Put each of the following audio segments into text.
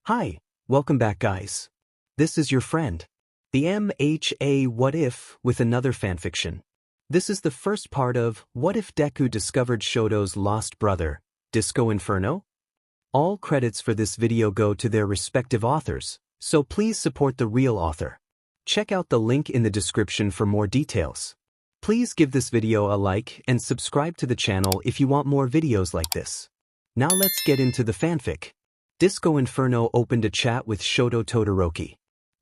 Hi, welcome back guys. This is your friend, the 𝕼𝕤𝕒 What If with another fanfiction. This is the first part of What If Deku Discovered Shoto's Lost Brother, DiscoInferno? All credits for this video go to their respective authors, so please support the real author. Check out the link in the description for more details. Please give this video a like and subscribe to the channel if you want more videos like this. Now let's get into the fanfic. DiscoInferno opened a chat with Shoto Todoroki.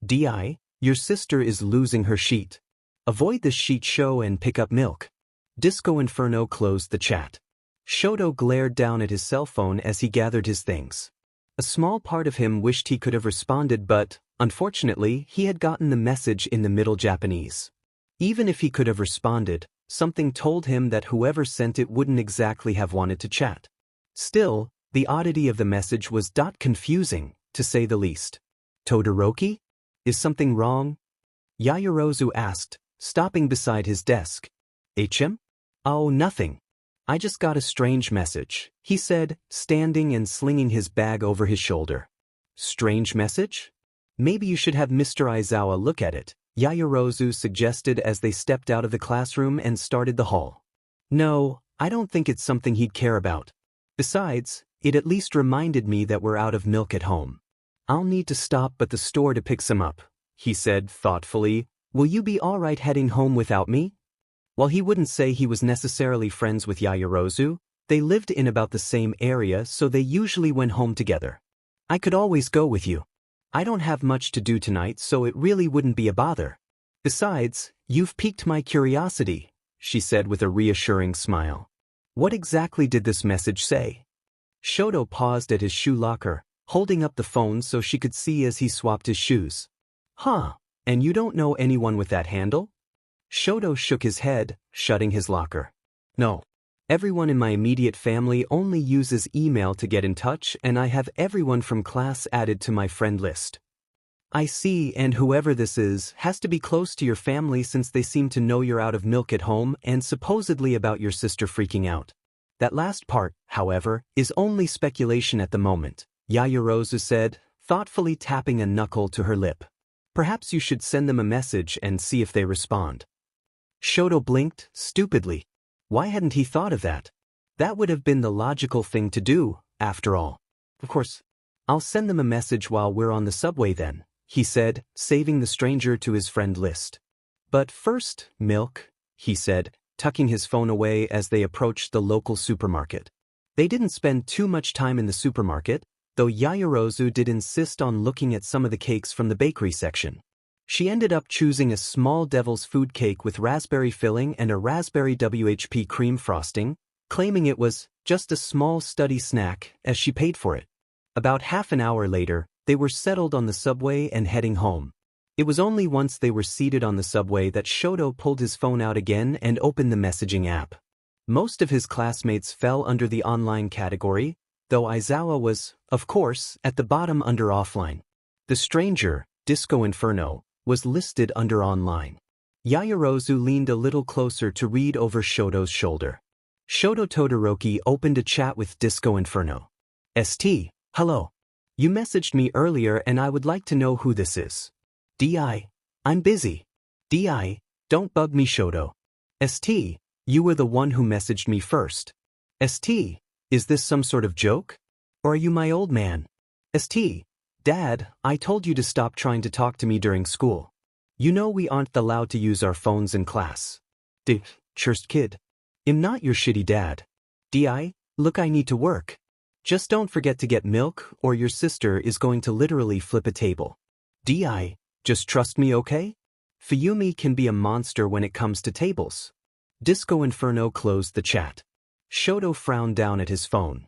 DI, your sister is losing her sheet. Avoid the sheet show and pick up milk. DiscoInferno closed the chat. Shoto glared down at his cell phone as he gathered his things. A small part of him wished he could have responded, but, unfortunately, he had gotten the message in the Middle Japanese. Even if he could have responded, something told him that whoever sent it wouldn't exactly have wanted to chat. Still, the oddity of the message was confusing, to say the least. Todoroki? Is something wrong? Yaoyorozu asked, stopping beside his desk. HM? Oh, nothing. I just got a strange message, he said, standing and slinging his bag over his shoulder. Strange message? Maybe you should have Mr. Aizawa look at it, Yaoyorozu suggested as they stepped out of the classroom and started the hall. No, I don't think it's something he'd care about. Besides, it at least reminded me that we're out of milk at home. I'll need to stop at the store to pick some up, he said thoughtfully. Will you be alright heading home without me? While he wouldn't say he was necessarily friends with Yaoyorozu, they lived in about the same area, so they usually went home together. I could always go with you. I don't have much to do tonight, so it really wouldn't be a bother. Besides, you've piqued my curiosity, she said with a reassuring smile. What exactly did this message say? Shoto paused at his shoe locker, holding up the phone so she could see as he swapped his shoes. Huh, and you don't know anyone with that handle? Shoto shook his head, shutting his locker. No. Everyone in my immediate family only uses email to get in touch, and I have everyone from class added to my friend list. I see, and whoever this is has to be close to your family since they seem to know you're out of milk at home and supposedly about your sister freaking out. That last part, however, is only speculation at the moment, Yaoyorozu said, thoughtfully tapping a knuckle to her lip. Perhaps you should send them a message and see if they respond. Shoto blinked, stupidly. Why hadn't he thought of that? That would have been the logical thing to do, after all. Of course, I'll send them a message while we're on the subway then, he said, saving the stranger to his friend list. But first, milk, he said, tucking his phone away as they approached the local supermarket. They didn't spend too much time in the supermarket, though Yaoyorozu did insist on looking at some of the cakes from the bakery section. She ended up choosing a small devil's food cake with raspberry filling and a raspberry WHP cream frosting, claiming it was just a small study snack as she paid for it. About half an hour later, they were settled on the subway and heading home. It was only once they were seated on the subway that Shoto pulled his phone out again and opened the messaging app. Most of his classmates fell under the online category, though Aizawa was, of course, at the bottom under offline. The stranger, DiscoInferno, was listed under online. Yaoyorozu leaned a little closer to read over Shoto's shoulder. Shoto Todoroki opened a chat with DiscoInferno. St. Hello. You messaged me earlier and I would like to know who this is. DI, I'm busy. DI, don't bug me Shoto. St. You were the one who messaged me first. St. Is this some sort of joke? Or are you my old man? St. Dad, I told you to stop trying to talk to me during school. You know we aren't allowed to use our phones in class. Churst kid. I'm not your shitty dad. DI, look, I need to work. Just don't forget to get milk or your sister is going to literally flip a table. DI, just trust me, okay? Fuyumi can be a monster when it comes to tables. DiscoInferno closed the chat. Shoto frowned down at his phone.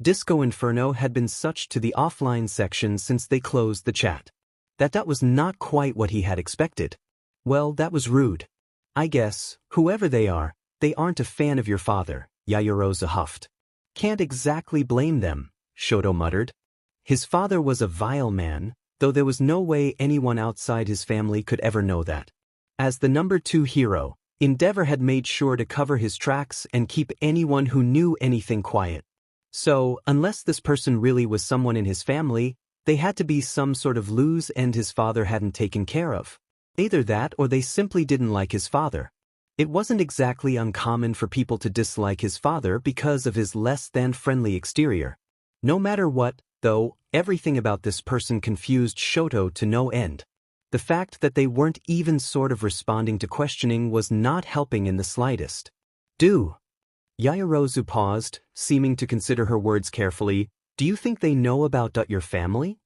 DiscoInferno had been such to the offline section since they closed the chat. That was not quite what he had expected. Well, that was rude. I guess, whoever they aren't a fan of your father, Yaoyorozu huffed. Can't exactly blame them, Shoto muttered. His father was a vile man, though there was no way anyone outside his family could ever know that. As the number 2 hero, Endeavor had made sure to cover his tracks and keep anyone who knew anything quiet. So, unless this person really was someone in his family, They had to be some sort of loose end his father hadn't taken care of. Either that or they simply didn't like his father. It wasn't exactly uncommon for people to dislike his father because of his less-than-friendly exterior. No matter what, though, everything about this person confused Shoto to no end. The fact that they weren't even sort of responding to questioning was not helping in the slightest. Yaoyorozu paused, seeming to consider her words carefully. Do you think they know about your family?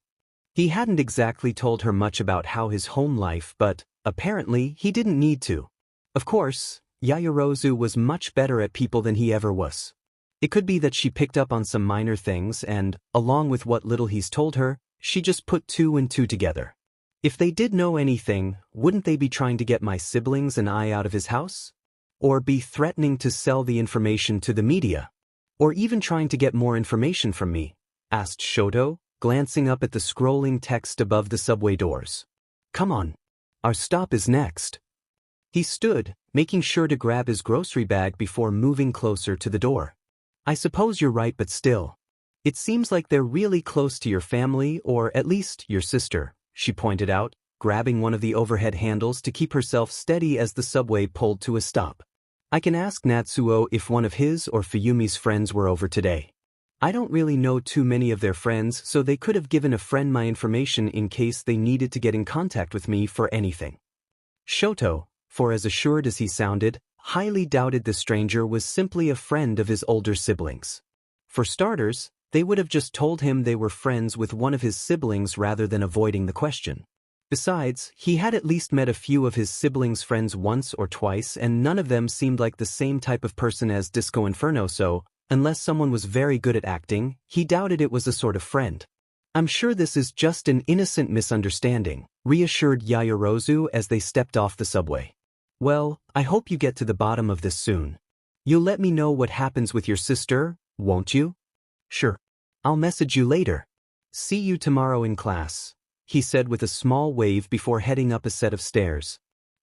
He hadn't exactly told her much about how his home life, but, apparently, he didn't need to. Of course, Yaoyorozu was much better at people than he ever was. It could be that she picked up on some minor things and, along with what little he's told her, she just put two and two together. If they did know anything, wouldn't they be trying to get my siblings and I out of his house? Or be threatening to sell the information to the media? Or even trying to get more information from me? Asked Shoto, glancing up at the scrolling text above the subway doors. Come on. Our stop is next. He stood, making sure to grab his grocery bag before moving closer to the door. I suppose you're right, but still. It seems like they're really close to your family, or at least your sister, she pointed out, grabbing one of the overhead handles to keep herself steady as the subway pulled to a stop. I can ask Natsuo if one of his or Fuyumi's friends were over today. I don't really know too many of their friends, so they could have given a friend my information in case they needed to get in contact with me for anything. Shoto, for as assured as he sounded, highly doubted the stranger was simply a friend of his older siblings. For starters, they would have just told him they were friends with one of his siblings rather than avoiding the question. Besides, he had at least met a few of his siblings' friends once or twice, and none of them seemed like the same type of person as DiscoInferno, so, unless someone was very good at acting, he doubted it was a sort of friend. I'm sure this is just an innocent misunderstanding, reassured Yaoyorozu as they stepped off the subway. Well, I hope you get to the bottom of this soon. You'll let me know what happens with your sister, won't you? Sure. I'll message you later. See you tomorrow in class, he said with a small wave before heading up a set of stairs.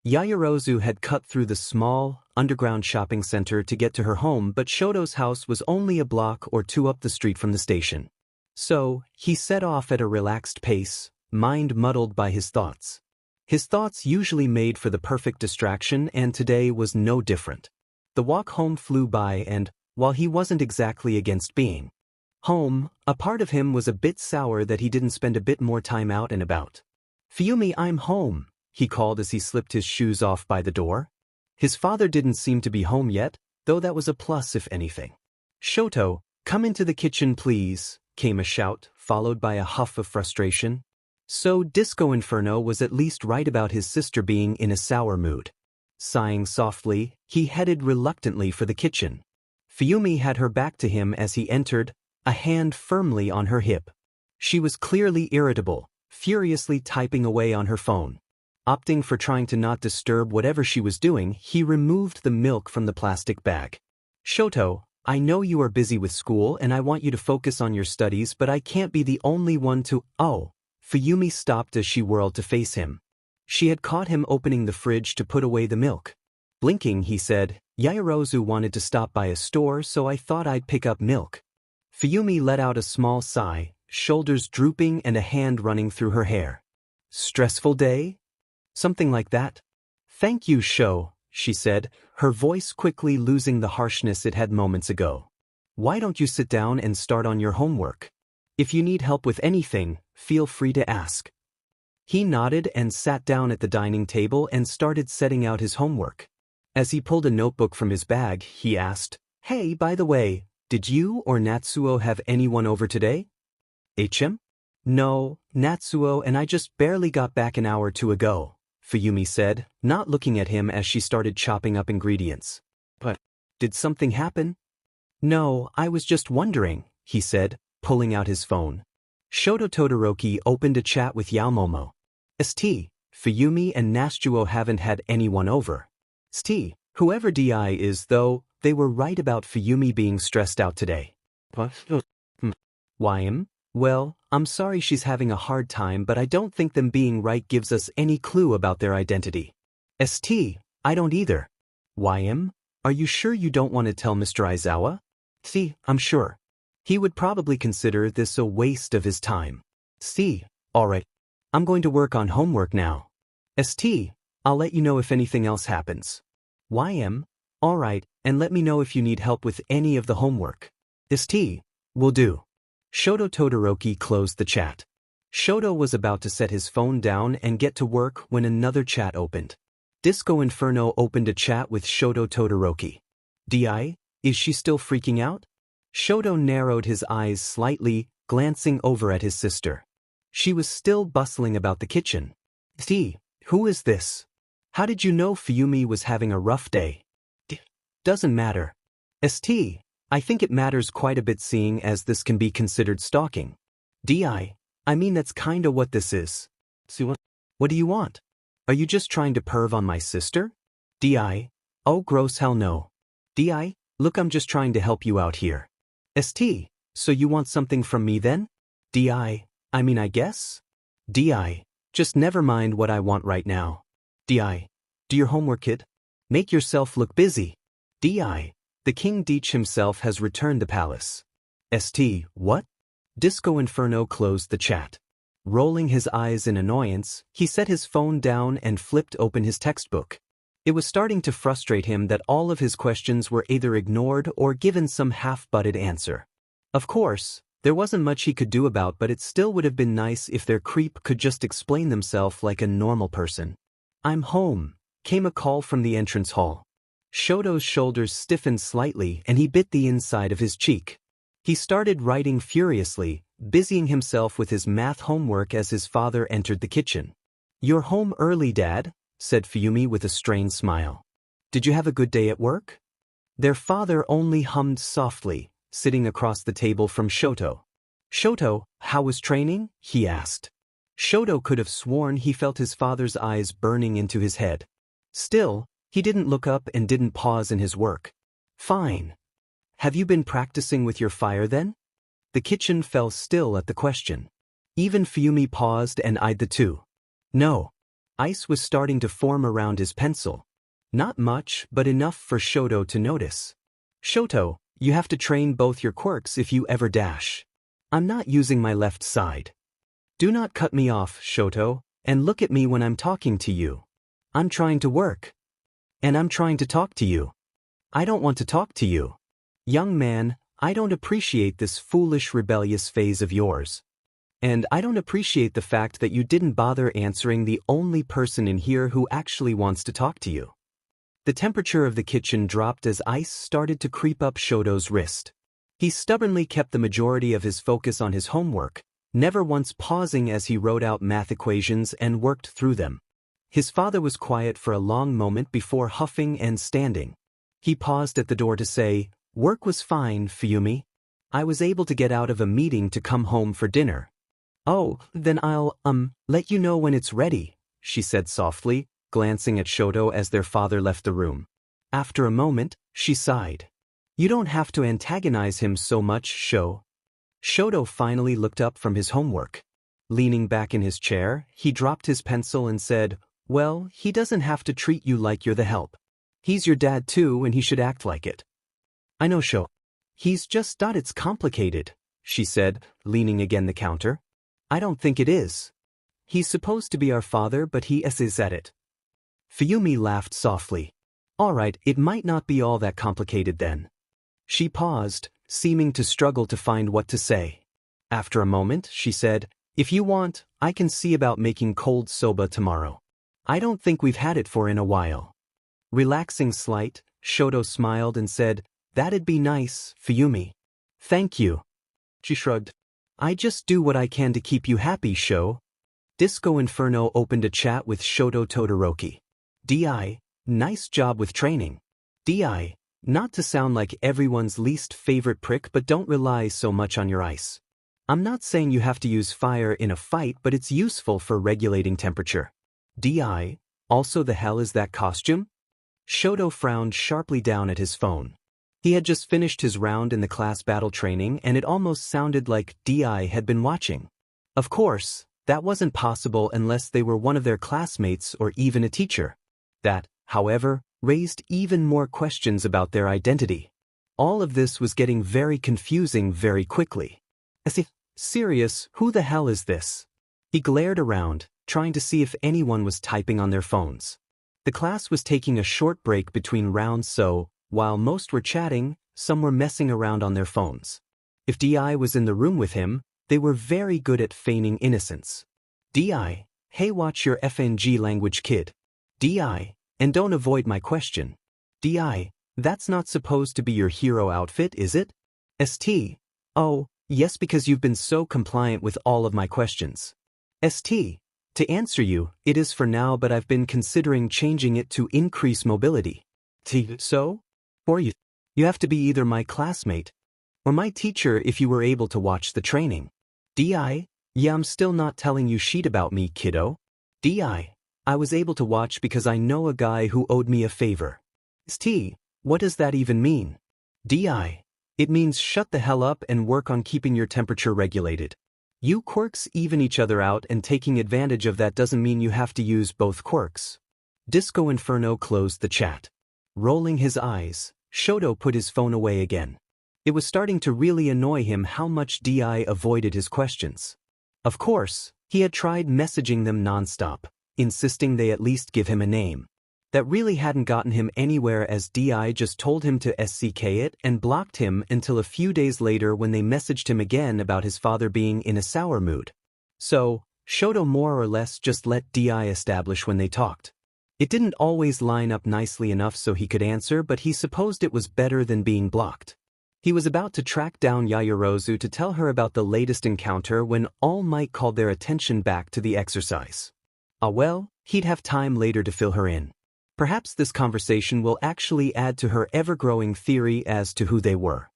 Yaoyorozu had cut through the small, underground shopping center to get to her home, but Shoto's house was only a block or two up the street from the station. So, he set off at a relaxed pace, mind muddled by his thoughts. His thoughts usually made for the perfect distraction, and today was no different. The walk home flew by, and, while he wasn't exactly against being home, a part of him was a bit sour that he didn't spend a bit more time out and about. Fuyumi, I'm home, he called as he slipped his shoes off by the door. His father didn't seem to be home yet, though that was a plus if anything. Shoto, come into the kitchen please, came a shout, followed by a huff of frustration. So DiscoInferno was at least right about his sister being in a sour mood. Sighing softly, he headed reluctantly for the kitchen. Fuyumi had her back to him as he entered, a hand firmly on her hip. She was clearly irritable, furiously typing away on her phone. Opting for trying to not disturb whatever she was doing, he removed the milk from the plastic bag. Shoto, I know you are busy with school and I want you to focus on your studies, but I can't be the only one to— Oh. Fuyumi stopped as she whirled to face him. She had caught him opening the fridge to put away the milk. Blinking, he said, Yaoyorozu wanted to stop by a store, so I thought I'd pick up milk. Fuyumi let out a small sigh, shoulders drooping and a hand running through her hair. Stressful day? Something like that? Thank you, Sho, she said, her voice quickly losing the harshness it had moments ago. Why don't you sit down and start on your homework? If you need help with anything, feel free to ask. He nodded and sat down at the dining table and started setting out his homework. As he pulled a notebook from his bag, he asked, Hey, by the way, did you or Natsuo have anyone over today? HM? No, Natsuo and I just barely got back an hour or two ago, Fuyumi said, not looking at him as she started chopping up ingredients. But, did something happen? No, I was just wondering, he said, pulling out his phone. Shoto Todoroki opened a chat with Yaomomo. St. Fuyumi and Natsuo haven't had anyone over. St. Whoever DI is, though, they were right about Fuyumi being stressed out today. YM? Well, I'm sorry she's having a hard time, but I don't think them being right gives us any clue about their identity. St. I don't either. YM? Are you sure you don't want to tell Mr. Aizawa? I'm sure. He would probably consider this a waste of his time. C. Alright. I'm going to work on homework now. St. I'll let you know if anything else happens. Ym. Alright, and let me know if you need help with any of the homework. St. Will do. Shoto Todoroki closed the chat. Shoto was about to set his phone down and get to work when another chat opened. DiscoInferno opened a chat with Shoto Todoroki. Is she still freaking out? Shoto narrowed his eyes slightly, glancing over at his sister. She was still bustling about the kitchen. Who is this? How did you know Fuyumi was having a rough day? Doesn't matter. I think it matters quite a bit seeing as this can be considered stalking. I mean that's kinda what this is. What do you want? Are you just trying to perv on my sister? Oh gross hell no. Look I'm just trying to help you out here. So you want something from me then? I mean I guess? Just never mind what I want right now. Do your homework kid. Make yourself look busy. The King Deech himself has returned the palace. What? DiscoInferno closed the chat. Rolling his eyes in annoyance, he set his phone down and flipped open his textbook. It was starting to frustrate him that all of his questions were either ignored or given some half-butted answer. Of course, there wasn't much he could do about, but it still would have been nice if their creep could just explain themselves like a normal person. I'm home, came a call from the entrance hall. Shoto's shoulders stiffened slightly and he bit the inside of his cheek. He started writing furiously, busying himself with his math homework as his father entered the kitchen. You're home early, Dad, said Fuyumi with a strained smile. Did you have a good day at work? Their father only hummed softly, sitting across the table from Shoto. Shoto, how was training? He asked. Shoto could have sworn he felt his father's eyes burning into his head. Still, he didn't look up and didn't pause in his work. Fine. Have you been practicing with your fire then? The kitchen fell still at the question. Even Fuyumi paused and eyed the two. No. Ice was starting to form around his pencil. Not much, but enough for Shoto to notice. Shoto, you have to train both your quirks if you ever dash. I'm not using my left side. Do not cut me off, Shoto, and look at me when I'm talking to you. I'm trying to work. And I'm trying to talk to you. I don't want to talk to you. Young man, I don't appreciate this foolish rebellious phase of yours. And I don't appreciate the fact that you didn't bother answering the only person in here who actually wants to talk to you. The temperature of the kitchen dropped as ice started to creep up Shoto's wrist. He stubbornly kept the majority of his focus on his homework, never once pausing as he wrote out math equations and worked through them. His father was quiet for a long moment before huffing and standing. He paused at the door to say, Work was fine, Fuyumi. I was able to get out of a meeting to come home for dinner. Oh, then I'll, let you know when it's ready, she said softly, glancing at Shoto as their father left the room. After a moment, she sighed. You don't have to antagonize him so much, Sho. Shoto finally looked up from his homework. Leaning back in his chair, he dropped his pencil and said, Well, he doesn't have to treat you like you're the help. He's your dad too and he should act like it. I know, Sho. He's just thought it's complicated, she said, leaning against the counter. I don't think it is. He's supposed to be our father, but he is at it. Fuyumi laughed softly. All right, it might not be all that complicated then. She paused, seeming to struggle to find what to say. After a moment, she said, If you want, I can see about making cold soba tomorrow. I don't think we've had it for in a while. Relaxing slight, Shoto smiled and said, That'd be nice, Fuyumi. Thank you. She shrugged. I just do what I can to keep you happy, Sho. DiscoInferno opened a chat with Shoto Todoroki. Nice job with training. Not to sound like everyone's least favorite prick, but don't rely so much on your ice. I'm not saying you have to use fire in a fight, but it's useful for regulating temperature. Also the hell is that costume? Shoto frowned sharply down at his phone. He had just finished his round in the class battle training and it almost sounded like DI had been watching. Of course, that wasn't possible unless they were one of their classmates or even a teacher. That, however, raised even more questions about their identity. All of this was getting very confusing very quickly. Serious, who the hell is this? He glared around, trying to see if anyone was typing on their phones. The class was taking a short break between rounds, so, while most were chatting, some were messing around on their phones. If DI was in the room with him, they were very good at feigning innocence. DI, hey, watch your FNG language, kid. DI, and don't avoid my question. DI, that's not supposed to be your hero outfit, is it? ST, oh, yes, because you've been so compliant with all of my questions. ST, to answer you, it is for now, but I've been considering changing it to increase mobility. T, so? For you have to be either my classmate or my teacher if you were able to watch the training. DI, yeah, I'm still not telling you shit about me, kiddo. DI, I was able to watch because I know a guy who owed me a favor. ST, what does that even mean? DI, it means shut the hell up and work on keeping your temperature regulated. You quirks even each other out, and taking advantage of that doesn't mean you have to use both quirks. DiscoInferno closed the chat. Rolling his eyes, Shoto put his phone away again. It was starting to really annoy him how much DI avoided his questions. Of course, he had tried messaging them nonstop, insisting they at least give him a name. That really hadn't gotten him anywhere, as DI just told him to SCK it and blocked him until a few days later when they messaged him again about his father being in a sour mood. So, Shoto more or less just let DI establish when they talked. It didn't always line up nicely enough so he could answer, but he supposed it was better than being blocked. He was about to track down 𝔼𝕖𝕠𝕠𝕠 to tell her about the latest encounter when All Might called their attention back to the exercise. Well, he'd have time later to fill her in. Perhaps this conversation will actually add to her ever-growing theory as to who they were.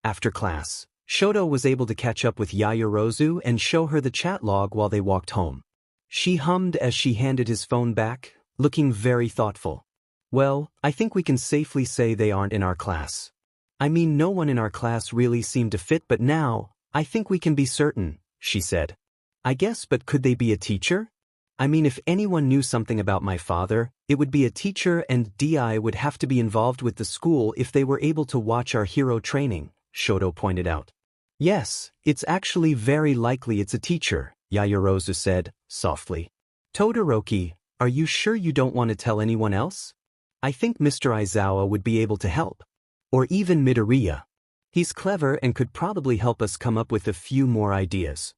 After class, Shoto was able to catch up with 𝔼𝕖𝕠𝕠𝕠 and show her the chat log while they walked home. She hummed as she handed his phone back, looking very thoughtful. Well, I think we can safely say they aren't in our class. I mean, no one in our class really seemed to fit, but now, I think we can be certain, she said. I guess, but could they be a teacher? I mean, if anyone knew something about my father, it would be a teacher, and DI would have to be involved with the school if they were able to watch our hero training, Shoto pointed out. Yes, it's actually very likely it's a teacher, 𝔼𝕖𝕠𝕠 said, softly. Todoroki, are you sure you don't want to tell anyone else? I think Mr. Aizawa would be able to help. Or even Midoriya. He's clever and could probably help us come up with a few more ideas.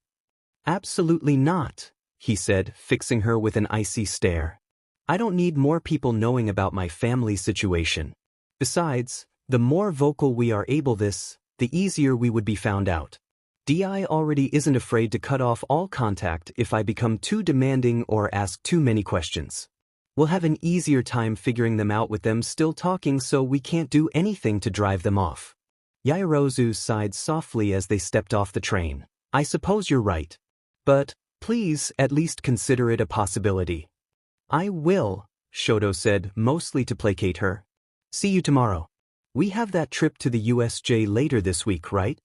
Absolutely not, he said, fixing her with an icy stare. I don't need more people knowing about my family situation. Besides, the more vocal we are able this, the easier we would be found out. DI already isn't afraid to cut off all contact if I become too demanding or ask too many questions. We'll have an easier time figuring them out with them still talking, so we can't do anything to drive them off. 𝔼𝕖𝕠𝕠 sighed softly as they stepped off the train. I suppose you're right. But, please, at least consider it a possibility. I will, Shoto said, mostly to placate her. See you tomorrow. We have that trip to the USJ later this week, right?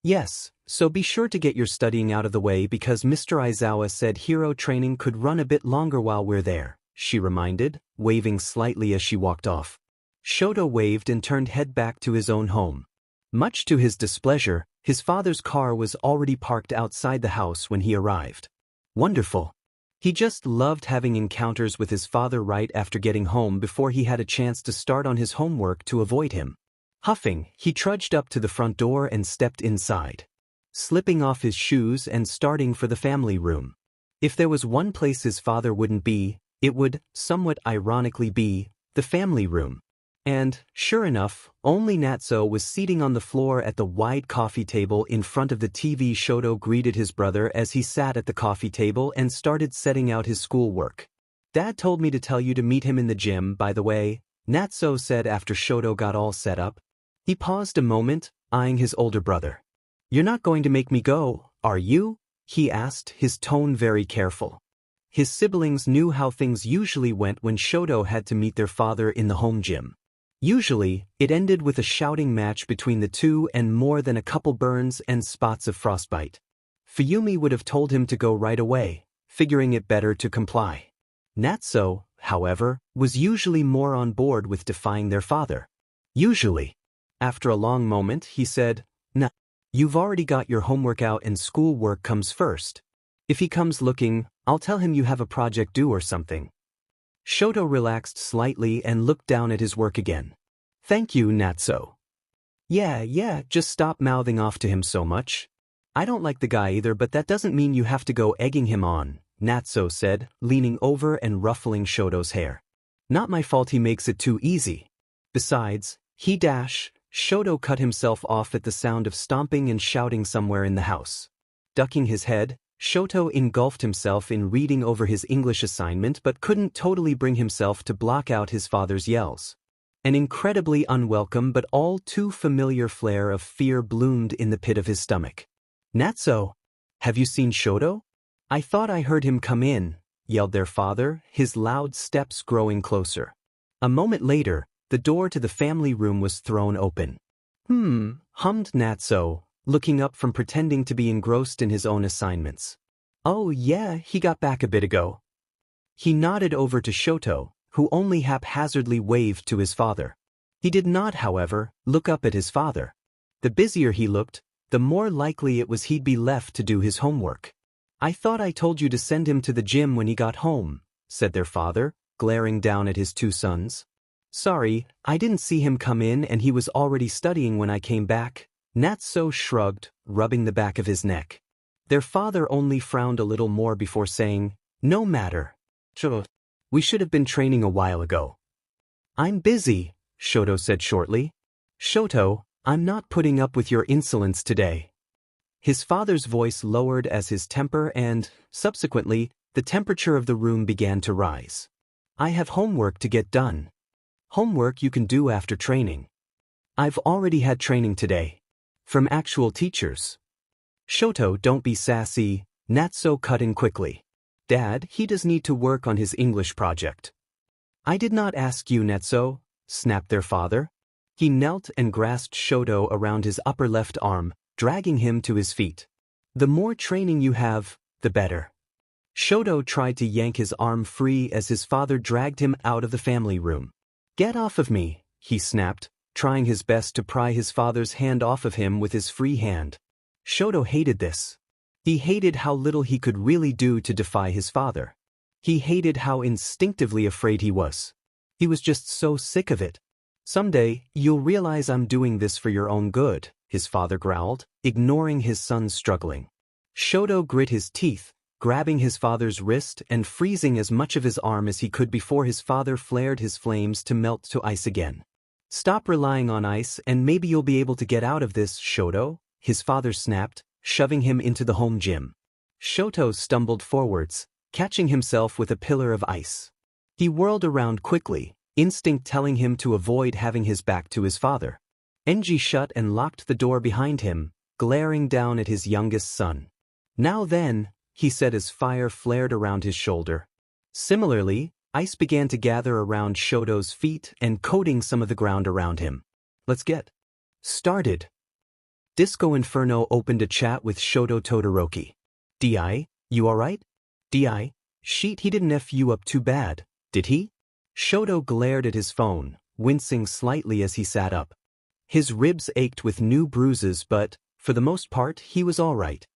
Yes, so be sure to get your studying out of the way because Mr. Aizawa said hero training could run a bit longer while we're there, she reminded, waving slightly as she walked off. Shoto waved and turned head back to his own home. Much to his displeasure, his father's car was already parked outside the house when he arrived. Wonderful. He just loved having encounters with his father right after getting home before he had a chance to start on his homework to avoid him. Huffing, he trudged up to the front door and stepped inside. Slipping off his shoes and starting for the family room. If there was one place his father wouldn't be, it would, somewhat ironically, be the family room. And, sure enough, only Natsuo was seating on the floor at the wide coffee table in front of the TV. Shoto greeted his brother as he sat at the coffee table and started setting out his schoolwork. Dad told me to tell you to meet him in the gym, by the way, Natsuo said after Shoto got all set up. He paused a moment, eyeing his older brother. You're not going to make me go, are you? He asked, his tone very careful. His siblings knew how things usually went when Shoto had to meet their father in the home gym. Usually, it ended with a shouting match between the two and more than a couple burns and spots of frostbite. Fuyumi would have told him to go right away, figuring it better to comply. Natsuo, however, was usually more on board with defying their father. Usually. After a long moment, he said, Nah, You've already got your homework out and schoolwork comes first. If he comes looking, I'll tell him you have a project due or something. Shoto relaxed slightly and looked down at his work again. Thank you, 𝕬𝕤𝕐𝕐. Yeah, just stop mouthing off to him so much. I don't like the guy either, but that doesn't mean you have to go egging him on, 𝕬𝕤𝕐 said, leaning over and ruffling Shoto's hair. Not my fault he makes it too easy. Besides, Shoto cut himself off at the sound of stomping and shouting somewhere in the house. Ducking his head, Shoto engulfed himself in reading over his English assignment but couldn't totally bring himself to block out his father's yells. An incredibly unwelcome but all too familiar flare of fear bloomed in the pit of his stomach. 𝕬𝕤𝕐, have you seen Shoto? I thought I heard him come in, yelled their father, his loud steps growing closer. A moment later, the door to the family room was thrown open. Hummed 𝕬𝕤𝕐𝕐, looking up from pretending to be engrossed in his own assignments. Oh yeah, he got back a bit ago. He nodded over to Shoto, who only haphazardly waved to his father. He did not, however, look up at his father. The busier he looked, the more likely it was he'd be left to do his homework. I thought I told you to send him to the gym when he got home, said their father, glaring down at his two sons. Sorry, I didn't see him come in and he was already studying when I came back, 𝕬𝕤𝕐𝕐 shrugged, rubbing the back of his neck. Their father only frowned a little more before saying, No matter. We should have been training a while ago. I'm busy, Shoto said shortly. Shoto, I'm not putting up with your insolence today. His father's voice lowered as his temper and, subsequently, the temperature of the room began to rise. I have homework to get done. Homework you can do after training. I've already had training today. From actual teachers. Shoto, don't be sassy, 𝕬𝕤𝕐𝕐 cut in quickly. Dad, he does need to work on his English project. I did not ask you, 𝕬𝕤𝕐𝕐, snapped their father. He knelt and grasped Shoto around his upper left arm, dragging him to his feet. The more training you have, the better. Shoto tried to yank his arm free as his father dragged him out of the family room. Get off of me, he snapped, trying his best to pry his father's hand off of him with his free hand. Shoto hated this. He hated how little he could really do to defy his father. He hated how instinctively afraid he was. He was just so sick of it. Someday, you'll realize I'm doing this for your own good, his father growled, ignoring his son's struggling. Shoto grit his teeth, grabbing his father's wrist and freezing as much of his arm as he could before his father flared his flames to melt to ice again. Stop relying on ice and maybe you'll be able to get out of this, Shoto, his father snapped, shoving him into the home gym. Shoto stumbled forwards, catching himself with a pillar of ice. He whirled around quickly, instinct telling him to avoid having his back to his father. Enji shut and locked the door behind him, glaring down at his youngest son. Now then, he said as fire flared around his shoulder. Similarly, ice began to gather around Shoto's feet and coating some of the ground around him. Let's get started. DiscoInferno opened a chat with Shoto Todoroki. DI, you alright? DI, shit, he didn't F you up too bad, did he? Shoto glared at his phone, wincing slightly as he sat up. His ribs ached with new bruises but, for the most part, he was alright.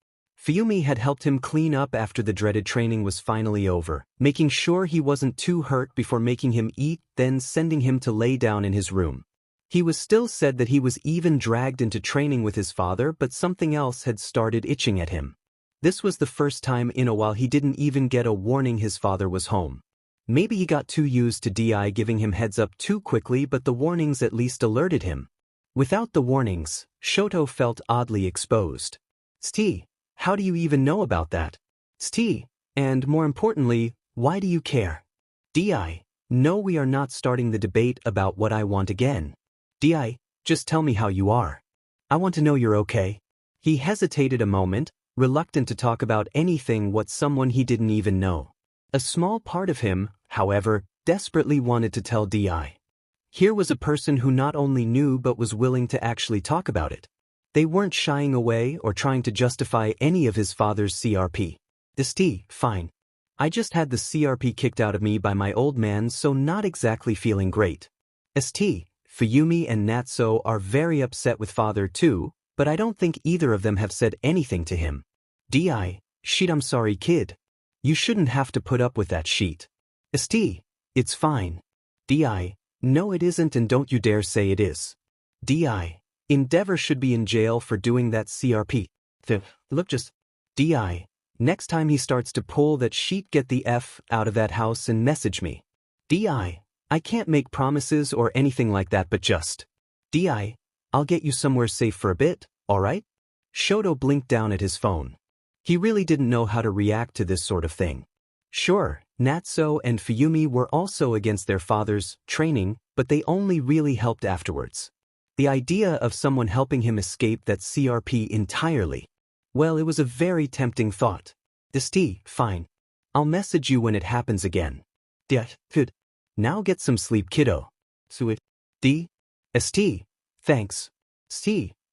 Fuyumi had helped him clean up after the dreaded training was finally over, making sure he wasn't too hurt before making him eat, then sending him to lay down in his room. He was still said that he was even dragged into training with his father, but something else had started itching at him. This was the first time in a while he didn't even get a warning his father was home. Maybe he got too used to DI giving him heads up too quickly, but the warnings at least alerted him. Without the warnings, Shoto felt oddly exposed. St, how do you even know about that? St, and more importantly, why do you care? DI, no, we are not starting the debate about what I want again. DI, just tell me how you are. I want to know you're okay. He hesitated a moment, reluctant to talk about anything what someone he didn't even know. A small part of him, however, desperately wanted to tell DI. Here was a person who not only knew but was willing to actually talk about it. They weren't shying away or trying to justify any of his father's CRP. St, fine. I just had the CRP kicked out of me by my old man, so not exactly feeling great. St, Fuyumi and 𝕬𝕤𝕐𝕐 are very upset with father too, but I don't think either of them have said anything to him. Sheet, I'm sorry kid. You shouldn't have to put up with that sheet. St. It's fine. No it isn't and don't you dare say it is. Endeavor should be in jail for doing that CRP. Look just. Next time he starts to pull that sheet, get the F out of that house and message me. I can't make promises or anything like that, but just. I'll get you somewhere safe for a bit, alright? Shoto blinked down at his phone. He really didn't know how to react to this sort of thing. Sure, Natsuo and Fuyumi were also against their father's training, but they only really helped afterwards. The idea of someone helping him escape that CRP entirely, well, it was a very tempting thought. Fine. I'll message you when it happens again. Good. Now get some sleep, kiddo. Thanks.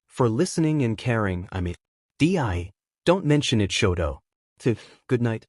For listening and caring, Don't mention it, Shoto. Good night.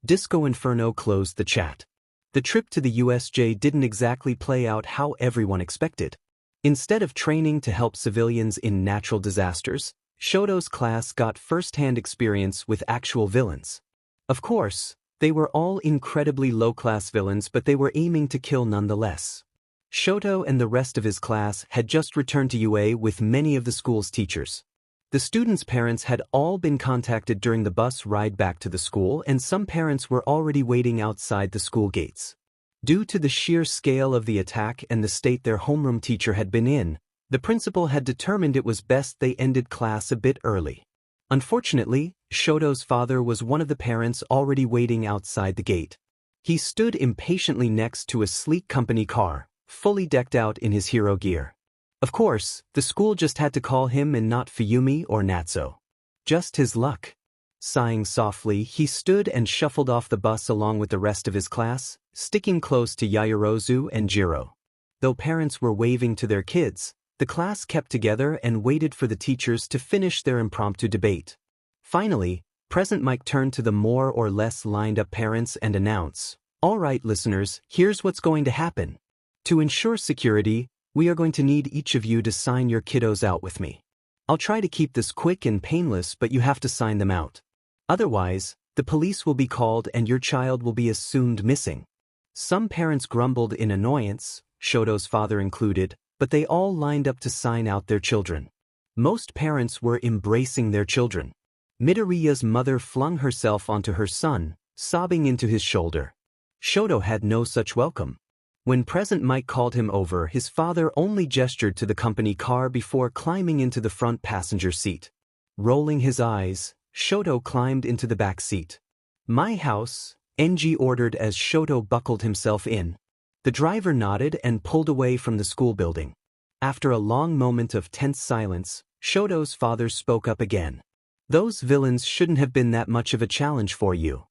DiscoInferno closed the chat. The trip to the USJ didn't exactly play out how everyone expected. Instead of training to help civilians in natural disasters, Shoto's class got first-hand experience with actual villains. Of course, they were all incredibly low-class villains, but they were aiming to kill nonetheless. Shoto and the rest of his class had just returned to UA with many of the school's teachers. The students' parents had all been contacted during the bus ride back to the school, and some parents were already waiting outside the school gates. Due to the sheer scale of the attack and the state their homeroom teacher had been in, the principal had determined it was best they ended class a bit early. Unfortunately, Shoto's father was one of the parents already waiting outside the gate. He stood impatiently next to a sleek company car, fully decked out in his hero gear. Of course, the school just had to call him and not Fuyumi or Natsuo. Just his luck. Sighing softly, he stood and shuffled off the bus along with the rest of his class, sticking close to Yaoyorozu and Jiro. Though parents were waving to their kids, the class kept together and waited for the teachers to finish their impromptu debate. Finally, Present Mike turned to the more or less lined-up parents and announced, "All right, listeners, here's what's going to happen. To ensure security, we are going to need each of you to sign your kiddos out with me. I'll try to keep this quick and painless, but you have to sign them out. Otherwise, the police will be called and your child will be assumed missing." Some parents grumbled in annoyance, Shoto's father included, but they all lined up to sign out their children. Most parents were embracing their children. Midoriya's mother flung herself onto her son, sobbing into his shoulder. Shoto had no such welcome. When Present Mike called him over, his father only gestured to the company car before climbing into the front passenger seat. Rolling his eyes, Shoto climbed into the back seat. "My house," NG ordered as Shoto buckled himself in. The driver nodded and pulled away from the school building. After a long moment of tense silence, Shoto's father spoke up again. "Those villains shouldn't have been that much of a challenge for you."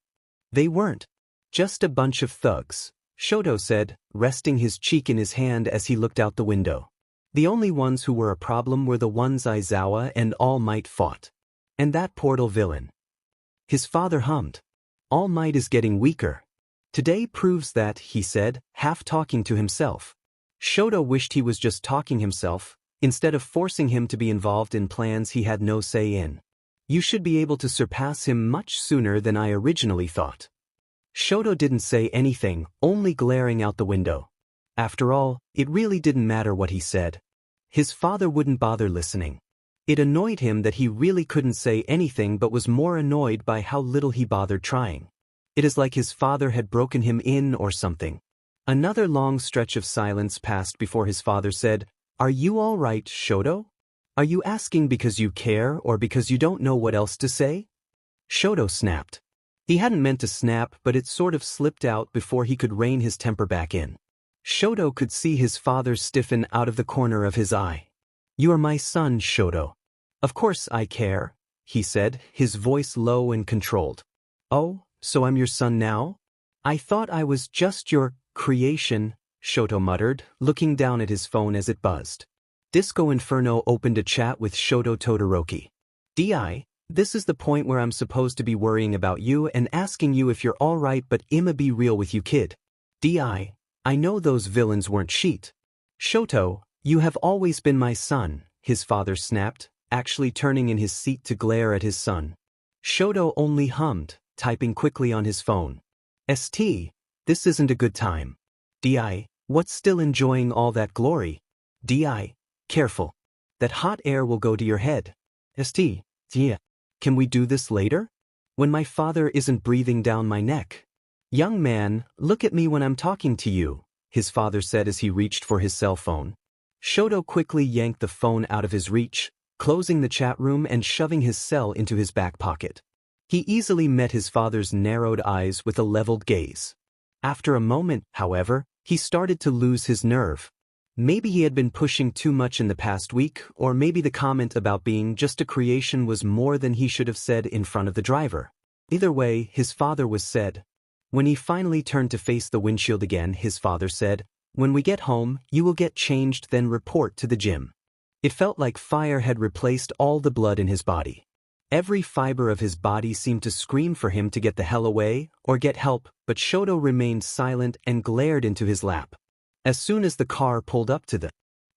"They weren't. Just a bunch of thugs," Shoto said, resting his cheek in his hand as he looked out the window. "The only ones who were a problem were the ones Aizawa and All Might fought. And that portal villain." His father hummed. "All Might is getting weaker. Today proves that," he said, half talking to himself. Shoto wished he was just talking himself, instead of forcing him to be involved in plans he had no say in. "You should be able to surpass him much sooner than I originally thought." Shoto didn't say anything, only glaring out the window. After all, it really didn't matter what he said. His father wouldn't bother listening. It annoyed him that he really couldn't say anything, but was more annoyed by how little he bothered trying. It is like his father had broken him in or something. Another long stretch of silence passed before his father said, "Are you all right, Shoto? Are you asking because you care or because you don't know what else to say?" Shoto snapped. He hadn't meant to snap, but it sort of slipped out before he could rein his temper back in. Shoto could see his father stiffen out of the corner of his eye. "You are my son, Shoto. Of course I care," he said, his voice low and controlled. "Oh, so I'm your son now? I thought I was just your creation," Shoto muttered, looking down at his phone as it buzzed. DiscoInferno opened a chat with Shoto Todoroki. "This is the point where I'm supposed to be worrying about you and asking you if you're alright, but I'ma be real with you, kid. I know those villains weren't sheet. Shoto, you have always been my son," his father snapped, actually turning in his seat to glare at his son. Shoto only hummed, typing quickly on his phone. This isn't a good time. What's still enjoying all that glory? Careful. That hot air will go to your head. Yeah. Can we do this later? When my father isn't breathing down my neck. Young man, look at me when I'm talking to you, his father said as he reached for his cell phone. Shoto quickly yanked the phone out of his reach, closing the chat room and shoving his cell into his back pocket. He easily met his father's narrowed eyes with a leveled gaze. After a moment, however, he started to lose his nerve. Maybe he had been pushing too much in the past week, or maybe the comment about being just a creation was more than he should have said in front of the driver. Either way, his father was said. When he finally turned to face the windshield again, his father said, "When we get home, you will get changed, then report to the gym." It felt like fire had replaced all the blood in his body. Every fiber of his body seemed to scream for him to get the hell away or get help, but Shoto remained silent and glared into his lap. As soon as the car pulled up to the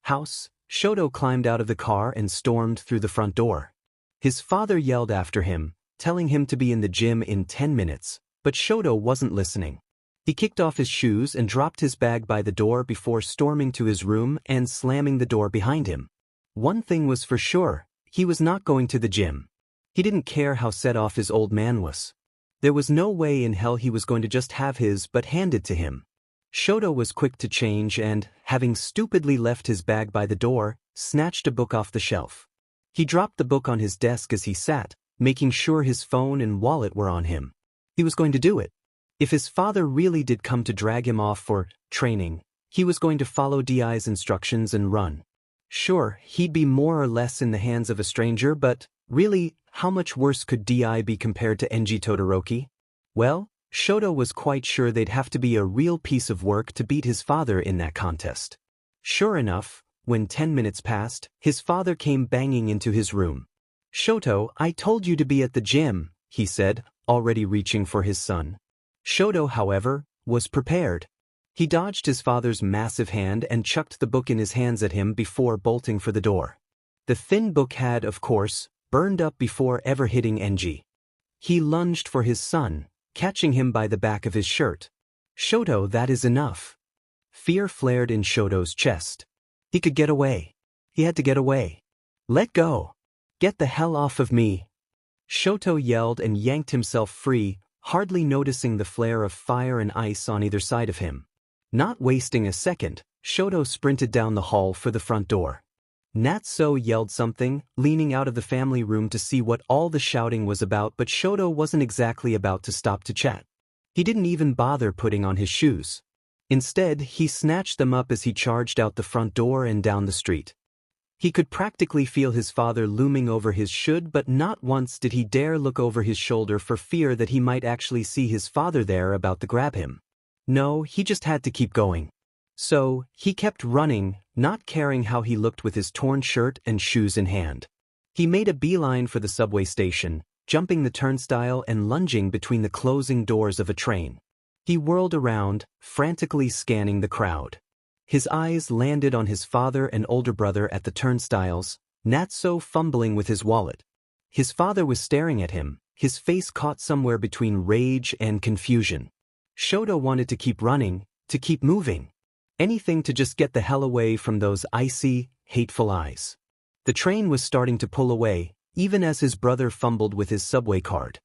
house, Shoto climbed out of the car and stormed through the front door. His father yelled after him, telling him to be in the gym in 10 minutes, but Shoto wasn't listening. He kicked off his shoes and dropped his bag by the door before storming to his room and slamming the door behind him. One thing was for sure, he was not going to the gym. He didn't care how set off his old man was. There was no way in hell he was going to just have his butt handed to him. Shoto was quick to change and, having stupidly left his bag by the door, snatched a book off the shelf. He dropped the book on his desk as he sat, making sure his phone and wallet were on him. He was going to do it. If his father really did come to drag him off for training, he was going to follow DI's instructions and run. Sure, he'd be more or less in the hands of a stranger, but really, how much worse could DI be compared to Enji Todoroki? Well, Shoto was quite sure they'd have to be a real piece of work to beat his father in that contest. Sure enough, when 10 minutes passed, his father came banging into his room. "Shoto, I told you to be at the gym," he said, already reaching for his son. Shoto, however, was prepared. He dodged his father's massive hand and chucked the book in his hands at him before bolting for the door. The thin book had, of course, burned up before ever hitting Enji. He lunged for his son, catching him by the back of his shirt. "Shoto, that is enough." Fear flared in Shoto's chest. He could get away. He had to get away. "Let go. Get the hell off of me." Shoto yelled and yanked himself free, hardly noticing the flare of fire and ice on either side of him. Not wasting a second, Shoto sprinted down the hall for the front door. Natsuo yelled something, leaning out of the family room to see what all the shouting was about, but Shoto wasn't exactly about to stop to chat. He didn't even bother putting on his shoes. Instead, he snatched them up as he charged out the front door and down the street. He could practically feel his father looming over his should, but not once did he dare look over his shoulder for fear that he might actually see his father there about to grab him. No, he just had to keep going. So, he kept running, not caring how he looked with his torn shirt and shoes in hand. He made a beeline for the subway station, jumping the turnstile and lunging between the closing doors of a train. He whirled around, frantically scanning the crowd. His eyes landed on his father and older brother at the turnstiles, Natsuo fumbling with his wallet. His father was staring at him, his face caught somewhere between rage and confusion. Shoto wanted to keep running, to keep moving. Anything to just get the hell away from those icy, hateful eyes. The train was starting to pull away, even as his brother fumbled with his subway card.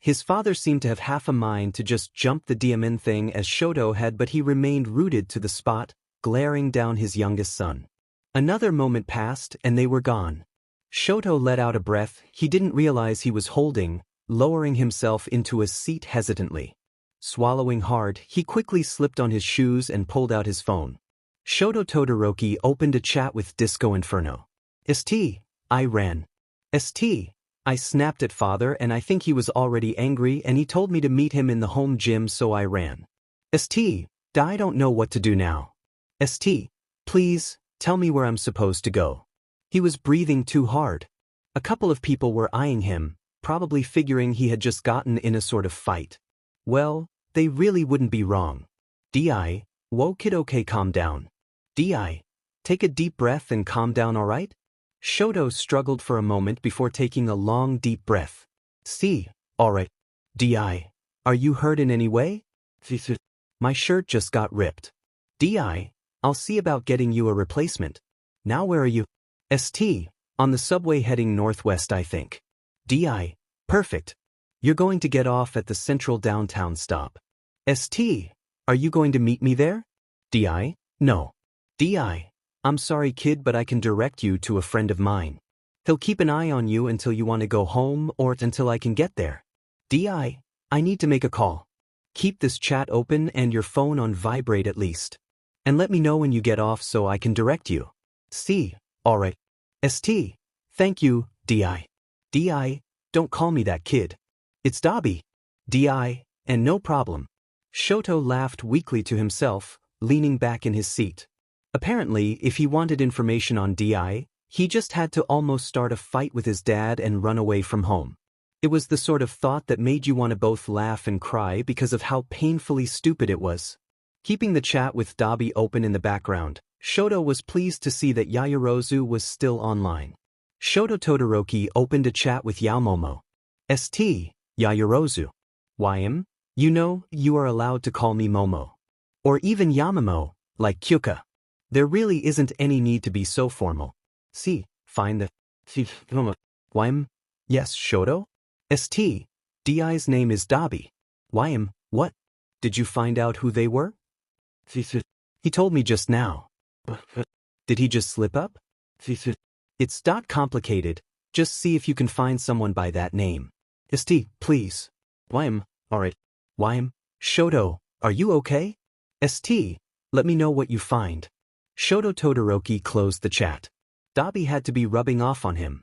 His father seemed to have half a mind to just jump the 𝕼𝕤𝕝 thing as Shoto had, but he remained rooted to the spot, glaring down his youngest son. Another moment passed and they were gone. Shoto let out a breath he didn't realize he was holding, lowering himself into a seat hesitantly. Swallowing hard, he quickly slipped on his shoes and pulled out his phone. Shoto Todoroki opened a chat with DiscoInferno. I ran. I snapped at father and I think he was already angry and he told me to meet him in the home gym, so I ran. I don't know what to do now. Please, tell me where I'm supposed to go. He was breathing too hard. A couple of people were eyeing him, probably figuring he had just gotten in a sort of fight. Well, they really wouldn't be wrong. Whoa kid, okay, calm down. Take a deep breath and calm down, alright? Shoto struggled for a moment before taking a long deep breath. See, alright. DI. Are you hurt in any way? My shirt just got ripped. DI. I'll see about getting you a replacement. Now where are you? ST. On the subway heading northwest I think. DI. Perfect. You're going to get off at the central downtown stop. ST. Are you going to meet me there? DI. No. DI. I'm sorry kid but I can direct you to a friend of mine. He'll keep an eye on you until you want to go home or until I can get there. DI. I need to make a call. Keep this chat open and your phone on vibrate at least. And let me know when you get off so I can direct you. C. Alright. ST. Thank you, DI. DI. Don't call me that kid. It's Dobby. DI. And no problem. Shoto laughed weakly to himself, leaning back in his seat. Apparently, if he wanted information on DI, he just had to almost start a fight with his dad and run away from home. It was the sort of thought that made you want to both laugh and cry because of how painfully stupid it was. Keeping the chat with Dobby open in the background, Shoto was pleased to see that Yaoyorozu was still online. Shoto Todoroki opened a chat with Yaomomo. St. Yaoyorozu. YM? You know, you are allowed to call me Momo. Or even Yamamomo, like Kyuka. There really isn't any need to be so formal. See, find the YM? Yes, Shoto? St. DI's name is Dobby. YM, what? Did you find out who they were? He told me just now. Did he just slip up? It's not complicated, just see if you can find someone by that name. St, please. YM, alright. YM, Shoto, are you okay? St, let me know what you find. Shoto Todoroki closed the chat. Dobby had to be rubbing off on him.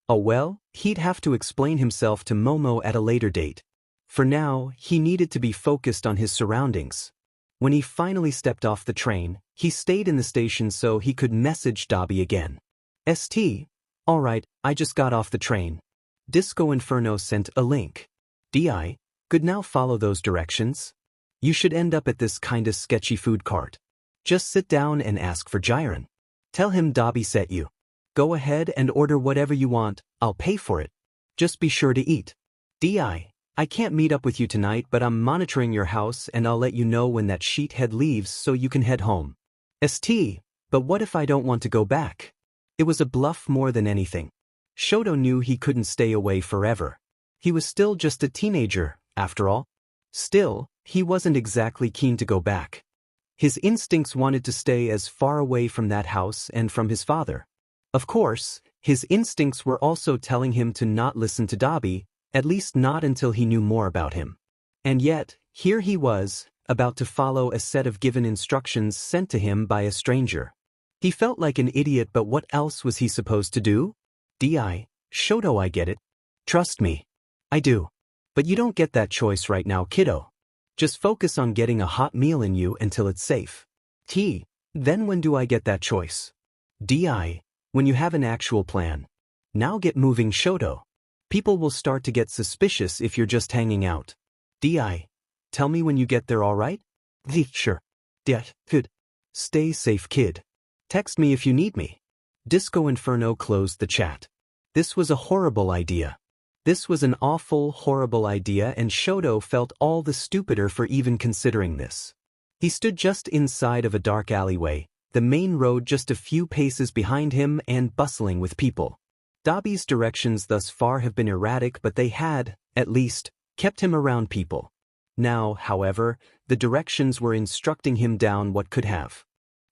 Oh well, he'd have to explain himself to Momo at a later date. For now, he needed to be focused on his surroundings. When he finally stepped off the train, he stayed in the station so he could message Dobby again. St. Alright, I just got off the train. DiscoInferno sent a link. DI, good now follow those directions. You should end up at this kinda sketchy food cart. Just sit down and ask for 𝕼𝕠𝕠𝕬𝕁. Tell him Dobby sent you. Go ahead and order whatever you want, I'll pay for it. Just be sure to eat. DI, I can't meet up with you tonight but I'm monitoring your house and I'll let you know when that sheethead leaves so you can head home. St. But what if I don't want to go back? It was a bluff more than anything. Shoto knew he couldn't stay away forever. He was still just a teenager, after all. Still, he wasn't exactly keen to go back. His instincts wanted to stay as far away from that house and from his father. Of course, his instincts were also telling him to not listen to Dobby, at least not until he knew more about him. And yet, here he was, about to follow a set of given instructions sent to him by a stranger. He felt like an idiot but what else was he supposed to do? DI, Shoto I get it. Trust me. I do. But you don't get that choice right now kiddo. Just focus on getting a hot meal in you until it's safe. Then when do I get that choice? DI, when you have an actual plan. Now get moving Shoto. People will start to get suspicious if you're just hanging out. DI, tell me when you get there alright? Sure. Good. Stay safe kid. Text me if you need me. DiscoInferno closed the chat. This was a horrible idea. This was an awful, horrible idea and Shoto felt all the stupider for even considering this. He stood just inside of a dark alleyway, the main road just a few paces behind him and bustling with people. Dobby's directions thus far have been erratic but they had, at least, kept him around people. Now, however, the directions were instructing him down what could have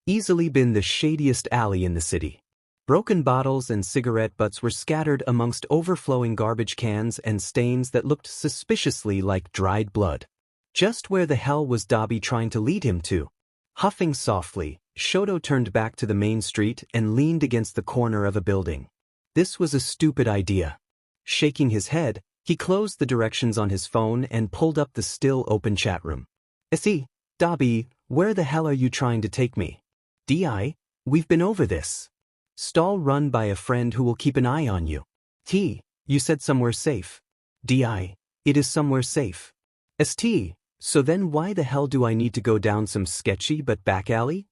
easily been the shadiest alley in the city. Broken bottles and cigarette butts were scattered amongst overflowing garbage cans and stains that looked suspiciously like dried blood. Just where the hell was Dobby trying to lead him to? Huffing softly, Shoto turned back to the main street and leaned against the corner of a building. This was a stupid idea. Shaking his head, he closed the directions on his phone and pulled up the still open chat room. Dobby, where the hell are you trying to take me? DI, we've been over this. Stall run by a friend who will keep an eye on you. You said somewhere safe. DI, it is somewhere safe. ST, so then why the hell do I need to go down some sketchy but back alley?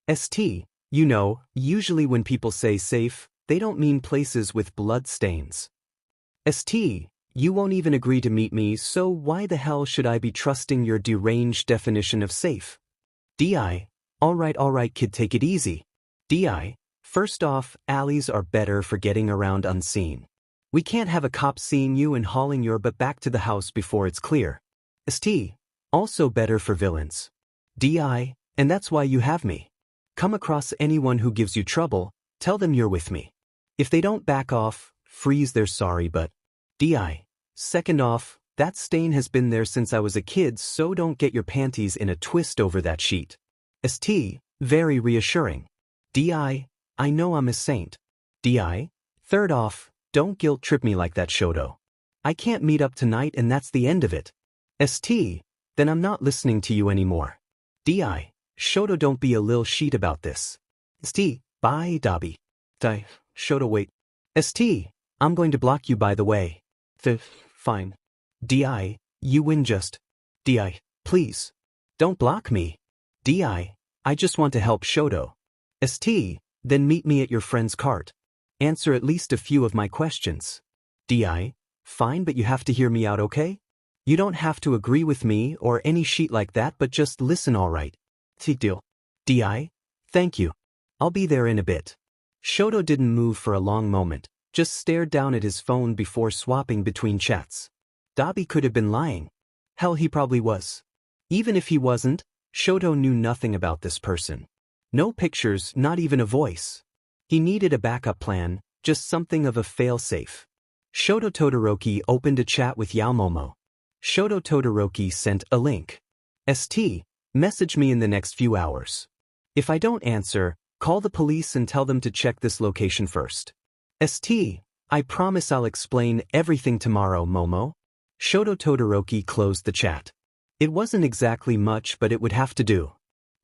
ST, you know, usually when people say safe, They don't mean places with blood stains. St. You won't even agree to meet me, so why the hell should I be trusting your deranged definition of safe? Di, alright kid, take it easy. Di, first off, alleys are better for getting around unseen. We can't have a cop seeing you and hauling your butt back to the house before it's clear. St. Also better for villains. Di, and that's why you have me. Come across anyone who gives you trouble, tell them you're with me. If they don't back off, freeze their sorry but. Di, second off, that stain has been there since I was a kid, so don't get your panties in a twist over that sheet. St. Very reassuring. Di, I know I'm a saint. Di, third off, don't guilt trip me like that, Shoto. I can't meet up tonight and that's the end of it. St. Then I'm not listening to you anymore. Di, Shoto, don't be a lil sheet about this. St. Bye, Dobby. Di, Shoto, wait. St. I'm going to block you, by the way. Fine. Di, you win just. Di, please. Don't block me. Di, I just want to help Shoto. St. Then meet me at your friend's cart. Answer at least a few of my questions. Di, fine, but you have to hear me out, okay? You don't have to agree with me or any sheet like that, but just listen, alright? Deal. Di, thank you. I'll be there in a bit. Shoto didn't move for a long moment, just stared down at his phone before swapping between chats. Dobby could have been lying. Hell, he probably was. Even if he wasn't, Shoto knew nothing about this person. No pictures, not even a voice. He needed a backup plan, just something of a fail-safe. Shoto Todoroki opened a chat with 𝔼𝕤𝕠𝕠𝕠. Shoto Todoroki sent a link. St. Message me in the next few hours. If I don't answer, call the police and tell them to check this location first. St. I promise I'll explain everything tomorrow, Momo. Shoto Todoroki closed the chat. It wasn't exactly much, but it would have to do.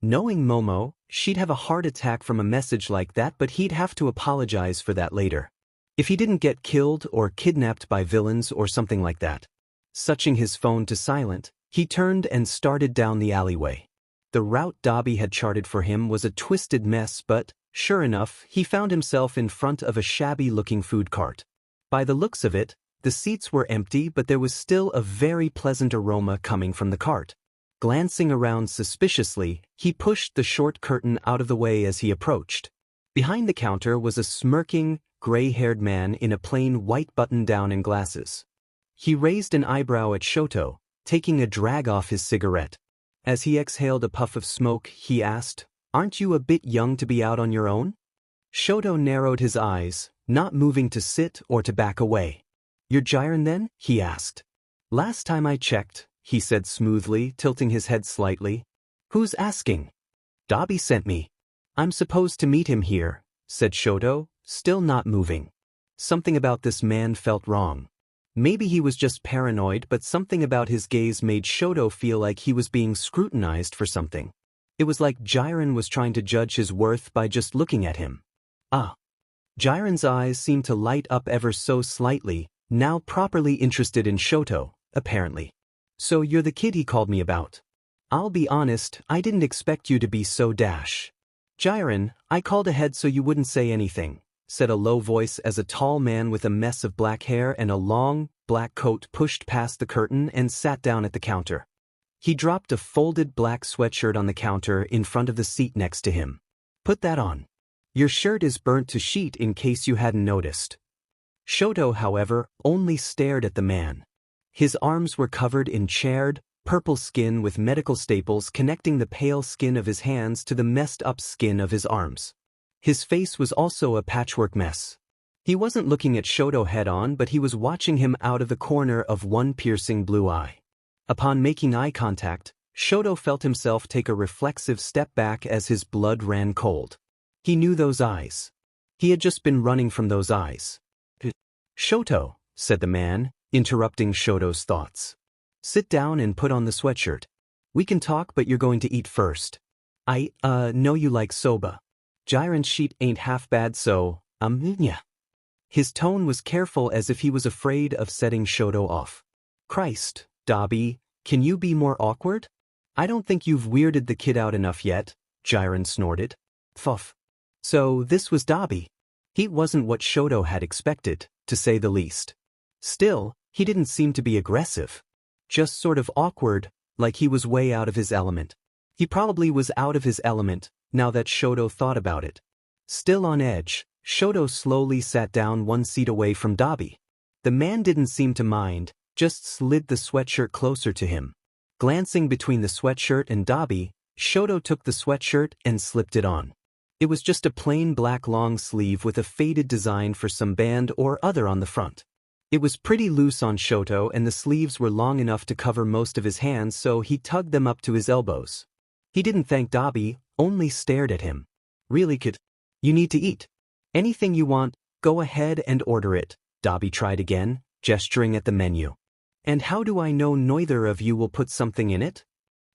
Knowing Momo, she'd have a heart attack from a message like that, but he'd have to apologize for that later. If he didn't get killed or kidnapped by villains or something like that. Switching his phone to silent, he turned and started down the alleyway. The route Dobby had charted for him was a twisted mess, but, sure enough, he found himself in front of a shabby-looking food cart. By the looks of it, the seats were empty, but there was still a very pleasant aroma coming from the cart. Glancing around suspiciously, he pushed the short curtain out of the way as he approached. Behind the counter was a smirking, gray-haired man in a plain white button-down and glasses. He raised an eyebrow at Shoto, taking a drag off his cigarette. As he exhaled a puff of smoke, he asked, "Aren't you a bit young to be out on your own?" Shoto narrowed his eyes, not moving to sit or to back away. "You're 𝔼𝕠𝕠𝕠 then?" he asked. "Last time I checked," he said smoothly, tilting his head slightly. "Who's asking?" "Dobby sent me." "I'm supposed to meet him here," said Shoto, still not moving. Something about this man felt wrong. Maybe he was just paranoid, but something about his gaze made Shoto feel like he was being scrutinized for something. It was like 𝔼𝕠𝕠𝕠 was trying to judge his worth by just looking at him. Ah. 𝔼𝕠𝕠𝕠's eyes seemed to light up ever so slightly, now properly interested in Shoto, apparently. "So you're the kid he called me about. I'll be honest, I didn't expect you to be so dash." "𝔼𝕠𝕠𝕠, I called ahead so you wouldn't say anything," said a low voice as a tall man with a mess of black hair and a long, black coat pushed past the curtain and sat down at the counter. He dropped a folded black sweatshirt on the counter in front of the seat next to him. "Put that on. Your shirt is burnt to sheet in case you hadn't noticed." Shoto, however, only stared at the man. His arms were covered in charred, purple skin with medical staples connecting the pale skin of his hands to the messed-up skin of his arms. His face was also a patchwork mess. He wasn't looking at Shoto head-on, but he was watching him out of the corner of one piercing blue eye. Upon making eye contact, Shoto felt himself take a reflexive step back as his blood ran cold. He knew those eyes. He had just been running from those eyes. "Shoto," said the man, interrupting Shoto's thoughts. "Sit down and put on the sweatshirt. We can talk, but you're going to eat first. I know you like soba. 𝔼𝕠𝕠𝕠's sheet ain't half bad, so, yeah." His tone was careful, as if he was afraid of setting Shoto off. "Christ, Dobby, can you be more awkward? I don't think you've weirded the kid out enough yet," 𝔼𝕠𝕠𝕠 snorted. "Pfuff. So this was Dobby. Heat wasn't what Shoto had expected, to say the least. Still, he didn't seem to be aggressive. Just sort of awkward, like he was way out of his element. He probably was out of his element, now that Shoto thought about it. Still on edge, Shoto slowly sat down one seat away from Dobby. The man didn't seem to mind, just slid the sweatshirt closer to him. Glancing between the sweatshirt and Dobby, Shoto took the sweatshirt and slipped it on. It was just a plain black long sleeve with a faded design for some band or other on the front. It was pretty loose on Shoto and the sleeves were long enough to cover most of his hands, so he tugged them up to his elbows. He didn't thank Dobby, only stared at him. Really, kid? You need to eat. Anything you want, go ahead and order it, Dobby tried again, gesturing at the menu. And how do I know neither of you will put something in it?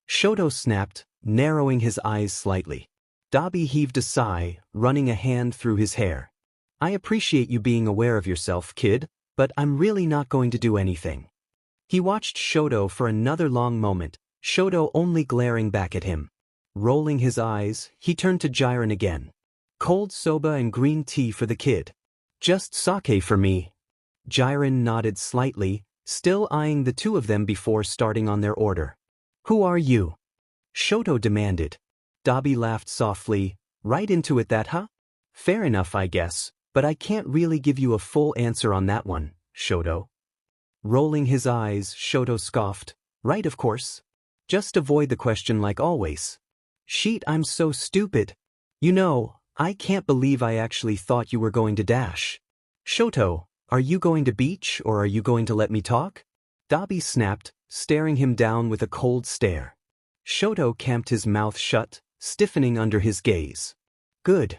Shoto snapped, narrowing his eyes slightly. Dobby heaved a sigh, running a hand through his hair. I appreciate you being aware of yourself, kid, but I'm really not going to do anything. He watched Shoto for another long moment, Shoto only glaring back at him. Rolling his eyes, he turned to 𝕼𝕠𝕠𝕠 again. Cold soba and green tea for the kid. Just sake for me. 𝕼𝕠𝕠𝕠 nodded slightly, still eyeing the two of them before starting on their order. Who are you? Shoto demanded. Dobby laughed softly. Right into it that, huh? Fair enough, I guess, but I can't really give you a full answer on that one, Shoto. Rolling his eyes, Shoto scoffed. Right, of course. Just avoid the question like always. Sheet, I'm so stupid. You know, I can't believe I actually thought you were going to dash. Shoto, are you going to beach or are you going to let me talk? Dobby snapped, staring him down with a cold stare. Shoto camped his mouth shut, stiffening under his gaze. Good.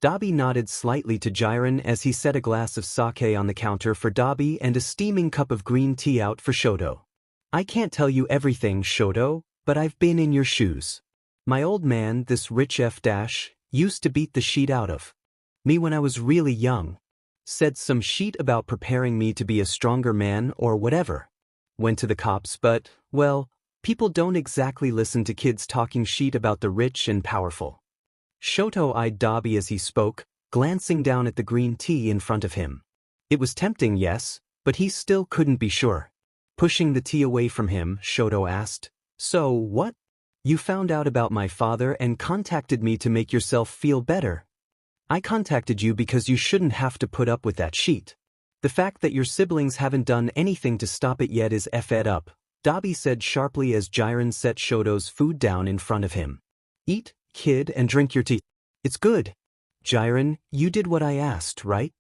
Dobby nodded slightly to 𝕼𝕠𝕠𝕠 as he set a glass of sake on the counter for Dobby and a steaming cup of green tea out for Shoto. I can't tell you everything, Shoto, but I've been in your shoes. My old man, this rich F- used to beat the sheet out of me when I was really young. Said some sheet about preparing me to be a stronger man or whatever. Went to the cops, but, well, people don't exactly listen to kids talking sheet about the rich and powerful. Shoto eyed Dobby as he spoke, glancing down at the green tea in front of him. It was tempting, yes, but he still couldn't be sure. Pushing the tea away from him, Shoto asked, So, what? You found out about my father and contacted me to make yourself feel better. I contacted you because you shouldn't have to put up with that sheet. The fact that your siblings haven't done anything to stop it yet is effed up, Dobby said sharply as 𝕼𝕠𝕠𝕠 set Shoto's food down in front of him. Eat, kid, and drink your tea. It's good. 𝕼𝕠𝕠𝕠𝕠, you did what I asked, right?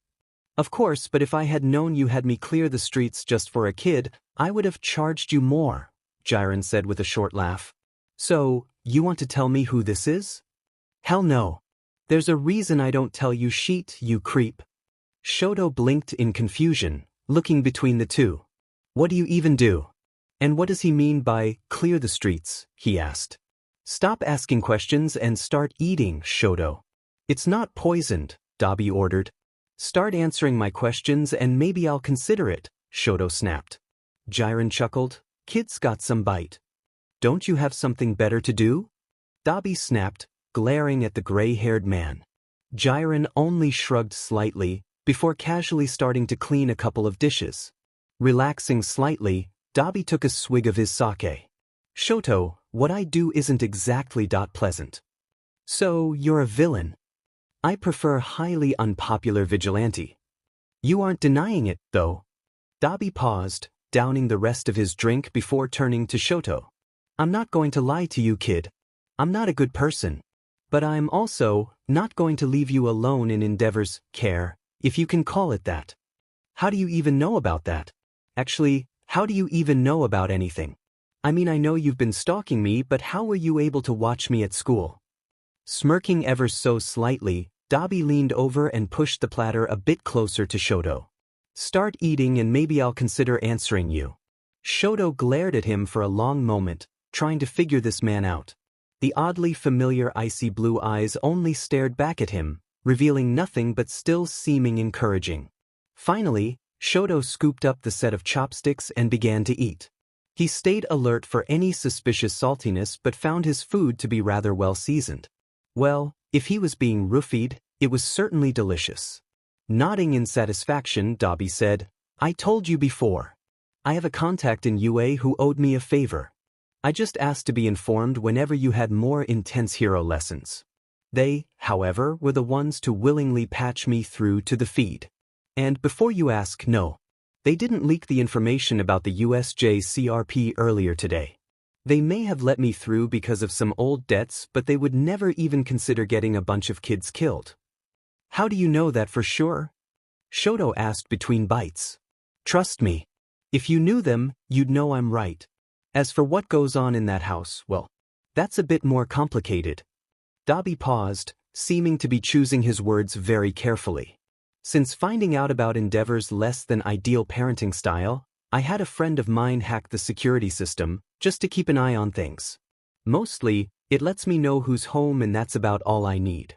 Of course, but if I had known you had me clear the streets just for a kid, I would have charged you more, 𝕼𝕠𝕠𝕠 said with a short laugh. So, you want to tell me who this is? Hell no. There's a reason I don't tell you sheet, you creep. Shoto blinked in confusion, looking between the two. What do you even do? And what does he mean by clear the streets, he asked. Stop asking questions and start eating, Shoto. It's not poisoned, Dobby ordered. Start answering my questions and maybe I'll consider it, Shoto snapped. 𝕼𝕠𝕠𝕠 chuckled. Kid's got some bite. Don't you have something better to do? Dobby snapped, glaring at the gray-haired man. 𝕼𝕠𝕠𝕠 only shrugged slightly, before casually starting to clean a couple of dishes. Relaxing slightly, Dobby took a swig of his sake. Shoto, what I do isn't exactly pleasant. So, you're a villain. I prefer highly unpopular vigilante. You aren't denying it, though. Dobby paused, downing the rest of his drink before turning to Shoto. I'm not going to lie to you, kid. I'm not a good person. But I'm also not going to leave you alone in Endeavor's care, if you can call it that. How do you even know about that? Actually, how do you even know about anything? I mean, I know you've been stalking me, but how were you able to watch me at school? Smirking ever so slightly, Dobby leaned over and pushed the platter a bit closer to Shoto. Start eating and maybe I'll consider answering you. Shoto glared at him for a long moment, trying to figure this man out. The oddly familiar icy blue eyes only stared back at him, revealing nothing but still seeming encouraging. Finally, Shoto scooped up the set of chopsticks and began to eat. He stayed alert for any suspicious saltiness but found his food to be rather well seasoned. Well, if he was being roofied, it was certainly delicious. Nodding in satisfaction, Dobby said, I told you before. I have a contact in UA who owed me a favor. I just asked to be informed whenever you had more intense hero lessons. They, however, were the ones to willingly patch me through to the feed. And before you ask, no. They didn't leak the information about the USJCRP earlier today. They may have let me through because of some old debts, but they would never even consider getting a bunch of kids killed. How do you know that for sure? Shoto asked between bites. Trust me. If you knew them, you'd know I'm right. As for what goes on in that house, well, that's a bit more complicated. Dobby paused, seeming to be choosing his words very carefully. Since finding out about Endeavor's less than ideal parenting style, I had a friend of mine hack the security system, just to keep an eye on things. Mostly, it lets me know who's home and that's about all I need.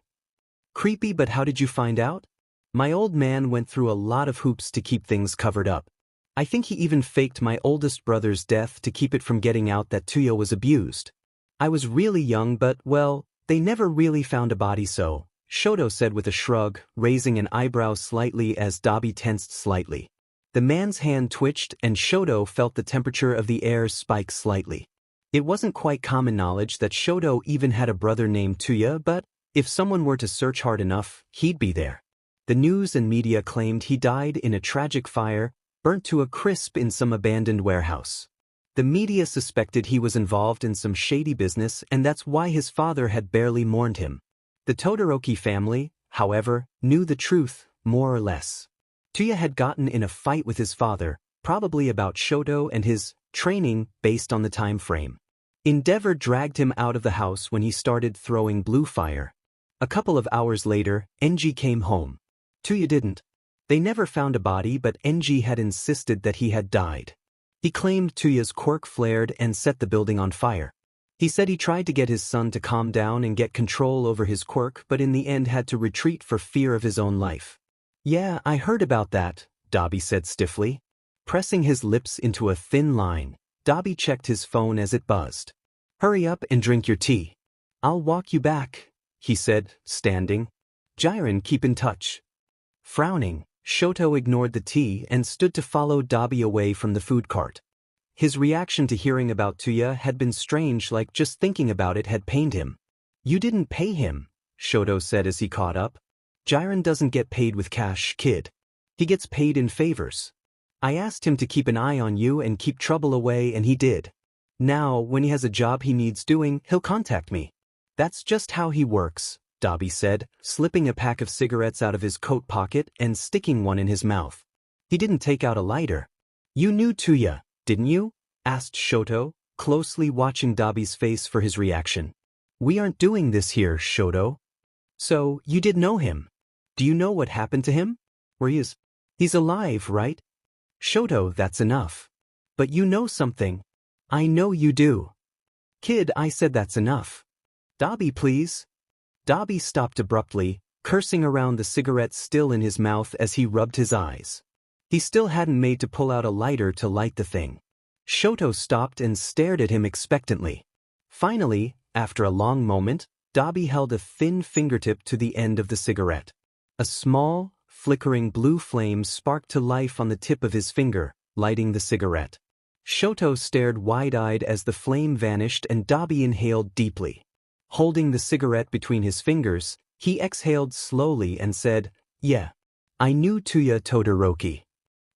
Creepy, but how did you find out? My old man went through a lot of hoops to keep things covered up. I think he even faked my oldest brother's death to keep it from getting out that 𝕗𝕣𝕠𝕠𝕪 was abused. I was really young but, well, they never really found a body so, Shoto said with a shrug, raising an eyebrow slightly as Dobby tensed slightly. The man's hand twitched and Shoto felt the temperature of the air spike slightly. It wasn't quite common knowledge that Shoto even had a brother named 𝕗𝕠𝕠𝕠𝕪, but if someone were to search hard enough, he'd be there. The news and media claimed he died in a tragic fire, burnt to a crisp in some abandoned warehouse. The media suspected he was involved in some shady business and that's why his father had barely mourned him. The Todoroki family, however, knew the truth, more or less. 𝕗𝕠𝕠𝕠𝕪 had gotten in a fight with his father, probably about Shoto and his training based on the time frame. Endeavor dragged him out of the house when he started throwing blue fire. A couple of hours later, 𝕗𝕠𝕠𝕠𝕠 came home. 𝕗𝕠𝕠𝕠𝕠 didn't. They never found a body but 𝕗𝕠𝕠𝕠𝕠 had insisted that he had died. He claimed 𝕗𝕠𝕠𝕠𝕠's quirk flared and set the building on fire. He said he tried to get his son to calm down and get control over his quirk but in the end had to retreat for fear of his own life. Yeah, I heard about that, Dobby said stiffly. Pressing his lips into a thin line, Dobby checked his phone as it buzzed. Hurry up and drink your tea. I'll walk you back, he said, standing. 𝕬𝕬𝕐, keep in touch. Frowning, Shoto ignored the tea and stood to follow Dobby away from the food cart. His reaction to hearing about 𝕗𝕠𝕠𝕠𝕠 had been strange, like just thinking about it had pained him. You didn't pay him, Shoto said as he caught up. 𝕬𝕬𝕐 doesn't get paid with cash, kid. He gets paid in favors. I asked him to keep an eye on you and keep trouble away and he did. Now, when he has a job he needs doing, he'll contact me. That's just how he works, Dobby said, slipping a pack of cigarettes out of his coat pocket and sticking one in his mouth. He didn't take out a lighter. You knew 𝕗𝕠𝕠𝕠𝕠, didn't you? Asked Shoto, closely watching Dobby's face for his reaction. We aren't doing this here, Shoto. So, you did know him. Do you know what happened to him? Where he is? He's alive, right? Shoto, that's enough. But you know something. I know you do. Kid, I said that's enough. Dobby, please. Dobby stopped abruptly, cursing around the cigarette still in his mouth as he rubbed his eyes. He still hadn't made to pull out a lighter to light the thing. Shoto stopped and stared at him expectantly. Finally, after a long moment, Dobby held a thin fingertip to the end of the cigarette. A small, flickering blue flame sparked to life on the tip of his finger, lighting the cigarette. Shoto stared wide-eyed as the flame vanished and Dobby inhaled deeply. Holding the cigarette between his fingers, he exhaled slowly and said, Yeah, I knew 𝕗𝕠𝕠𝕠𝕠 Todoroki.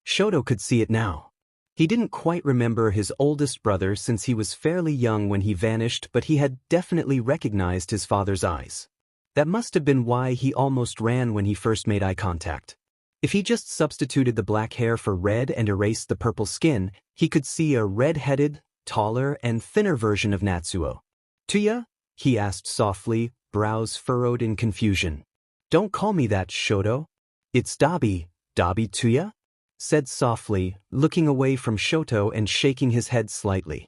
Shoto could see it now. He didn't quite remember his oldest brother since he was fairly young when he vanished, but he had definitely recognized his father's eyes. That must have been why he almost ran when he first made eye contact. If he just substituted the black hair for red and erased the purple skin, he could see a red-headed, taller, and thinner version of Natsuo. 𝕗𝕠𝕠𝕠𝕠? He asked softly, brows furrowed in confusion. Don't call me that, Shoto. It's Dobby. Dobby 𝕗𝕠𝕠𝕠𝕠? Said softly, looking away from Shoto and shaking his head slightly.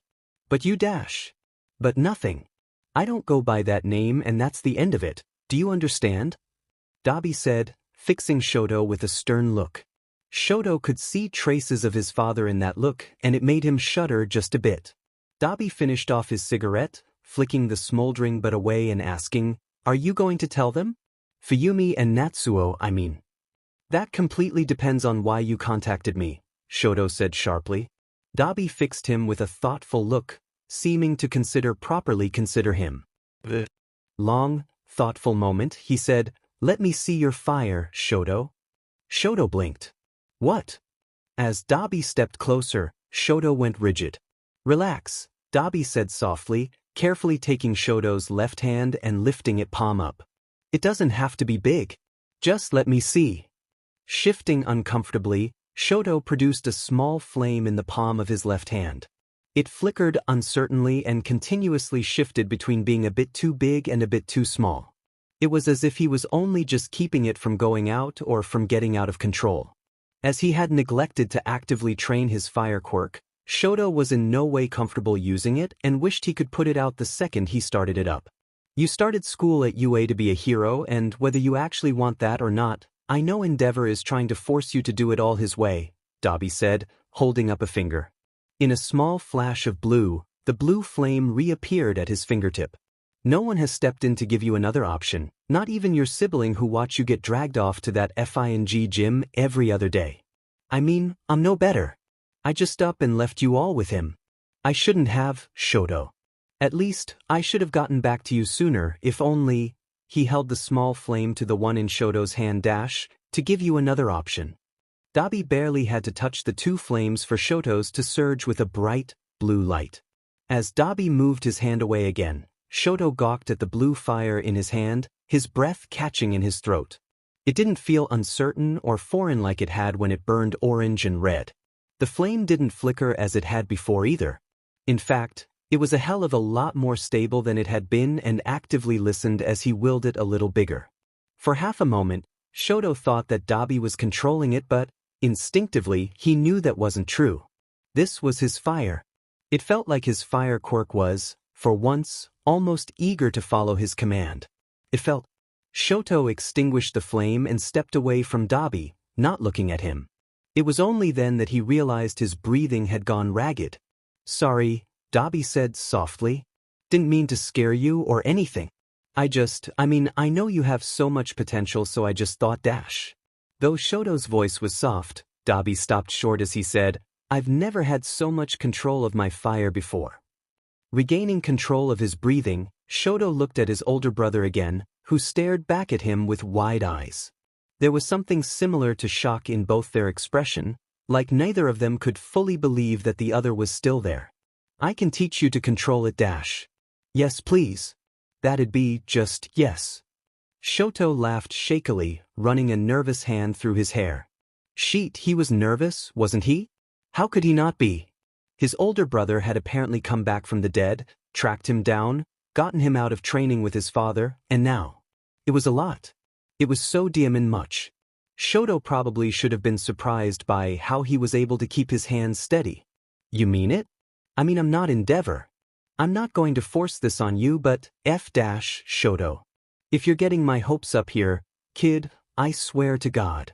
But you dash. But nothing. I don't go by that name and that's the end of it, do you understand? Dobby said, fixing Shoto with a stern look. Shoto could see traces of his father in that look and it made him shudder just a bit. Dobby finished off his cigarette, flicking the smoldering butt away and asking, Are you going to tell them? Fuyumi and Natsuo, I mean. That completely depends on why you contacted me, Shoto said sharply. Dobby fixed him with a thoughtful look, seeming to properly consider him. The long, thoughtful moment, he said, "Let me see your fire, Shoto." Shoto blinked. What? As Dobby stepped closer, Shoto went rigid. Relax, Dobby said softly, carefully taking Shoto's left hand and lifting it palm up. It doesn't have to be big. Just let me see. Shifting uncomfortably, Shoto produced a small flame in the palm of his left hand. It flickered uncertainly and continuously shifted between being a bit too big and a bit too small. It was as if he was only just keeping it from going out or from getting out of control. As he had neglected to actively train his fire quirk, Shoto was in no way comfortable using it and wished he could put it out the second he started it up. You started school at UA to be a hero, and whether you actually want that or not, I know Endeavor is trying to force you to do it all his way, Dobby said, holding up a finger. In a small flash of blue, the blue flame reappeared at his fingertip. No one has stepped in to give you another option, not even your sibling who watch you get dragged off to that FING gym every other day. I mean, I'm no better. I just up and left you all with him. I shouldn't have, Shoto. At least, I should have gotten back to you sooner, if only. He held the small flame to the one in Shoto's hand to give you another option. Dobby barely had to touch the two flames for Shoto's to surge with a bright, blue light. As Dobby moved his hand away again, Shoto gawked at the blue fire in his hand, his breath catching in his throat. It didn't feel uncertain or foreign like it had when it burned orange and red. The flame didn't flicker as it had before either. In fact, it was a hell of a lot more stable than it had been and actively listened as he willed it a little bigger. For half a moment, Shoto thought that Dobby was controlling it, but instinctively he knew that wasn't true. This was his fire. It felt like his fire quirk was, for once, almost eager to follow his command. It felt. Shoto extinguished the flame and stepped away from Dobby, not looking at him. It was only then that he realized his breathing had gone ragged. Sorry, Dobby said softly. Didn't mean to scare you or anything. I know you have so much potential, so I just thought dash. Though Shoto's voice was soft, Dobby stopped short as he said, I've never had so much control of my fire before. Regaining control of his breathing, Shoto looked at his older brother again, who stared back at him with wide eyes. There was something similar to shock in both their expression, like neither of them could fully believe that the other was still there. I can teach you to control it dash. Yes, please. That'd be just yes. Shoto laughed shakily, running a nervous hand through his hair. Sheet, he was nervous, wasn't he? How could he not be? His older brother had apparently come back from the dead, tracked him down, gotten him out of training with his father, and now. It was a lot. It was so damn much. Shoto probably should have been surprised by how he was able to keep his hands steady. You mean it? I mean, I'm not Endeavor. I'm not going to force this on you, but Shoto. If you're getting my hopes up here, kid, I swear to God.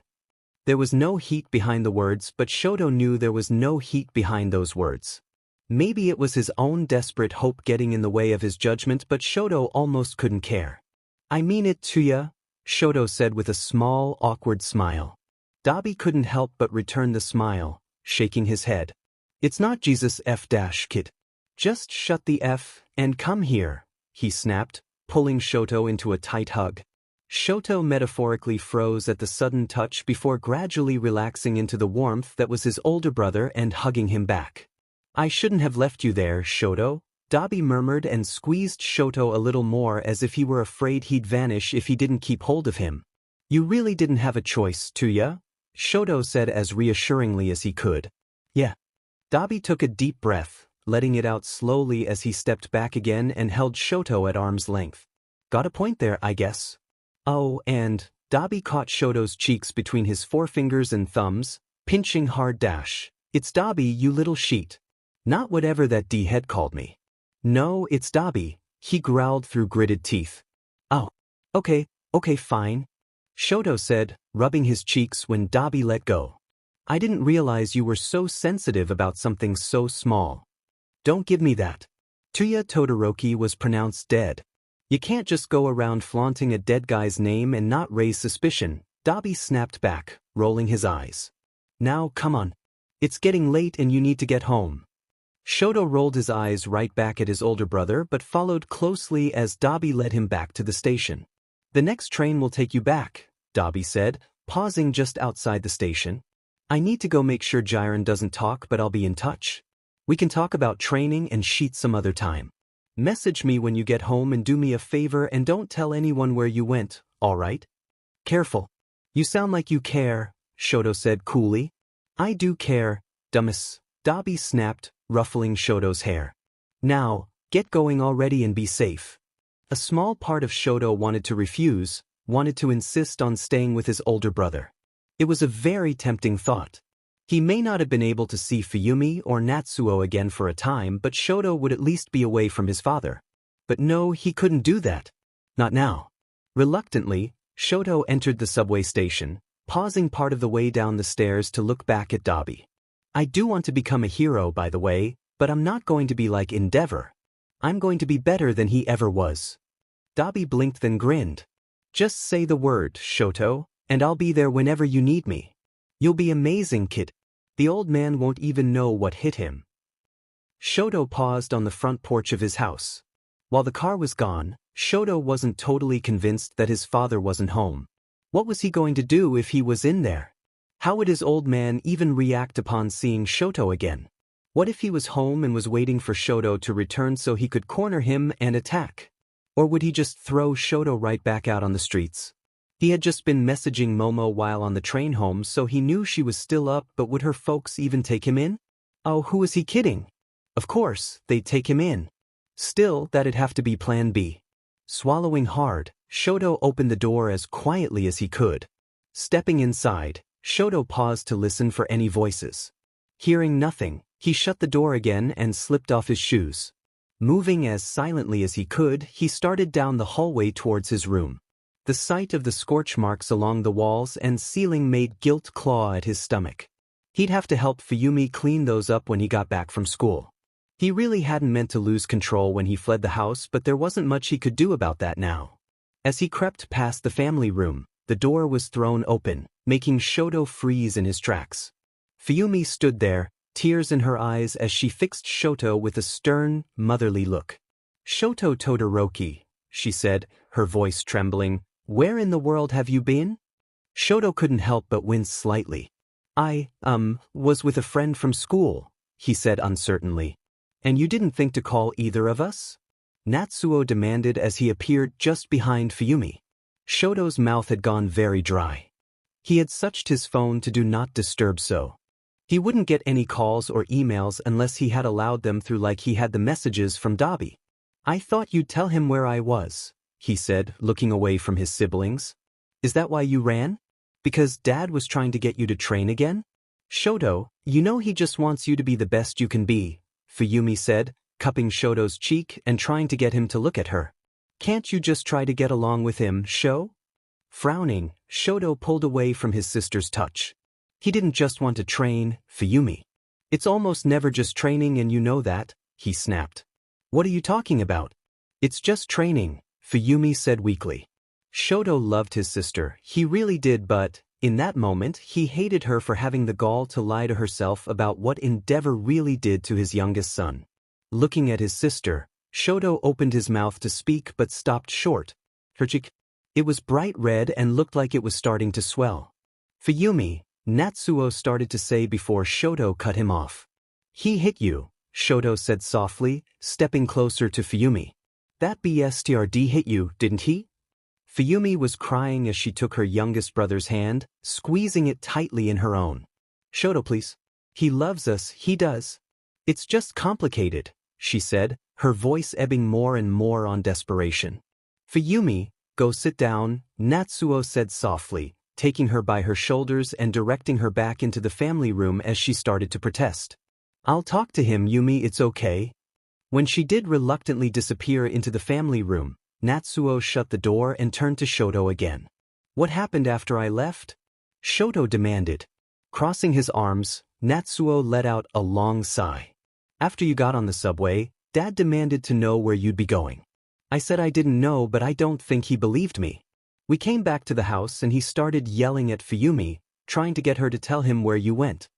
There was no heat behind the words, but Shoto knew there was no heat behind those words. Maybe it was his own desperate hope getting in the way of his judgment, but Shoto almost couldn't care. I mean it to ya, Shoto said with a small, awkward smile. Dobby couldn't help but return the smile, shaking his head. It's not Jesus kid. Just shut the F and come here, he snapped, pulling Shoto into a tight hug. Shoto metaphorically froze at the sudden touch before gradually relaxing into the warmth that was his older brother and hugging him back. I shouldn't have left you there, Shoto, Dobby murmured and squeezed Shoto a little more as if he were afraid he'd vanish if he didn't keep hold of him. You really didn't have a choice, ya? Shoto said as reassuringly as he could. Yeah. Dobby took a deep breath, letting it out slowly as he stepped back again and held Shoto at arm's length. Got a point there, I guess. Oh, and Dobby caught Shoto's cheeks between his forefingers and thumbs, pinching hard dash. It's Dobby, you little sheet. Not whatever that D-head called me. No, it's Dobby, he growled through gritted teeth. Oh, okay, fine. Shoto said, rubbing his cheeks when Dobby let go. I didn't realize you were so sensitive about something so small. Don't give me that. Tuya Todoroki was pronounced dead. You can't just go around flaunting a dead guy's name and not raise suspicion, Dobby snapped back, rolling his eyes. Now, come on. It's getting late and you need to get home. Shoto rolled his eyes right back at his older brother but followed closely as Dobby led him back to the station. The next train will take you back, Dobby said, pausing just outside the station. I need to go make sure 𝕼𝕠𝕠𝕠𝕪 doesn't talk, but I'll be in touch. We can talk about training and sheet some other time. Message me when you get home and do me a favor and don't tell anyone where you went, all right? Careful. You sound like you care, Shoto said coolly. I do care, dumbass, Dobby snapped, ruffling Shoto's hair. Now, get going already and be safe. A small part of Shoto wanted to refuse, wanted to insist on staying with his older brother. It was a very tempting thought. He may not have been able to see Fuyumi or Natsuo again for a time, but Shoto would at least be away from his father. But no, he couldn't do that. Not now. Reluctantly, Shoto entered the subway station, pausing part of the way down the stairs to look back at Dobby. I do want to become a hero, by the way, but I'm not going to be like Endeavor. I'm going to be better than he ever was. Dobby blinked then grinned. Just say the word, Shoto, and I'll be there whenever you need me. You'll be amazing, kid. The old man won't even know what hit him. Shoto paused on the front porch of his house. While the car was gone, Shoto wasn't totally convinced that his father wasn't home. What was he going to do if he was in there? How would his old man even react upon seeing Shoto again? What if he was home and was waiting for Shoto to return so he could corner him and attack? Or would he just throw Shoto right back out on the streets? He had just been messaging Momo while on the train home, so he knew she was still up, but would her folks even take him in? Oh, who was he kidding? Of course, they'd take him in. Still, that'd have to be plan B. Swallowing hard, Shoto opened the door as quietly as he could. Stepping inside, Shoto paused to listen for any voices. Hearing nothing, he shut the door again and slipped off his shoes. Moving as silently as he could, he started down the hallway towards his room. The sight of the scorch marks along the walls and ceiling made guilt claw at his stomach. He'd have to help Fuyumi clean those up when he got back from school. He really hadn't meant to lose control when he fled the house, but there wasn't much he could do about that now. As he crept past the family room, the door was thrown open, making Shoto freeze in his tracks. Fuyumi stood there, tears in her eyes as she fixed Shoto with a stern, motherly look. Shoto Todoroki, she said, her voice trembling, where in the world have you been? Shoto couldn't help but wince slightly. I was with a friend from school, he said uncertainly. And you didn't think to call either of us? Natsuo demanded as he appeared just behind Fuyumi. Shoto's mouth had gone very dry. He had switched his phone to do not disturb so. He wouldn't get any calls or emails unless he had allowed them through, like he had the messages from Dobby. I thought you'd tell him where I was, he said, looking away from his siblings. Is that why you ran? Because Dad was trying to get you to train again? Shoto, you know he just wants you to be the best you can be, Fuyumi said, cupping Shoto's cheek and trying to get him to look at her. Can't you just try to get along with him, Sho? Frowning, Shoto pulled away from his sister's touch. He didn't just want to train, Fuyumi. It's almost never just training and you know that, he snapped. What are you talking about? It's just training, Fuyumi said weakly. Shoto loved his sister, he really did, but, in that moment, he hated her for having the gall to lie to herself about what Endeavor really did to his youngest son. Looking at his sister, Shoto opened his mouth to speak but stopped short. Her cheek. It was bright red and looked like it was starting to swell. Fuyumi, Natsuo started to say before Shoto cut him off. He hit you, Shoto said softly, stepping closer to Fuyumi. That bastard hit you, didn't he? Fuyumi was crying as she took her youngest brother's hand, squeezing it tightly in her own. Shoto, please. He loves us, he does. It's just complicated, she said, her voice ebbing more and more on desperation. Fuyumi, go sit down, Natsuo said softly, taking her by her shoulders and directing her back into the family room as she started to protest. I'll talk to him, Yumi, it's okay. When she did reluctantly disappear into the family room, Natsuo shut the door and turned to Shoto again. What happened after I left? Shoto demanded. Crossing his arms, Natsuo let out a long sigh. After you got on the subway, Dad demanded to know where you'd be going. I said I didn't know, but I don't think he believed me. We came back to the house and he started yelling at Fuyumi, trying to get her to tell him where you went.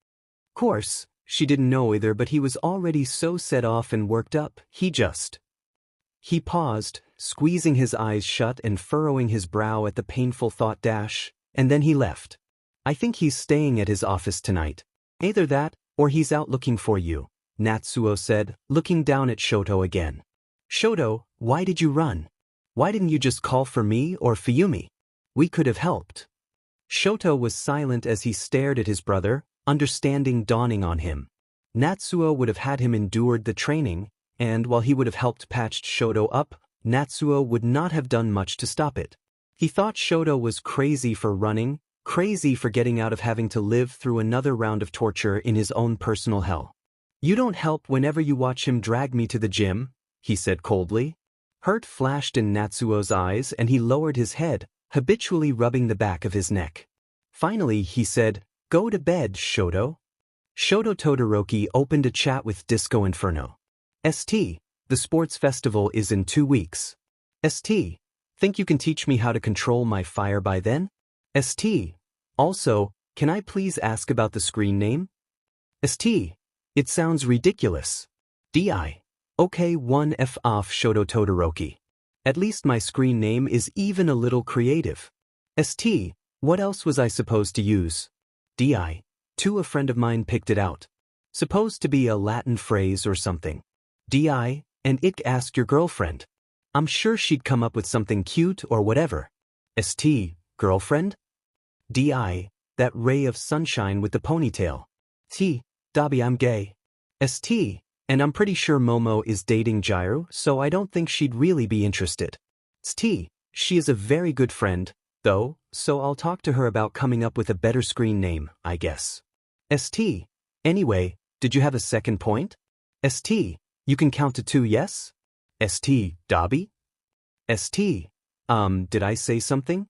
Course, she didn't know either, but he was already so set off and worked up, He paused, squeezing his eyes shut and furrowing his brow at the painful thought dash, and then he left. I think he's staying at his office tonight. Either that, or he's out looking for you, Natsuo said, looking down at Shoto again. Shoto, why did you run? Why didn't you just call for me or Fuyumi? We could have helped. Shoto was silent as he stared at his brother, understanding dawning on him. Natsuo would have had him endured the training, and while he would have helped patch Shoto up, Natsuo would not have done much to stop it. He thought Shoto was crazy for running, crazy for getting out of having to live through another round of torture in his own personal hell. You don't help whenever you watch him drag me to the gym, he said coldly. Hurt flashed in Natsuo's eyes and he lowered his head, habitually rubbing the back of his neck. Finally he said, Go to bed, Shoto. Shoto Todoroki opened a chat with DiscoInferno. St. The sports festival is in 2 weeks. St. Think you can teach me how to control my fire by then? St. Also, can I please ask about the screen name? St. It sounds ridiculous. Di. Okay, 1F off Shoto Todoroki. At least my screen name is even a little creative. St. What else was I supposed to use? Di. A friend of mine picked it out. Supposed to be a Latin phrase or something. Di, and ask your girlfriend. I'm sure she'd come up with something cute or whatever. St. Girlfriend? Di, that ray of sunshine with the ponytail. Dobby, I'm gay. St. And I'm pretty sure Momo is dating J.𝕖, so I don't think she'd really be interested. St. She is a very good friend, though, so I'll talk to her about coming up with a better screen name, I guess. St. Anyway, did you have a second point? St. You can count to 2, yes? St. Dobby? St. Did I say something?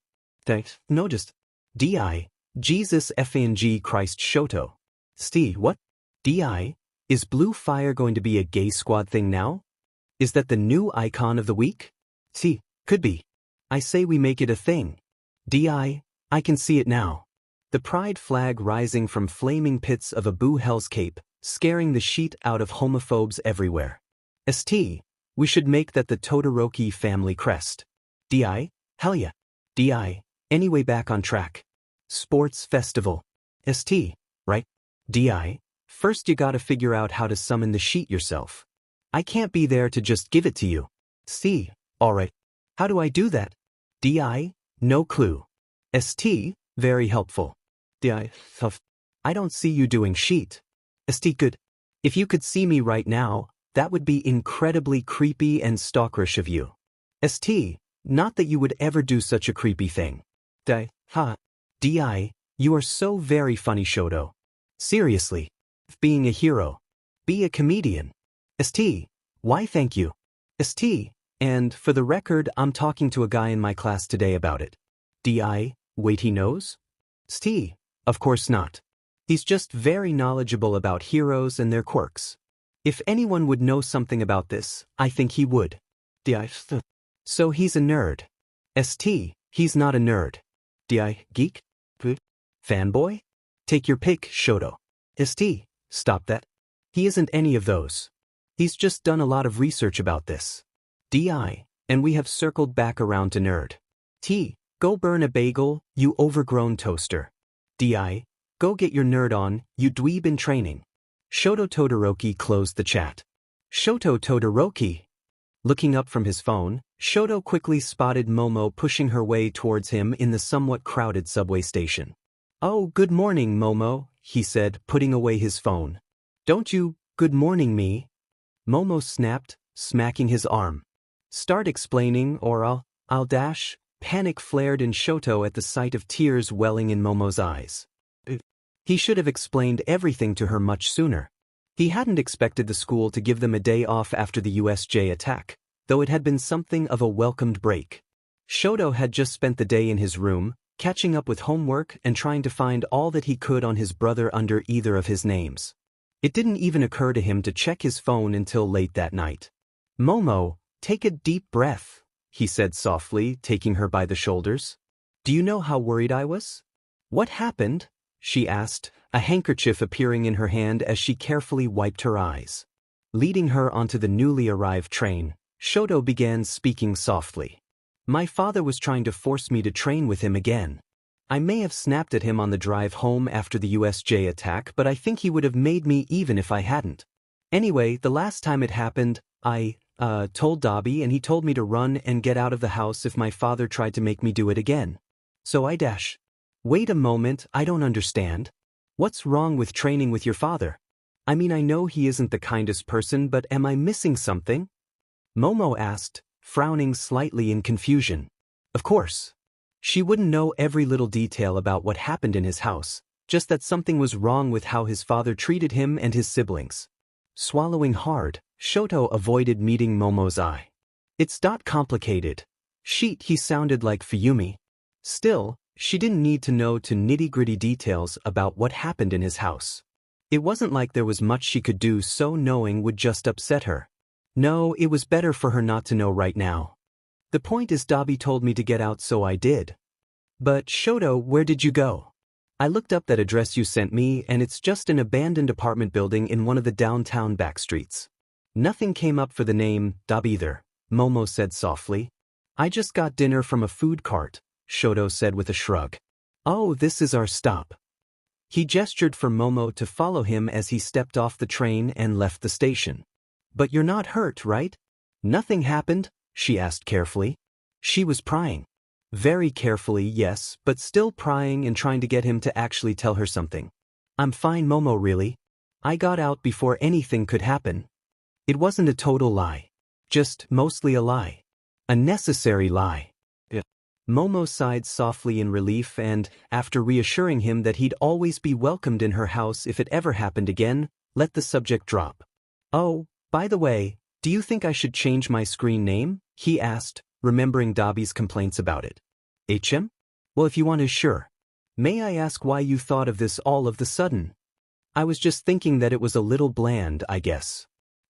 No, just. Di. Jesus FNG Christ Shoto. St. What? Di. Is Blue Fire going to be a gay squad thing now? Is that the new icon of the week? Could be. I say we make it a thing. Di. I can see it now. The pride flag rising from flaming pits of Abu Hell's cape, scaring the sheet out of homophobes everywhere. St. We should make that the Todoroki family crest. Di. Hell yeah. Di. Anyway, back on track. Sports festival. St. Right? Di. First you gotta figure out how to summon the sheet yourself. I can't be there to just give it to you. Alright. How do I do that? Di. No clue. St. Very helpful. Di. I don't see you doing sheet. St. Good. If you could see me right now, that would be incredibly creepy and stalkerish of you. St. Not that you would ever do such a creepy thing. Di. Di. You are so very funny, Shoto. Seriously. Being a hero. Be a comedian. St. Why thank you. St. And, for the record, I'm talking to a guy in my class today about it. Di. Wait, he knows? St. Of course not. He's just very knowledgeable about heroes and their quirks. If anyone would know something about this, I think he would. Di. So he's a nerd. St. He's not a nerd. Di. Geek? Fanboy? Take your pick, Shoto. St. Stop that. He isn't any of those. He's just done a lot of research about this. Di. And we have circled back around to nerd. Go burn a bagel, you overgrown toaster. Di. Go get your nerd on, you dweeb in training. Shoto Todoroki closed the chat. Shoto Todoroki. Looking up from his phone, Shoto quickly spotted Momo pushing her way towards him in the somewhat crowded subway station. Oh, good morning, Momo, he said, putting away his phone. Don't you, good morning me? Momo snapped, smacking his arm. Start explaining or I'll dash. Panic flared in Shoto at the sight of tears welling in Momo's eyes. He should have explained everything to her much sooner. He hadn't expected the school to give them a day off after the USJ attack, though it had been something of a welcomed break. Shoto had just spent the day in his room, catching up with homework and trying to find all that he could on his brother under either of his names. It didn't even occur to him to check his phone until late that night. Momo, take a deep breath, he said softly, taking her by the shoulders. Do you know how worried I was? What happened? she asked, a handkerchief appearing in her hand as she carefully wiped her eyes. Leading her onto the newly arrived train, Shoto began speaking softly. My father was trying to force me to train with him again. I may have snapped at him on the drive home after the USJ attack, but I think he would have made me even if I hadn't. Anyway, the last time it happened, I told Dobby and he told me to run and get out of the house if my father tried to make me do it again. So I dash. Wait a moment, I don't understand. What's wrong with training with your father? I mean, I know he isn't the kindest person, but am I missing something? Momo asked, frowning slightly in confusion. Of course. She wouldn't know every little detail about what happened in his house, just that something was wrong with how his father treated him and his siblings. Swallowing hard, Shoto avoided meeting Momo's eye. It's not complicated. Sheet, he sounded like Fuyumi. Still, she didn't need to know to nitty-gritty details about what happened in his house. It wasn't like there was much she could do, so knowing would just upset her. No, it was better for her not to know right now. The point is Dobby told me to get out, so I did. But Shoto, where did you go? I looked up that address you sent me and it's just an abandoned apartment building in one of the downtown back streets. Nothing came up for the name, Dobby either, Momo said softly. I just got dinner from a food cart, Shoto said with a shrug. Oh, this is our stop. He gestured for Momo to follow him as he stepped off the train and left the station. But you're not hurt, right? Nothing happened? She asked carefully. She was prying. Very carefully, yes, but still prying and trying to get him to actually tell her something. I'm fine, Momo, really. I got out before anything could happen. It wasn't a total lie. Just mostly a lie. A necessary lie. Momo sighed softly in relief and, after reassuring him that he'd always be welcomed in her house if it ever happened again, let the subject drop. Oh, by the way, do you think I should change my screen name? He asked, remembering Dobby's complaints about it. ℕ𝕠𝕠𝕠? Well, if you want to, sure. May I ask why you thought of this all of the sudden? I was just thinking that it was a little bland, I guess.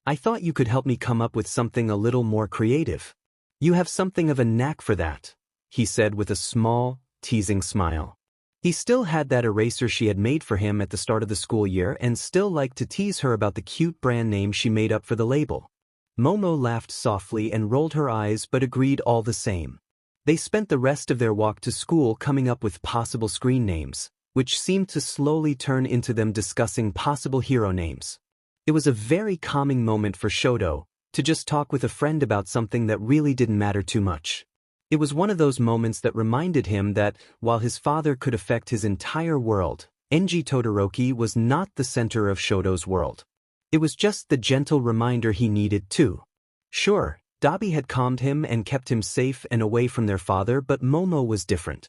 I thought you could help me come up with something a little more creative. You have something of a knack for that, he said with a small, teasing smile. He still had that eraser she had made for him at the start of the school year and still liked to tease her about the cute brand name she made up for the label. Momo laughed softly and rolled her eyes but agreed all the same. They spent the rest of their walk to school coming up with possible screen names, which seemed to slowly turn into them discussing possible hero names. It was a very calming moment for Shoto, to just talk with a friend about something that really didn't matter too much. It was one of those moments that reminded him that, while his father could affect his entire world, Enji Todoroki was not the center of Shoto's world. It was just the gentle reminder he needed too. Sure, Dobby had calmed him and kept him safe and away from their father, but Momo was different.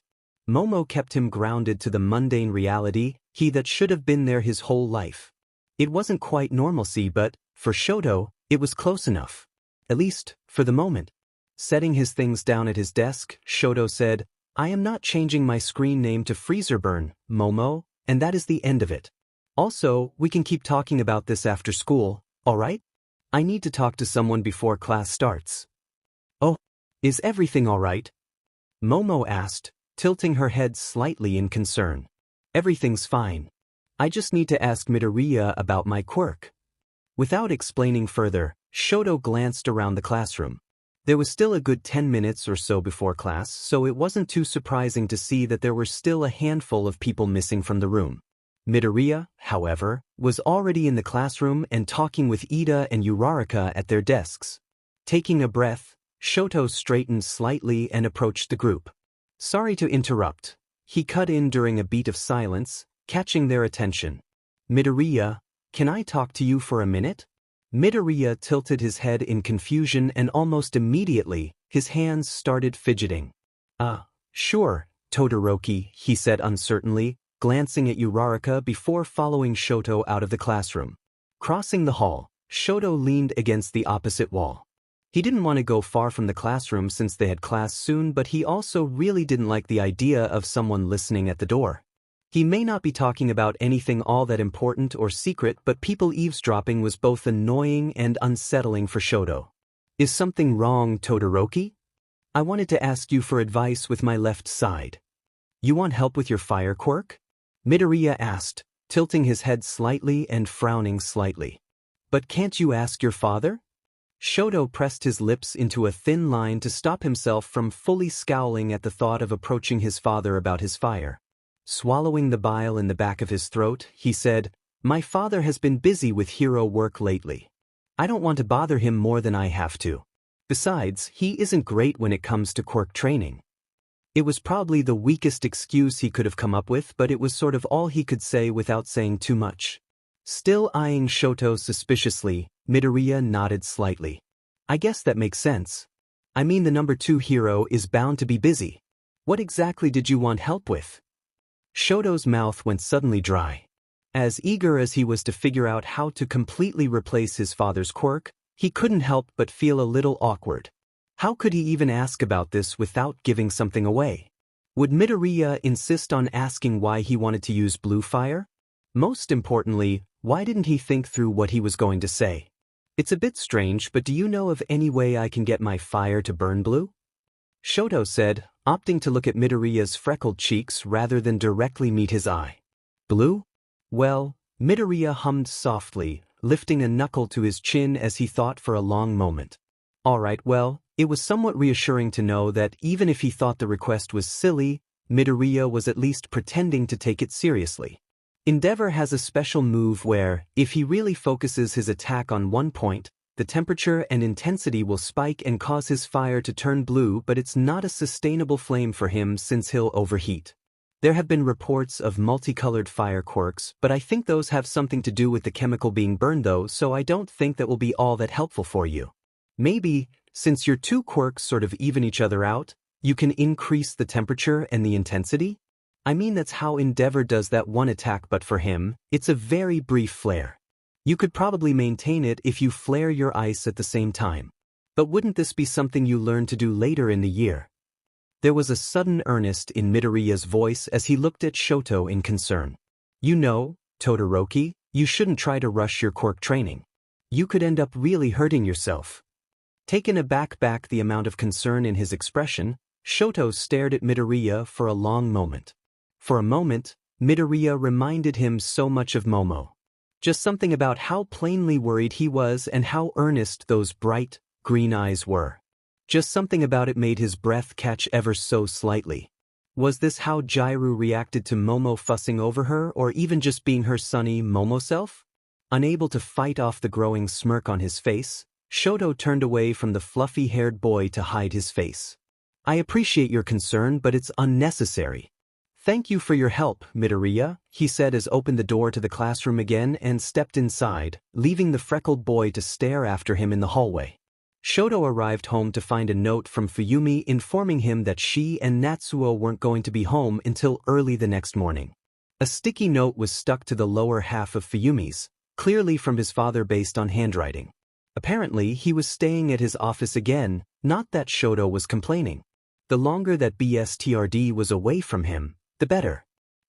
Momo kept him grounded to the mundane reality, he that should have been there his whole life. It wasn't quite normalcy, but, for Shoto, it was close enough. At least, for the moment. Setting his things down at his desk, Shoto said, I am not changing my screen name to 𝐹𝕬𝕐𝕐𝕐, Momo, and that is the end of it. Also, we can keep talking about this after school, alright? I need to talk to someone before class starts. Oh, is everything alright? Momo asked, tilting her head slightly in concern. Everything's fine. I just need to ask Midoriya about my quirk. Without explaining further, Shoto glanced around the classroom. There was still a good 10 minutes or so before class, so it wasn't too surprising to see that there were still a handful of people missing from the room. Midoriya, however, was already in the classroom and talking with Ida and Uraraka at their desks. Taking a breath, Shoto straightened slightly and approached the group. Sorry to interrupt. He cut in during a beat of silence, catching their attention. Midoriya, can I talk to you for a minute? Midoriya tilted his head in confusion and almost immediately, his hands started fidgeting. Sure, Todoroki, he said uncertainly, glancing at Uraraka before following Shoto out of the classroom. Crossing the hall, Shoto leaned against the opposite wall. He didn't want to go far from the classroom since they had class soon, but he also really didn't like the idea of someone listening at the door. He may not be talking about anything all that important or secret, but people eavesdropping was both annoying and unsettling for Shoto. Is something wrong, Todoroki? I wanted to ask you for advice with my left side. You want help with your fire quirk? Midoriya asked, tilting his head slightly and frowning slightly. But can't you ask your father? Shoto pressed his lips into a thin line to stop himself from fully scowling at the thought of approaching his father about his fire. Swallowing the bile in the back of his throat, he said, "My father has been busy with hero work lately. I don't want to bother him more than I have to. Besides, he isn't great when it comes to quirk training." It was probably the weakest excuse he could have come up with, but it was sort of all he could say without saying too much. Still eyeing Shoto suspiciously, Midoriya nodded slightly. "I guess that makes sense. I mean, the number 2 hero is bound to be busy. What exactly did you want help with?" Shoto's mouth went suddenly dry. As eager as he was to figure out how to completely replace his father's quirk, he couldn't help but feel a little awkward. How could he even ask about this without giving something away? Would Midoriya insist on asking why he wanted to use blue fire? Most importantly, why didn't he think through what he was going to say? "It's a bit strange, but do you know of any way I can get my fire to burn blue?" Shoto said, opting to look at Midoriya's freckled cheeks rather than directly meet his eye. "Blue? Well," Midoriya hummed softly, lifting a knuckle to his chin as he thought for a long moment. "All right, well," it was somewhat reassuring to know that even if he thought the request was silly, Midoriya was at least pretending to take it seriously. Endeavor has a special move where, if he really focuses his attack on one point, the temperature and intensity will spike and cause his fire to turn blue, but it's not a sustainable flame for him since he'll overheat. There have been reports of multicolored fire quirks, but I think those have something to do with the chemical being burned though, so I don't think that will be all that helpful for you. Maybe, since your 2 quirks sort of even each other out, you can increase the temperature and the intensity? I mean, that's how Endeavor does that one attack, but for him, it's a very brief flare. You could probably maintain it if you flare your ice at the same time. But wouldn't this be something you learn to do later in the year? There was a sudden earnest in Midoriya's voice as he looked at Shoto in concern. "You know, Todoroki, you shouldn't try to rush your quirk training. You could end up really hurting yourself." Taken aback by the amount of concern in his expression, Shoto stared at Midoriya for a long moment. For a moment, Midoriya reminded him so much of Momo. Just something about how plainly worried he was and how earnest those bright, green eyes were. Just something about it made his breath catch ever so slightly. Was this how 𝕼𝕠 reacted to Momo fussing over her, or even just being her sunny Momo self? Unable to fight off the growing smirk on his face, Shoto turned away from the fluffy-haired boy to hide his face. "I appreciate your concern, but it's unnecessary." "Thank you for your help, Midoriya," he said as opened the door to the classroom again and stepped inside, leaving the freckled boy to stare after him in the hallway. Shoto arrived home to find a note from Fuyumi informing him that she and Natsuo weren't going to be home until early the next morning. A sticky note was stuck to the lower half of Fuyumi's, clearly from his father based on handwriting. Apparently, he was staying at his office again, not that Shoto was complaining. The longer that BSTRD was away from him, the better.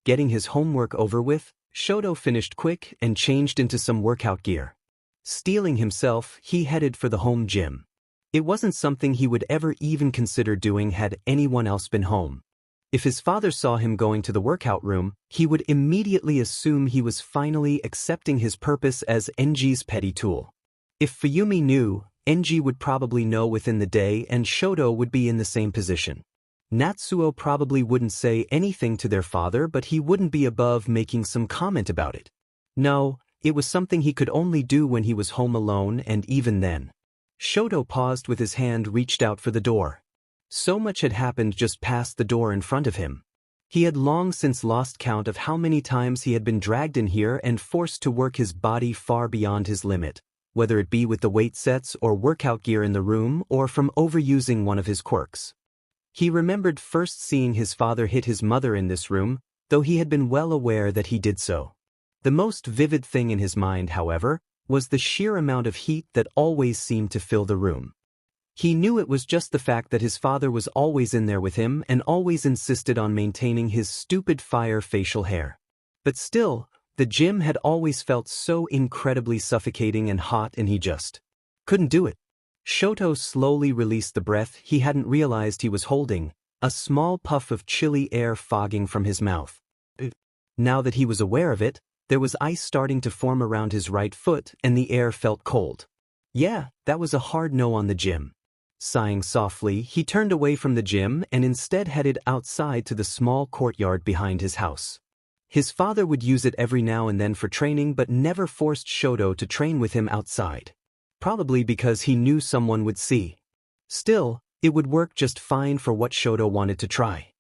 Getting his homework over with, Shoto finished quick and changed into some workout gear. Steeling himself, he headed for the home gym. It wasn't something he would ever even consider doing had anyone else been home. If his father saw him going to the workout room, he would immediately assume he was finally accepting his purpose as Enji's petty tool. If Fuyumi knew, Enji would probably know within the day and Shoto would be in the same position. Natsuo probably wouldn't say anything to their father, but he wouldn't be above making some comment about it. No, it was something he could only do when he was home alone, and even then. Shoto paused with his hand reached out for the door. So much had happened just past the door in front of him. He had long since lost count of how many times he had been dragged in here and forced to work his body far beyond his limit, whether it be with the weight sets or workout gear in the room or from overusing one of his quirks. He remembered first seeing his father hit his mother in this room, though he had been well aware that he did so. The most vivid thing in his mind, however, was the sheer amount of heat that always seemed to fill the room. He knew it was just the fact that his father was always in there with him and always insisted on maintaining his stupid fire facial hair. But still, the gym had always felt so incredibly suffocating and hot, and he just couldn't do it. Shoto slowly released the breath he hadn't realized he was holding, a small puff of chilly air fogging from his mouth. Now that he was aware of it, there was ice starting to form around his right foot and the air felt cold. Yeah, that was a hard no on the gym. Sighing softly, he turned away from the gym and instead headed outside to the small courtyard behind his house. His father would use it every now and then for training but never forced Shoto to train with him outside. Probably because he knew someone would see. Still, it would work just fine for what Shoto wanted to try.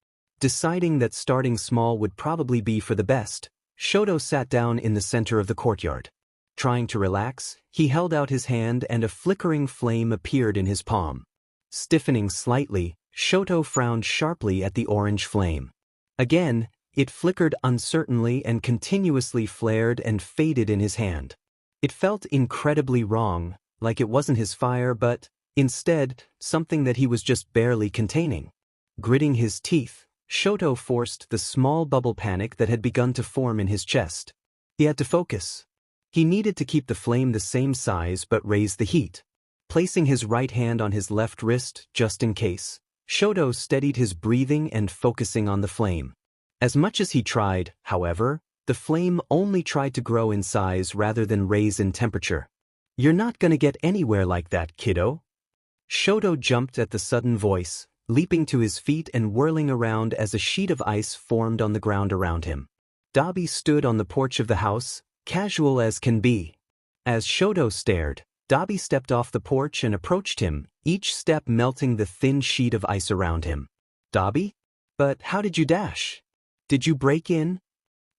Deciding that starting small would probably be for the best, Shoto sat down in the center of the courtyard. Trying to relax, he held out his hand and a flickering flame appeared in his palm. Stiffening slightly, Shoto frowned sharply at the orange flame. Again, it flickered uncertainly and continuously flared and faded in his hand. It felt incredibly wrong, like it wasn't his fire but, instead, something that he was just barely containing. Gritting his teeth, Shoto forced the small bubble panic that had begun to form in his chest. He had to focus. He needed to keep the flame the same size but raise the heat. Placing his right hand on his left wrist, just in case, Shoto steadied his breathing and focusing on the flame. As much as he tried, however, the flame only tried to grow in size rather than raise in temperature. "You're not gonna get anywhere like that, kiddo." Shoto jumped at the sudden voice, leaping to his feet and whirling around as a sheet of ice formed on the ground around him. Dobby stood on the porch of the house, casual as can be. As Shoto stared, Dobby stepped off the porch and approached him, each step melting the thin sheet of ice around him. "Dobby? But how did you dash? Did you break in?"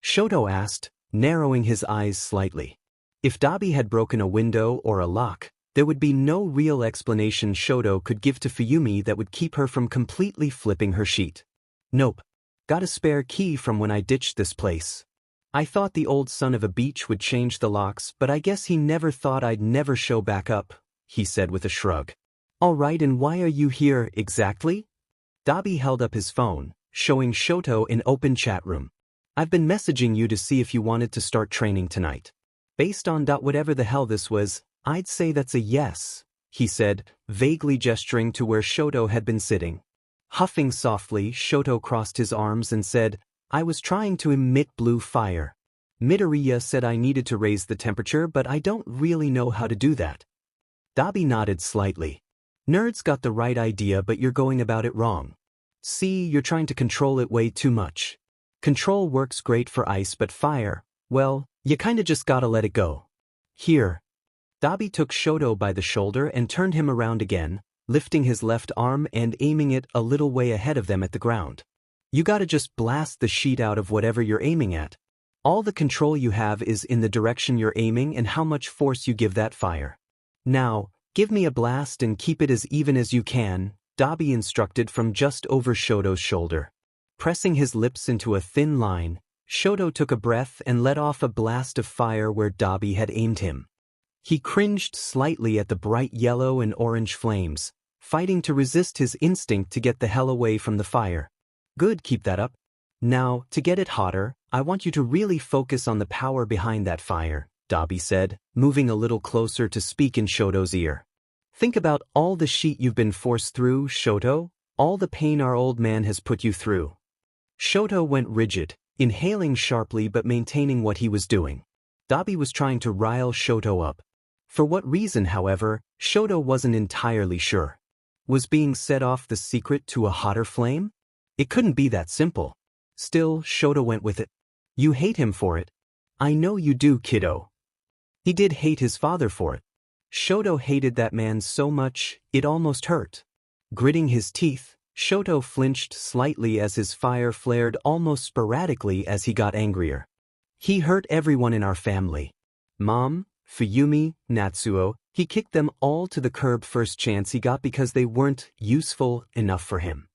Shoto asked, narrowing his eyes slightly. If Dobby had broken a window or a lock, there would be no real explanation Shoto could give to Fuyumi that would keep her from completely flipping her sheet. "Nope. Got a spare key from when I ditched this place. I thought the old son of a beach would change the locks, but I guess he never thought I'd never show back up," he said with a shrug. "All right, and why are you here exactly?" Dobby held up his phone, showing Shoto an open chat room. "I've been messaging you to see if you wanted to start training tonight. Based on whatever the hell this was, I'd say that's a yes," he said, vaguely gesturing to where Shoto had been sitting. Huffing softly, Shoto crossed his arms and said, "I was trying to emit blue fire. Midoriya said I needed to raise the temperature, but I don't really know how to do that." Dobby nodded slightly. "Nerd's got the right idea, but you're going about it wrong. See, you're trying to control it way too much. Control works great for ice, but fire, well, you kinda just gotta let it go. Here." Dobby took Shoto by the shoulder and turned him around again, lifting his left arm and aiming it a little way ahead of them at the ground. "You gotta just blast the sheet out of whatever you're aiming at. All the control you have is in the direction you're aiming and how much force you give that fire. Now, give me a blast and keep it as even as you can," Dobby instructed from just over Shoto's shoulder. Pressing his lips into a thin line, Shoto took a breath and let off a blast of fire where Dobby had aimed him. He cringed slightly at the bright yellow and orange flames, fighting to resist his instinct to get the hell away from the fire. "Good, keep that up. Now, to get it hotter, I want you to really focus on the power behind that fire," Dobby said, moving a little closer to speak in Shoto's ear. "Think about all the sheet you've been forced through, Shoto, all the pain our old man has put you through." Shoto went rigid, inhaling sharply but maintaining what he was doing. Dobby was trying to rile Shoto up. For what reason, however, Shoto wasn't entirely sure. Was being set off the secret to a hotter flame? It couldn't be that simple. Still, Shoto went with it. "You hate him for it. I know you do, kiddo." He did hate his father for it. Shoto hated that man so much, it almost hurt. Gritting his teeth, Shoto flinched slightly as his fire flared almost sporadically as he got angrier. "He hurt everyone in our family. Mom, Fuyumi, Natsuo, he kicked them all to the curb first chance he got because they weren't useful enough for him."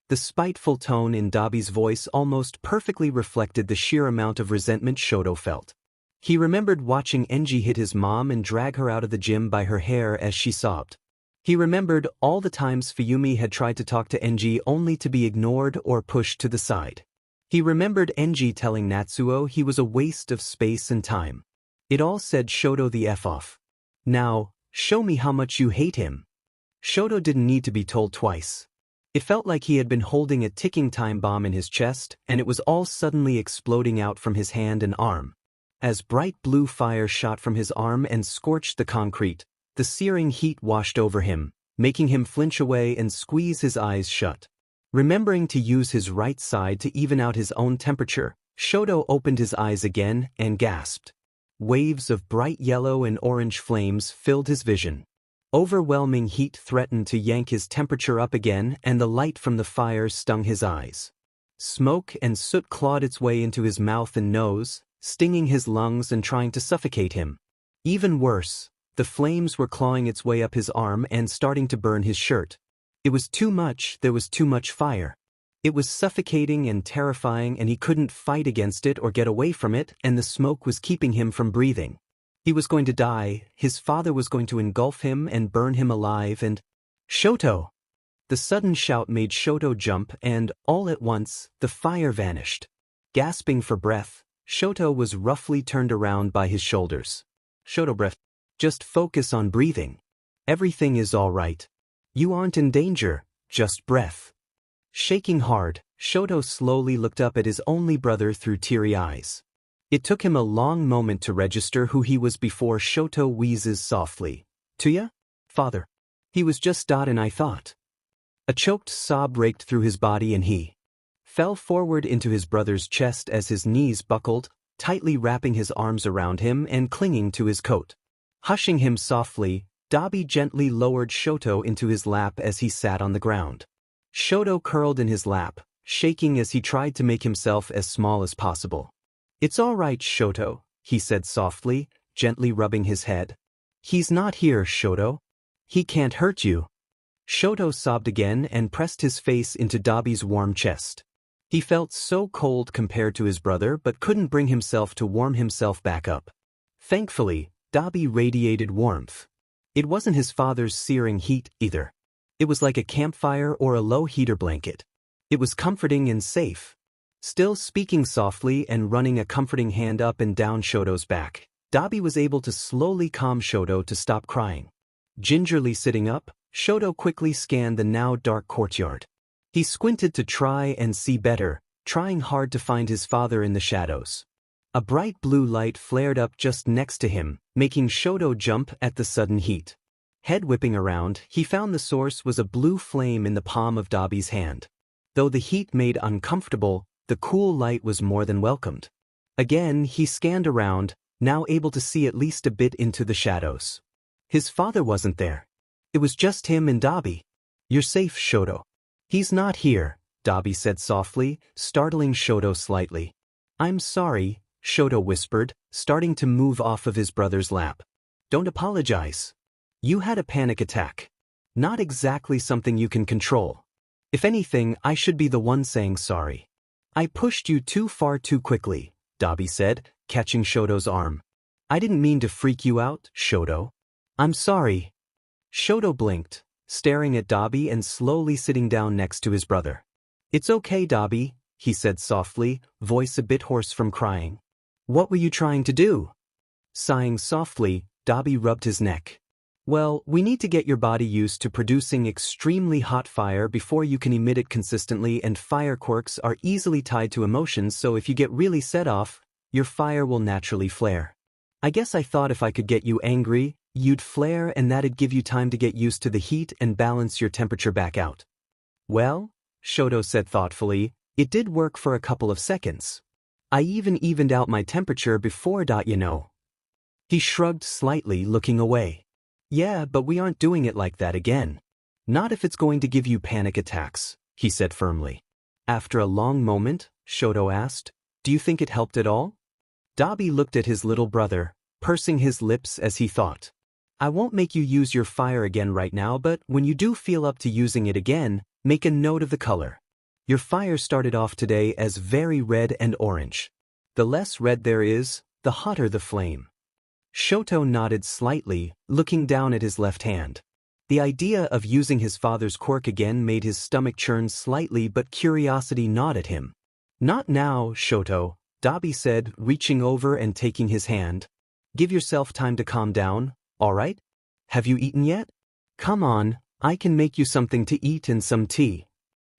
The spiteful tone in Dobby's voice almost perfectly reflected the sheer amount of resentment Shoto felt. He remembered watching Enji hit his mom and drag her out of the gym by her hair as she sobbed. He remembered all the times Fuyumi had tried to talk to Enji only to be ignored or pushed to the side. He remembered Enji telling Natsuo he was a waste of space and time. It all said Shoto the F off. "Now, show me how much you hate him." Shoto didn't need to be told twice. It felt like he had been holding a ticking time bomb in his chest, and it was all suddenly exploding out from his hand and arm. As bright blue fire shot from his arm and scorched the concrete, the searing heat washed over him, making him flinch away and squeeze his eyes shut. Remembering to use his right side to even out his own temperature, Shoto opened his eyes again and gasped. Waves of bright yellow and orange flames filled his vision. Overwhelming heat threatened to yank his temperature up again, and the light from the fire stung his eyes. Smoke and soot clawed its way into his mouth and nose, stinging his lungs and trying to suffocate him. Even worse, the flames were clawing its way up his arm and starting to burn his shirt. It was too much, there was too much fire. It was suffocating and terrifying, and he couldn't fight against it or get away from it, and the smoke was keeping him from breathing. He was going to die, his father was going to engulf him and burn him alive, and… Shoto! The sudden shout made Shoto jump, and, all at once, the fire vanished. Gasping for breath, Shoto was roughly turned around by his shoulders. Shoto, breath. Just focus on breathing. Everything is all right. You aren't in danger, just breath. Shaking hard, Shoto slowly looked up at his only brother through teary eyes. It took him a long moment to register who he was before Shoto wheezes softly. "Tuya? Father." "He was just and I thought." A choked sob raked through his body and he fell forward into his brother's chest as his knees buckled, tightly wrapping his arms around him and clinging to his coat. Hushing him softly, Dobby gently lowered Shoto into his lap as he sat on the ground. Shoto curled in his lap, shaking as he tried to make himself as small as possible. "It's all right, Shoto," he said softly, gently rubbing his head. "He's not here, Shoto. He can't hurt you." Shoto sobbed again and pressed his face into Dobby's warm chest. He felt so cold compared to his brother but couldn't bring himself to warm himself back up. Thankfully, Dobby radiated warmth. It wasn't his father's searing heat either. It was like a campfire or a low heater blanket. It was comforting and safe. Still speaking softly and running a comforting hand up and down Shoto's back, Dobby was able to slowly calm Shoto to stop crying. Gingerly sitting up, Shoto quickly scanned the now dark courtyard. He squinted to try and see better, trying hard to find his father in the shadows. A bright blue light flared up just next to him, making Shoto jump at the sudden heat. Head whipping around, he found the source was a blue flame in the palm of Dobby's hand. Though the heat made uncomfortable, the cool light was more than welcomed. Again, he scanned around, now able to see at least a bit into the shadows. His father wasn't there. It was just him and Dobby. "You're safe, Shoto." "He's not here," Dobby said softly, startling Shoto slightly. "I'm sorry," Shoto whispered, starting to move off of his brother's lap. "Don't apologize. You had a panic attack. Not exactly something you can control. If anything, I should be the one saying sorry. I pushed you too far too quickly," Dobby said, catching Shoto's arm. "I didn't mean to freak you out, Shoto. I'm sorry." Shoto blinked, staring at Dobby and slowly sitting down next to his brother. "It's okay, Dobby," he said softly, voice a bit hoarse from crying. "What were you trying to do?" Sighing softly, Dobby rubbed his neck. "Well, we need to get your body used to producing extremely hot fire before you can emit it consistently, and fire quirks are easily tied to emotions, so if you get really set off, your fire will naturally flare. I guess I thought if I could get you angry, you'd flare and that'd give you time to get used to the heat and balance your temperature back out." "Well," Shoto said thoughtfully, "it did work for a couple of seconds. I even evened out my temperature before, you know." He shrugged slightly, looking away. "Yeah, but we aren't doing it like that again. Not if it's going to give you panic attacks," he said firmly. After a long moment, Shoto asked, "Do you think it helped at all?" Dobby looked at his little brother, pursing his lips as he thought. "I won't make you use your fire again right now, but when you do feel up to using it again, make a note of the color. Your fire started off today as very red and orange. The less red there is, the hotter the flame." Shoto nodded slightly, looking down at his left hand. The idea of using his father's quirk again made his stomach churn slightly, but curiosity gnawed at him. "Not now, Shoto," Dobby said, reaching over and taking his hand. "Give yourself time to calm down, all right? Have you eaten yet? Come on, I can make you something to eat and some tea."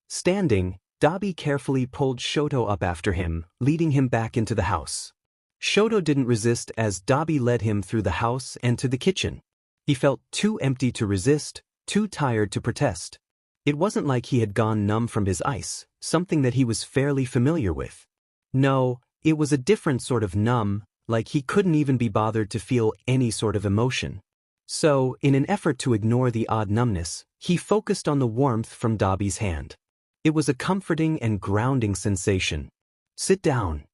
Standing, Dobby carefully pulled Shoto up after him, leading him back into the house. Shoto didn't resist as Dobby led him through the house and to the kitchen. He felt too empty to resist, too tired to protest. It wasn't like he had gone numb from his ice, something that he was fairly familiar with. No, it was a different sort of numb, like he couldn't even be bothered to feel any sort of emotion. So, in an effort to ignore the odd numbness, he focused on the warmth from Dobby's hand. It was a comforting and grounding sensation. "Sit down.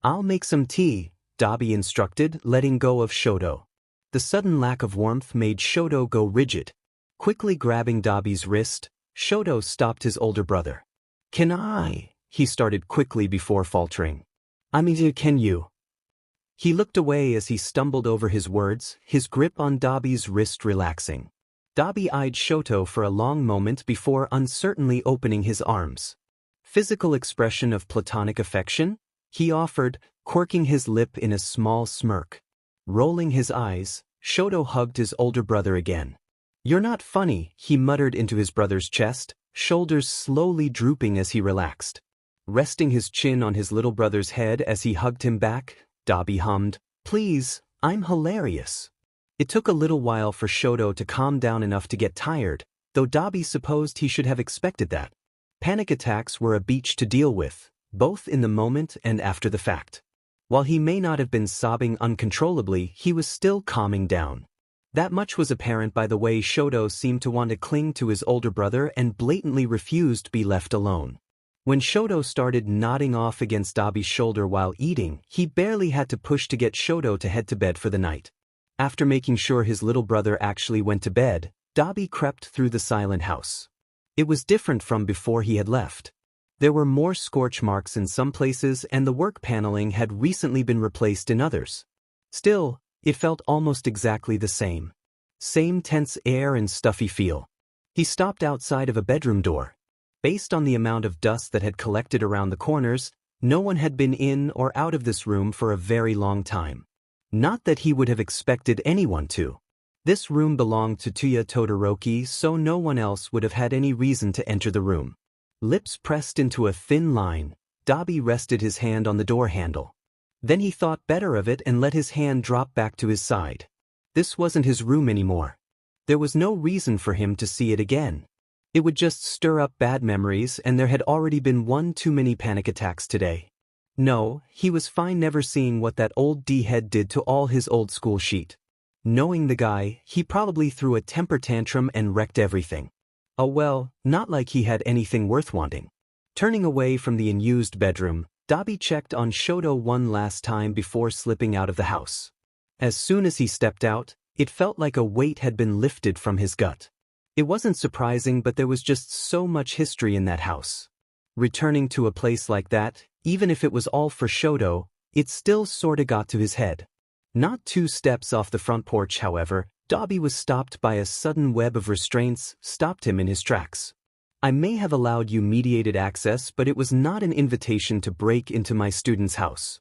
I'll make some tea," Dobby instructed, letting go of Shoto. The sudden lack of warmth made Shoto go rigid. Quickly grabbing Dobby's wrist, Shoto stopped his older brother. "Can I?" he started quickly before faltering. "I mean, can you?" He looked away as he stumbled over his words, his grip on Dobby's wrist relaxing. Dobby eyed Shoto for a long moment before uncertainly opening his arms. "Physical expression of platonic affection?" he offered, quirking his lip in a small smirk. Rolling his eyes, Shoto hugged his older brother again. "You're not funny," he muttered into his brother's chest, shoulders slowly drooping as he relaxed. Resting his chin on his little brother's head as he hugged him back, Dobby hummed, "Please, I'm hilarious." It took a little while for Shoto to calm down enough to get tired, though Dobby supposed he should have expected that. Panic attacks were a beach to deal with, both in the moment and after the fact. While he may not have been sobbing uncontrollably, he was still calming down. That much was apparent by the way Shoto seemed to want to cling to his older brother and blatantly refused to be left alone. When Shoto started nodding off against Dobby's shoulder while eating, he barely had to push to get Shoto to head to bed for the night. After making sure his little brother actually went to bed, Dobby crept through the silent house. It was different from before he had left. There were more scorch marks in some places and the work paneling had recently been replaced in others. Still, it felt almost exactly the same. Same tense air and stuffy feel. He stopped outside of a bedroom door. Based on the amount of dust that had collected around the corners, no one had been in or out of this room for a very long time. Not that he would have expected anyone to. This room belonged to 𝕗𝕣𝕠𝕕𝕪, so no one else would have had any reason to enter the room. Lips pressed into a thin line, Dobby rested his hand on the door handle. Then he thought better of it and let his hand drop back to his side. This wasn't his room anymore. There was no reason for him to see it again. It would just stir up bad memories, and there had already been one too many panic attacks today. No, he was fine never seeing what that old D-head did to all his old school sheet. Knowing the guy, he probably threw a temper tantrum and wrecked everything. Oh well, not like he had anything worth wanting. Turning away from the unused bedroom, Dobby checked on Shoto one last time before slipping out of the house. As soon as he stepped out, it felt like a weight had been lifted from his gut. It wasn't surprising, but there was just so much history in that house. Returning to a place like that, even if it was all for Shoto, it still sorta got to his head. Not 2 steps off the front porch, however, Dobby was stopped by a sudden web of restraints, stopped him in his tracks. "I may have allowed you mediated access, but it was not an invitation to break into my student's house."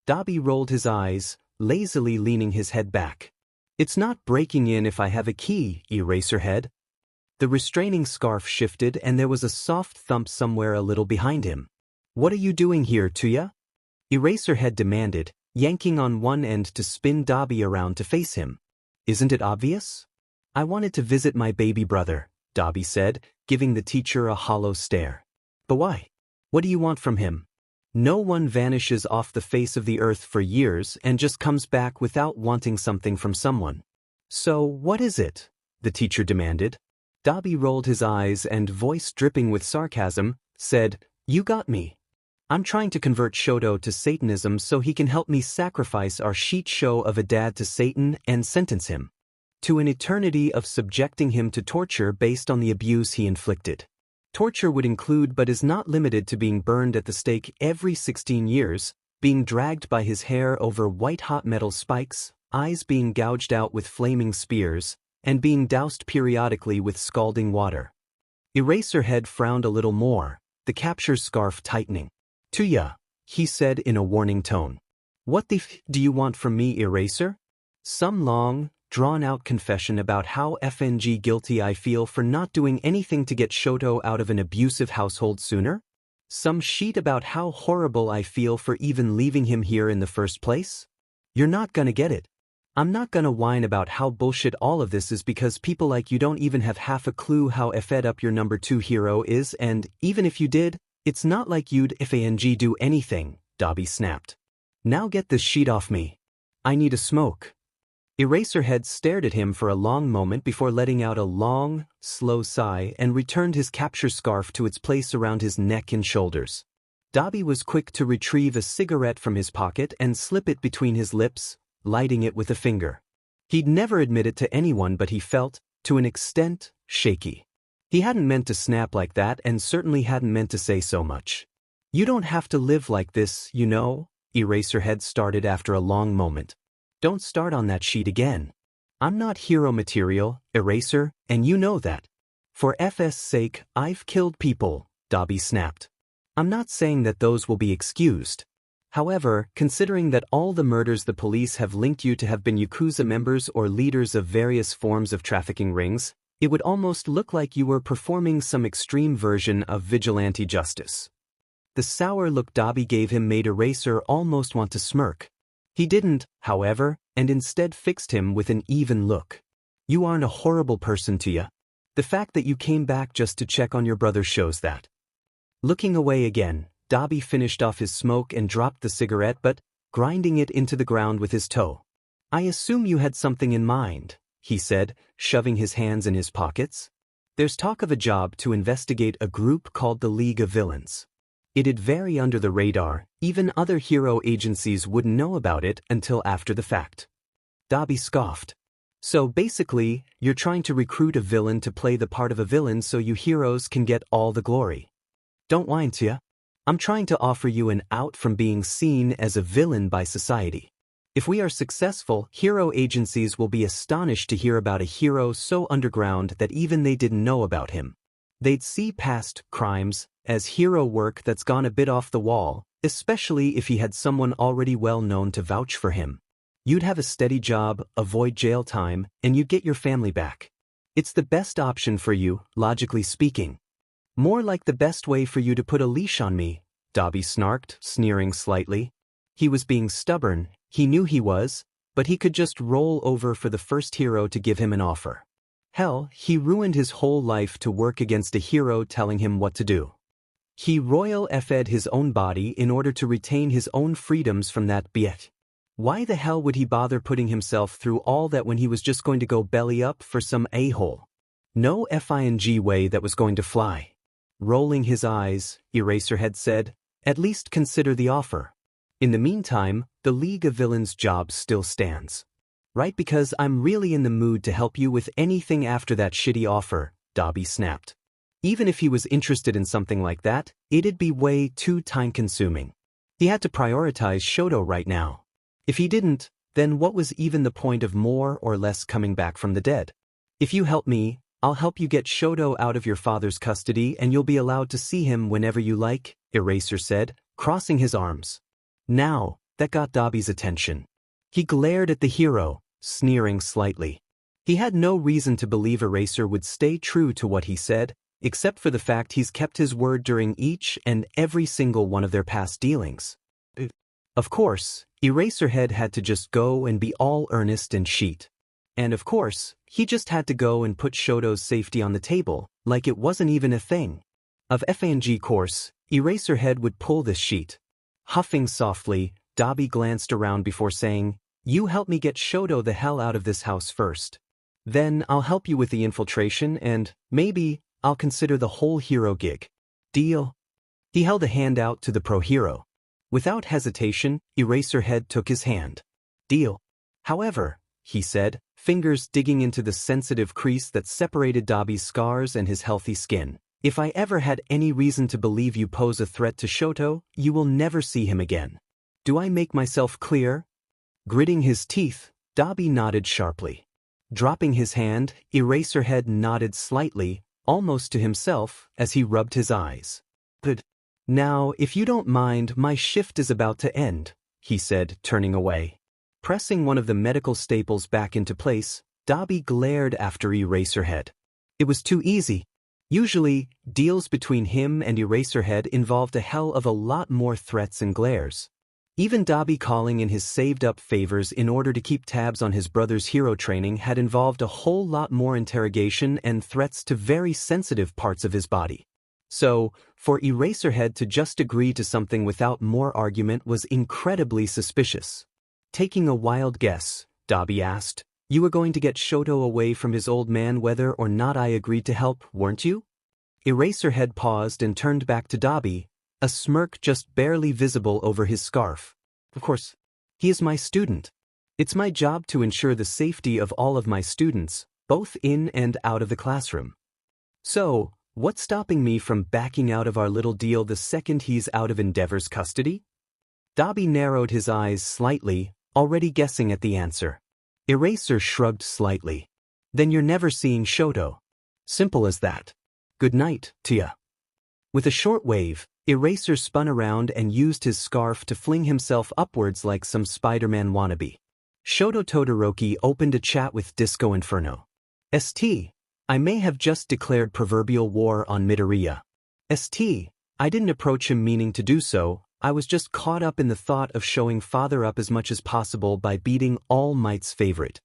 Dobby rolled his eyes, lazily leaning his head back. "It's not breaking in if I have a key, Eraserhead." The restraining scarf shifted and there was a soft thump somewhere a little behind him. "What are you doing here, 𝕗𝕐𝕠𝕠𝕠?" Eraserhead demanded, yanking on one end to spin Dobby around to face him. "Isn't it obvious?" "I wanted to visit my baby brother," Dobby said, giving the teacher a hollow stare. "But why? What do you want from him?" No one vanishes off the face of the earth for years and just comes back without wanting something from someone. "So, what is it?" the teacher demanded. Dobby rolled his eyes and, voice dripping with sarcasm, said, "You got me. I'm trying to convert Shoto to Satanism so he can help me sacrifice our sheet show of a dad to Satan and sentence him to an eternity of subjecting him to torture based on the abuse he inflicted. Torture would include but is not limited to being burned at the stake every 16 years, being dragged by his hair over white-hot metal spikes, eyes being gouged out with flaming spears, and being doused periodically with scalding water." Eraserhead frowned a little more, the capture scarf tightening. "𝕗𝕐𝕠𝕠𝕠," he said in a warning tone. "What the f do you want from me, Eraser?" Some long, drawn-out confession about how FNG guilty I feel for not doing anything to get Shoto out of an abusive household sooner? Some sheet about how horrible I feel for even leaving him here in the first place? You're not gonna get it. I'm not gonna whine about how bullshit all of this is because people like you don't even have half a clue how fed up your number 2 hero is, and even if you did, it's not like you'd FANG do anything, Dobby snapped. Now get this sheet off me. I need a smoke. Eraserhead stared at him for a long moment before letting out a long, slow sigh and returned his capture scarf to its place around his neck and shoulders. Dobby was quick to retrieve a cigarette from his pocket and slip it between his lips, lighting it with a finger. He'd never admit it to anyone, but he felt, to an extent, shaky. He hadn't meant to snap like that and certainly hadn't meant to say so much. You don't have to live like this, you know, Eraserhead started after a long moment. Don't start on that sheet again. I'm not hero material, Eraser, and you know that. For FS sake, I've killed people, Dobby snapped. I'm not saying that those will be excused. However, considering that all the murders the police have linked you to have been Yakuza members or leaders of various forms of trafficking rings, it would almost look like you were performing some extreme version of vigilante justice. The sour look Dobby gave him made Eraser almost want to smirk. He didn't, however, and instead fixed him with an even look. You aren't a horrible person, to ya. The fact that you came back just to check on your brother shows that. Looking away again, Dobby finished off his smoke and dropped the cigarette, but grinding it into the ground with his toe. I assume you had something in mind, he said, shoving his hands in his pockets. There's talk of a job to investigate a group called the League of Villains. It'd vary under the radar, even other hero agencies wouldn't know about it until after the fact. Dobby scoffed. So basically, you're trying to recruit a villain to play the part of a villain so you heroes can get all the glory. Don't whine, ya. I'm trying to offer you an out from being seen as a villain by society. If we are successful, hero agencies will be astonished to hear about a hero so underground that even they didn't know about him. They'd see past crimes as hero work that's gone a bit off the wall, especially if he had someone already well known to vouch for him. You'd have a steady job, avoid jail time, and you'd get your family back. It's the best option for you, logically speaking. More like the best way for you to put a leash on me, Dobby snarked, sneering slightly. He was being stubborn, he knew he was, but he could just roll over for the first hero to give him an offer. Hell, he ruined his whole life to work against a hero telling him what to do. He royal F'd his own body in order to retain his own freedoms from that biet. Why the hell would he bother putting himself through all that when he was just going to go belly up for some a-hole? No FING way that was going to fly. Rolling his eyes, Eraserhead said, at least consider the offer. In the meantime, the League of Villains job still stands. Right, because I'm really in the mood to help you with anything after that shitty offer, Dobby snapped. Even if he was interested in something like that, it'd be way too time-consuming. He had to prioritize Shoto right now. If he didn't, then what was even the point of more or less coming back from the dead? If you help me, I'll help you get Shoto out of your father's custody and you'll be allowed to see him whenever you like, Eraser said, crossing his arms. Now, that got Dobby's attention. He glared at the hero, sneering slightly. He had no reason to believe Eraser would stay true to what he said, except for the fact he's kept his word during each and every single one of their past dealings. Of course, Eraserhead had to just go and be all earnest and sheet. And of course, he just had to go and put Shoto's safety on the table, like it wasn't even a thing. Of FANG course, Eraserhead would pull this sheet. Huffing softly, Dobby glanced around before saying, You help me get Shoto the hell out of this house first. Then I'll help you with the infiltration and, maybe, I'll consider the whole hero gig. Deal? He held a hand out to the pro-hero. Without hesitation, Eraserhead took his hand. Deal. However, he said, fingers digging into the sensitive crease that separated Dobby's scars and his healthy skin. If I ever had any reason to believe you pose a threat to Shoto, you will never see him again. Do I make myself clear? Gritting his teeth, Dobby nodded sharply. Dropping his hand, Eraserhead nodded slightly, almost to himself, as he rubbed his eyes. Good. Now, if you don't mind, my shift is about to end, he said, turning away. Pressing one of the medical staples back into place, Dobby glared after Eraserhead. It was too easy. Usually, deals between him and Eraserhead involved a hell of a lot more threats and glares. Even Dobby calling in his saved-up favors in order to keep tabs on his brother's hero training had involved a whole lot more interrogation and threats to very sensitive parts of his body. So, for Eraserhead to just agree to something without more argument was incredibly suspicious. Taking a wild guess, Dobby asked, "You were going to get Shoto away from his old man whether or not I agreed to help, weren't you?" Eraserhead paused and turned back to Dobby, a smirk just barely visible over his scarf. "Of course. He is my student. It's my job to ensure the safety of all of my students, both in and out of the classroom. So, what's stopping me from backing out of our little deal the second he's out of Endeavor's custody?" Dobby narrowed his eyes slightly, already guessing at the answer. Eraser shrugged slightly. "Then you're never seeing Shoto. Simple as that. Good night, 𝕼𝕐𝕠𝕠𝕪." With a short wave, Eraser spun around and used his scarf to fling himself upwards like some Spider-Man wannabe. Shoto Todoroki opened a chat with DiscoInferno. "St. I may have just declared proverbial war on Midoriya. St. I didn't approach him meaning to do so, I was just caught up in the thought of showing father up as much as possible by beating All Might's favorite.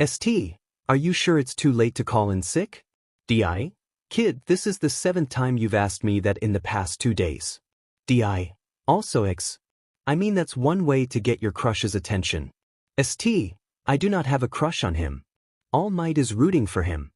St. Are you sure it's too late to call in sick? Di? Kid, this is the 7th time you've asked me that in the past 2 days. Di? Also I mean that's one way to get your crush's attention. St. I do not have a crush on him. All Might is rooting for him.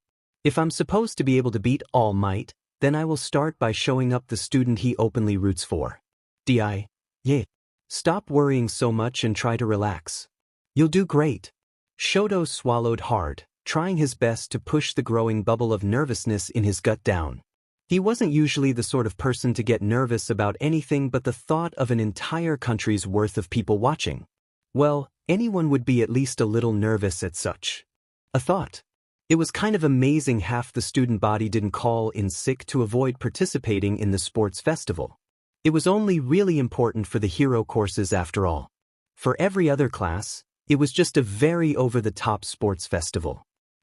If I'm supposed to be able to beat All Might, then I will start by showing up the student he openly roots for. Di? Yeah. Stop worrying so much and try to relax. You'll do great." Shoto swallowed hard, trying his best to push the growing bubble of nervousness in his gut down. He wasn't usually the sort of person to get nervous about anything but the thought of an entire country's worth of people watching. Well, anyone would be at least a little nervous at such a thought. It was kind of amazing half the student body didn't call in sick to avoid participating in the sports festival. It was only really important for the hero courses after all. For every other class, it was just a very over-the-top sports festival.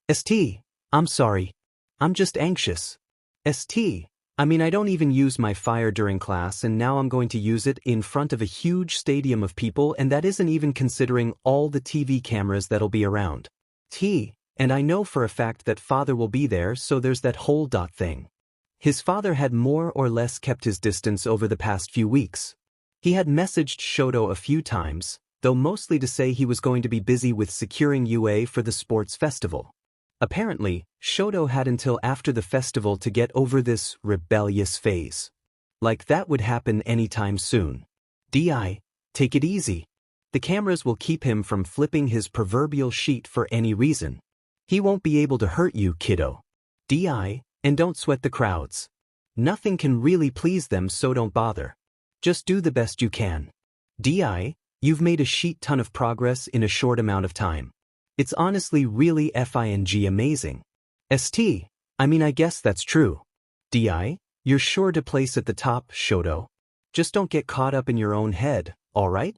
St. I'm sorry. I'm just anxious. St. I mean I don't even use my fire during class and now I'm going to use it in front of a huge stadium of people and that isn't even considering all the TV cameras that'll be around. And I know for a fact that father will be there so there's that whole thing. His father had more or less kept his distance over the past few weeks. He had messaged Shoto a few times, though mostly to say he was going to be busy with securing UA for the sports festival. Apparently, Shoto had until after the festival to get over this rebellious phase. Like that would happen anytime soon. Di, take it easy. The cameras will keep him from flipping his proverbial sheet for any reason. He won't be able to hurt you, kiddo. Di, and don't sweat the crowds. Nothing can really please them so don't bother. Just do the best you can. Di, you've made a shit ton of progress in a short amount of time. It's honestly really FING amazing. St. I mean I guess that's true. Di, you're sure to place at the top, Shoto. Just don't get caught up in your own head, alright?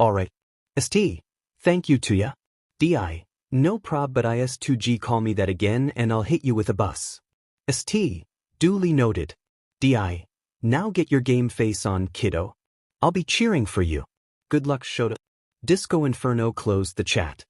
Alright. St. Thank you 𝕼𝕠𝕠𝕠𝕠. Di, no prob but is2G call me that again and I'll hit you with a bus. St. Duly noted. Di, now get your game face on, kiddo. I'll be cheering for you. Good luck, Shoto. DiscoInferno closed the chat.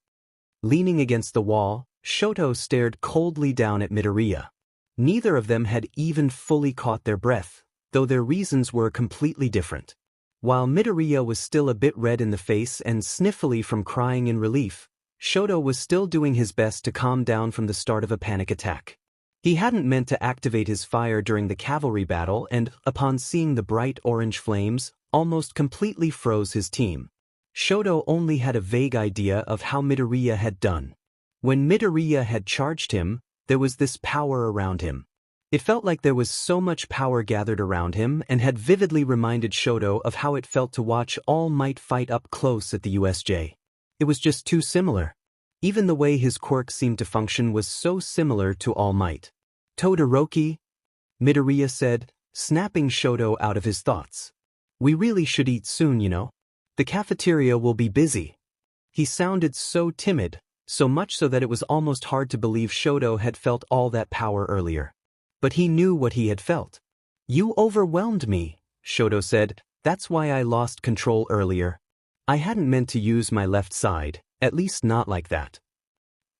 Leaning against the wall, Shoto stared coldly down at Midoriya. Neither of them had even fully caught their breath, though their reasons were completely different. While Midoriya was still a bit red in the face and sniffly from crying in relief, Shoto was still doing his best to calm down from the start of a panic attack. He hadn't meant to activate his fire during the cavalry battle and, upon seeing the bright orange flames, almost completely froze his team. Shoto only had a vague idea of how Midoriya had done. When Midoriya had charged him, there was this power around him. It felt like there was so much power gathered around him and had vividly reminded Shoto of how it felt to watch All Might fight up close at the USJ. It was just too similar. Even the way his quirk seemed to function was so similar to All Might. Todoroki, Midoriya said, snapping Shoto out of his thoughts. We really should eat soon, you know. The cafeteria will be busy. He sounded so timid, so much so that it was almost hard to believe Shoto had felt all that power earlier. But he knew what he had felt. "You overwhelmed me," Shoto said. "That's why I lost control earlier. I hadn't meant to use my left side, at least not like that."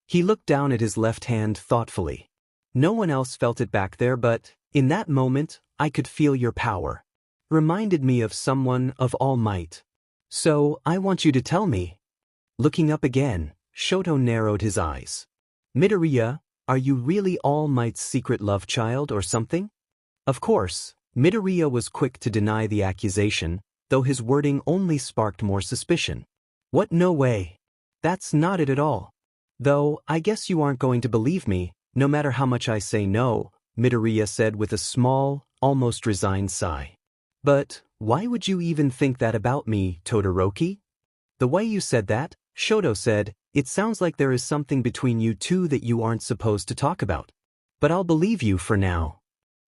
He looked down at his left hand thoughtfully. "No one else felt it back there, but, in that moment, I could feel your power. Reminded me of someone of all might. So, I want you to tell me." Looking up again, Shoto narrowed his eyes. "Midoriya, are you really All Might's secret love child or something?" Of course, Midoriya was quick to deny the accusation, though his wording only sparked more suspicion. "What? No way. That's not it at all. Though, I guess you aren't going to believe me, no matter how much I say no," Midoriya said with a small, almost resigned sigh. "But, why would you even think that about me, Todoroki?" "The way you said that," Shoto said, "it sounds like there is something between you two that you aren't supposed to talk about. But I'll believe you for now."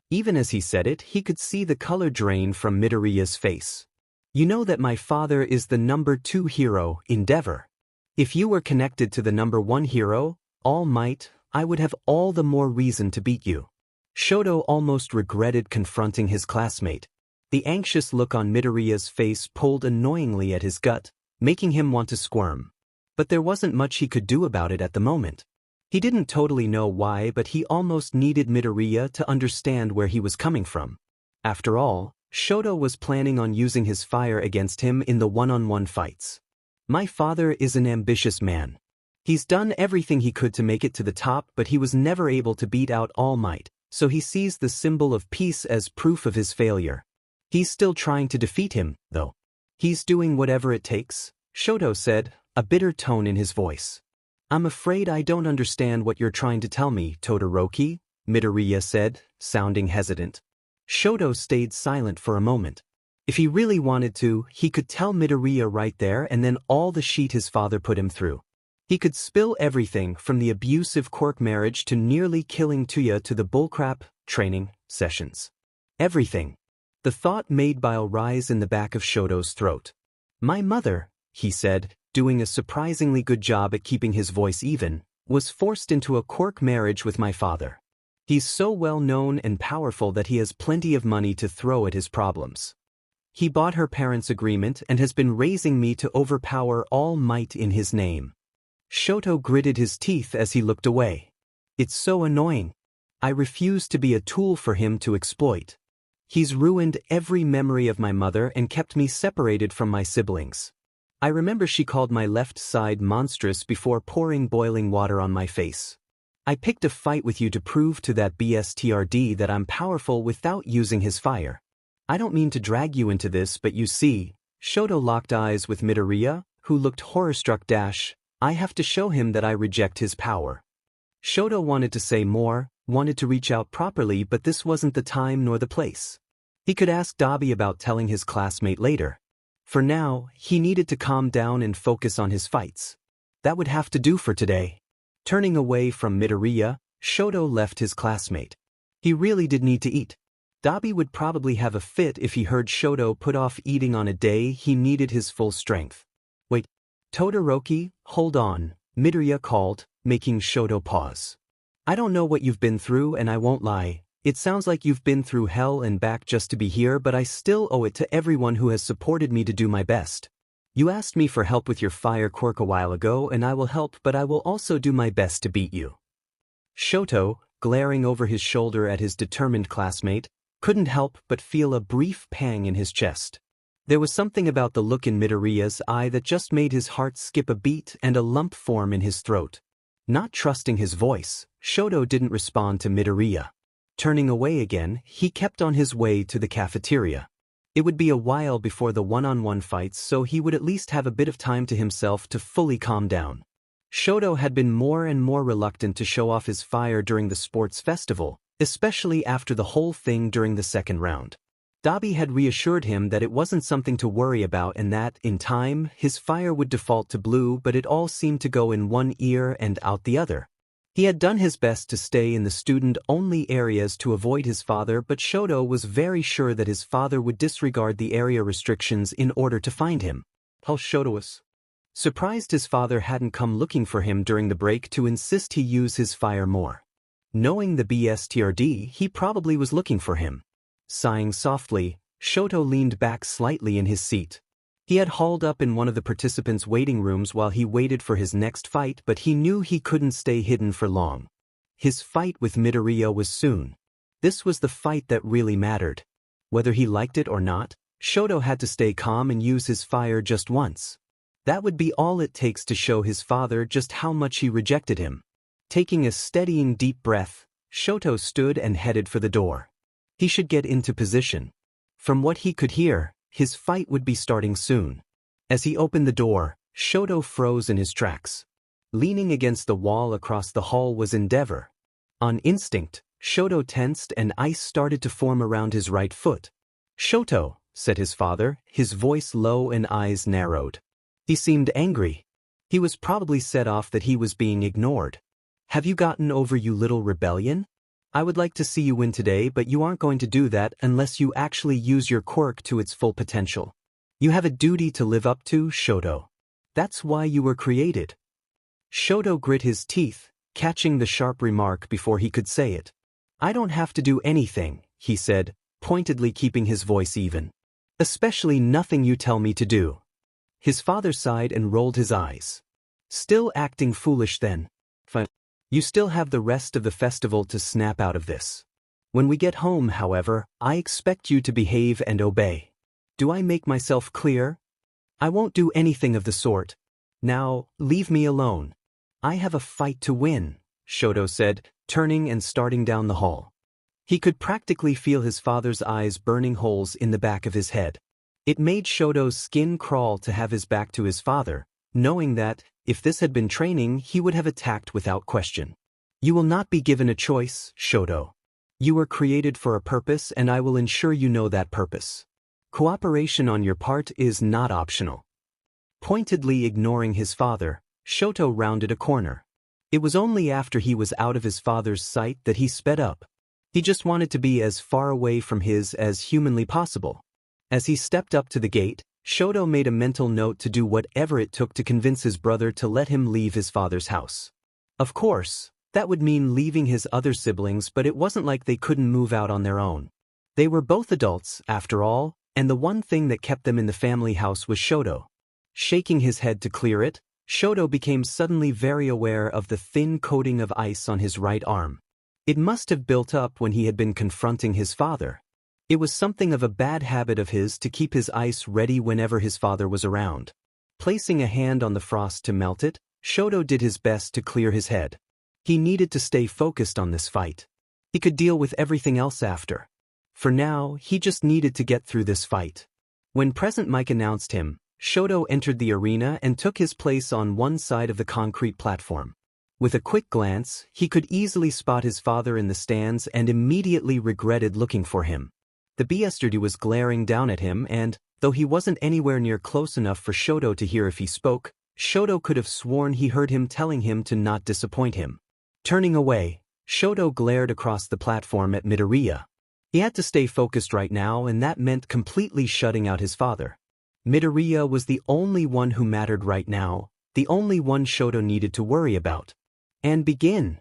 Even as he said it, he could see the color drain from Midoriya's face. "You know that my father is the number 2 hero, Endeavor. If you were connected to the number 1 hero, All Might, I would have all the more reason to beat you." Shoto almost regretted confronting his classmate. The anxious look on Midoriya's face pulled annoyingly at his gut, making him want to squirm. But there wasn't much he could do about it at the moment. He didn't totally know why, but he almost needed Midoriya to understand where he was coming from. After all, Shoto was planning on using his fire against him in the one-on-one fights. "My father is an ambitious man. He's done everything he could to make it to the top, but he was never able to beat out All Might, so he sees the symbol of peace as proof of his failure. He's still trying to defeat him, though. He's doing whatever it takes," Shoto said, a bitter tone in his voice. "I'm afraid I don't understand what you're trying to tell me, Todoroki," Midoriya said, sounding hesitant. Shoto stayed silent for a moment. If he really wanted to, he could tell Midoriya right there and then all the shit his father put him through. He could spill everything from the abusive quirk marriage to nearly killing Tuya to the bullcrap training sessions. Everything. The thought made bile rise in the back of Shoto's throat. "My mother," he said, doing a surprisingly good job at keeping his voice even, "was forced into a quirk marriage with my father. He's so well known and powerful that he has plenty of money to throw at his problems. He bought her parents' agreement and has been raising me to overpower All Might in his name." Shoto gritted his teeth as he looked away. "It's so annoying. I refuse to be a tool for him to exploit. He's ruined every memory of my mother and kept me separated from my siblings. I remember she called my left side monstrous before pouring boiling water on my face. I picked a fight with you to prove to that BSTRD that I'm powerful without using his fire. I don't mean to drag you into this, but you see," Shoto locked eyes with Midoriya, who looked horror-struck. "I have to show him that I reject his power." Shoto wanted to say more, wanted to reach out properly, but this wasn't the time nor the place. He could ask Dobby about telling his classmate later. For now, he needed to calm down and focus on his fights. That would have to do for today. Turning away from Midoriya, Shoto left his classmate. He really did need to eat. Dobby would probably have a fit if he heard Shoto put off eating on a day he needed his full strength. "Wait, Todoroki, hold on," Midoriya called, making Shoto pause. "I don't know what you've been through, and I won't lie. It sounds like you've been through hell and back just to be here, but I still owe it to everyone who has supported me to do my best. You asked me for help with your fire quirk a while ago, and I will help, but I will also do my best to beat you." Shoto, glaring over his shoulder at his determined classmate, couldn't help but feel a brief pang in his chest. There was something about the look in Midoriya's eye that just made his heart skip a beat and a lump form in his throat. Not trusting his voice, Shoto didn't respond to Midoriya. Turning away again, he kept on his way to the cafeteria. It would be a while before the one-on-one fights, so he would at least have a bit of time to himself to fully calm down. Shoto had been more and more reluctant to show off his fire during the sports festival, especially after the whole thing during the second round. Dobby had reassured him that it wasn't something to worry about and that, in time, his fire would default to blue, but it all seemed to go in one ear and out the other. He had done his best to stay in the student-only areas to avoid his father, but Shoto was very sure that his father would disregard the area restrictions in order to find him. "Shoto was surprised his father hadn't come looking for him during the break to insist he use his fire more. Knowing the BSTRD, he probably was looking for him. Sighing softly, Shoto leaned back slightly in his seat. He had hauled up in one of the participants' waiting rooms while he waited for his next fight, but he knew he couldn't stay hidden for long. His fight with Midoriya was soon. This was the fight that really mattered. Whether he liked it or not, Shoto had to stay calm and use his fire just once. That would be all it takes to show his father just how much he rejected him. Taking a steadying deep breath, Shoto stood and headed for the door. He should get into position. From what he could hear, his fight would be starting soon. As he opened the door, Shoto froze in his tracks. Leaning against the wall across the hall was Endeavor. On instinct, Shoto tensed and ice started to form around his right foot. "Shoto," said his father, his voice low and eyes narrowed. He seemed angry. He was probably set off that he was being ignored. "Have you gotten over you little rebellion? I would like to see you win today, but you aren't going to do that unless you actually use your quirk to its full potential. You have a duty to live up to, Shoto. That's why you were created." Shoto grit his teeth, catching the sharp remark before he could say it. "I don't have to do anything," he said, pointedly keeping his voice even. "Especially nothing you tell me to do." His father sighed and rolled his eyes. "Still acting foolish then? Fine. You still have the rest of the festival to snap out of this. When we get home, however, I expect you to behave and obey. Do I make myself clear? I won't do anything of the sort. Now, leave me alone. I have a fight to win," Shoto said, turning and starting down the hall. He could practically feel his father's eyes burning holes in the back of his head. It made Shoto's skin crawl to have his back to his father, knowing that, if this had been training, he would have attacked without question. "You will not be given a choice, Shoto. You were created for a purpose, and I will ensure you know that purpose. Cooperation on your part is not optional." Pointedly ignoring his father, Shoto rounded a corner. It was only after he was out of his father's sight that he sped up. He just wanted to be as far away from his as humanly possible. As he stepped up to the gate, Shoto made a mental note to do whatever it took to convince his brother to let him leave his father's house. Of course, that would mean leaving his other siblings, but it wasn't like they couldn't move out on their own. They were both adults, after all, and the one thing that kept them in the family house was Shoto. Shaking his head to clear it, Shoto became suddenly very aware of the thin coating of ice on his right arm. It must have built up when he had been confronting his father. It was something of a bad habit of his to keep his ice ready whenever his father was around. Placing a hand on the frost to melt it, Shoto did his best to clear his head. He needed to stay focused on this fight. He could deal with everything else after. For now, he just needed to get through this fight. When Present Mike announced him, Shoto entered the arena and took his place on one side of the concrete platform. With a quick glance, he could easily spot his father in the stands and immediately regretted looking for him. The BSTRD was glaring down at him and, though he wasn't anywhere near close enough for Shoto to hear if he spoke, Shoto could have sworn he heard him telling him to not disappoint him. Turning away, Shoto glared across the platform at Midoriya. He had to stay focused right now, and that meant completely shutting out his father. Midoriya was the only one who mattered right now, the only one Shoto needed to worry about. "And begin,"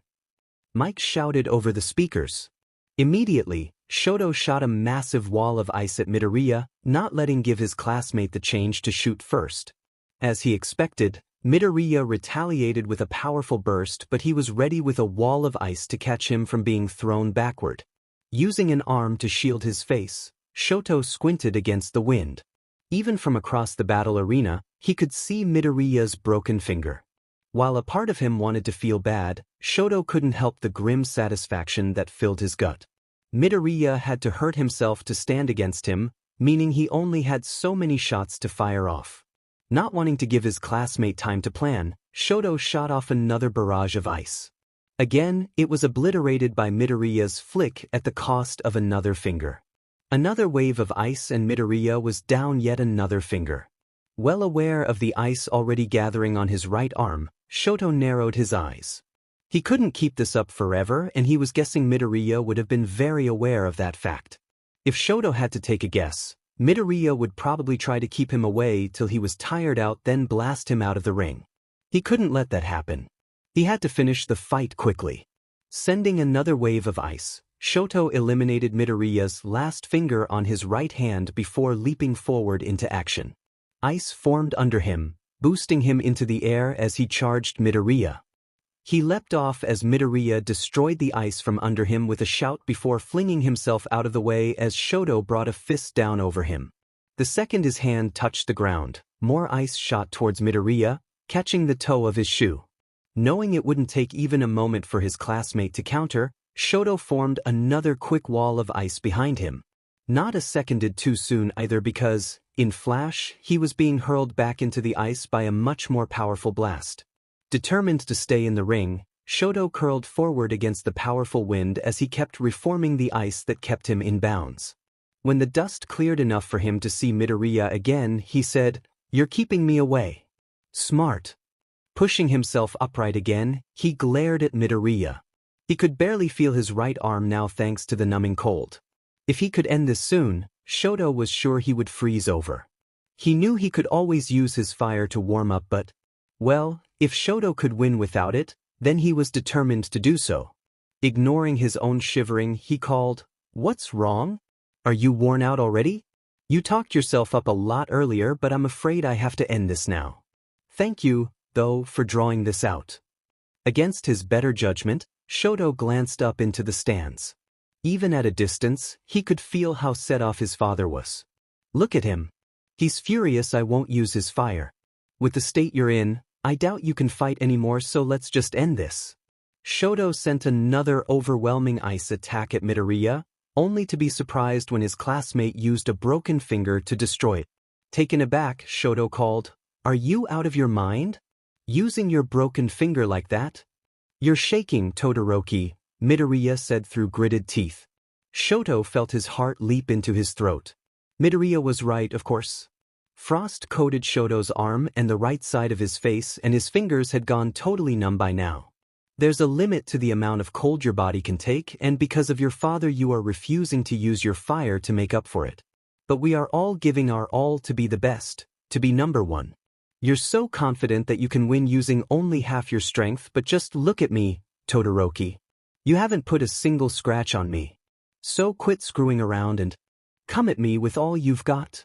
Mike shouted over the speakers. Immediately, Shoto shot a massive wall of ice at Midoriya, not letting give his classmate the change to shoot first. As he expected, Midoriya retaliated with a powerful burst, but he was ready with a wall of ice to catch him from being thrown backward. Using an arm to shield his face, Shoto squinted against the wind. Even from across the battle arena, he could see Midoriya's broken finger. While a part of him wanted to feel bad, Shoto couldn't help the grim satisfaction that filled his gut. Midoriya had to hurt himself to stand against him, meaning he only had so many shots to fire off. Not wanting to give his classmate time to plan, Shoto shot off another barrage of ice. Again, it was obliterated by Midoriya's flick at the cost of another finger. Another wave of ice and Midoriya was down yet another finger. Well aware of the ice already gathering on his right arm, Shoto narrowed his eyes. He couldn't keep this up forever, and he was guessing Midoriya would have been very aware of that fact. If Shoto had to take a guess, Midoriya would probably try to keep him away till he was tired out, then blast him out of the ring. He couldn't let that happen. He had to finish the fight quickly. Sending another wave of ice, Shoto eliminated Midoriya's last finger on his right hand before leaping forward into action. Ice formed under him, boosting him into the air as he charged Midoriya. He leapt off as Midoriya destroyed the ice from under him with a shout before flinging himself out of the way as Shoto brought a fist down over him. The second his hand touched the ground, more ice shot towards Midoriya, catching the toe of his shoe. Knowing it wouldn't take even a moment for his classmate to counter, Shoto formed another quick wall of ice behind him. Not a seconded too soon either because, in flash, he was being hurled back into the ice by a much more powerful blast. Determined to stay in the ring, Shoto curled forward against the powerful wind as he kept reforming the ice that kept him in bounds. When the dust cleared enough for him to see Midoriya again, he said, "You're keeping me away." Smart. Pushing himself upright again, he glared at Midoriya. He could barely feel his right arm now thanks to the numbing cold. If he could end this soon, Shoto was sure he would freeze over. He knew he could always use his fire to warm up, but, well, if Shoto could win without it, then he was determined to do so. Ignoring his own shivering, he called, "What's wrong? Are you worn out already? You talked yourself up a lot earlier, but I'm afraid I have to end this now. Thank you, though, for drawing this out." Against his better judgment, Shoto glanced up into the stands. Even at a distance, he could feel how set off his father was. Look at him. He's furious I won't use his fire. With the state you're in, I doubt you can fight anymore, so let's just end this. Shoto sent another overwhelming ice attack at Midoriya, only to be surprised when his classmate used a broken finger to destroy it. Taken aback, Shoto called, "Are you out of your mind? Using your broken finger like that? You're shaking, Todoroki," Midoriya said through gritted teeth. Shoto felt his heart leap into his throat. Midoriya was right, of course. Frost coated Shoto's arm and the right side of his face, and his fingers had gone totally numb by now. There's a limit to the amount of cold your body can take, and because of your father you are refusing to use your fire to make up for it. But we are all giving our all to be the best, to be number one. You're so confident that you can win using only half your strength, but just look at me, Todoroki. You haven't put a single scratch on me. So quit screwing around and come at me with all you've got.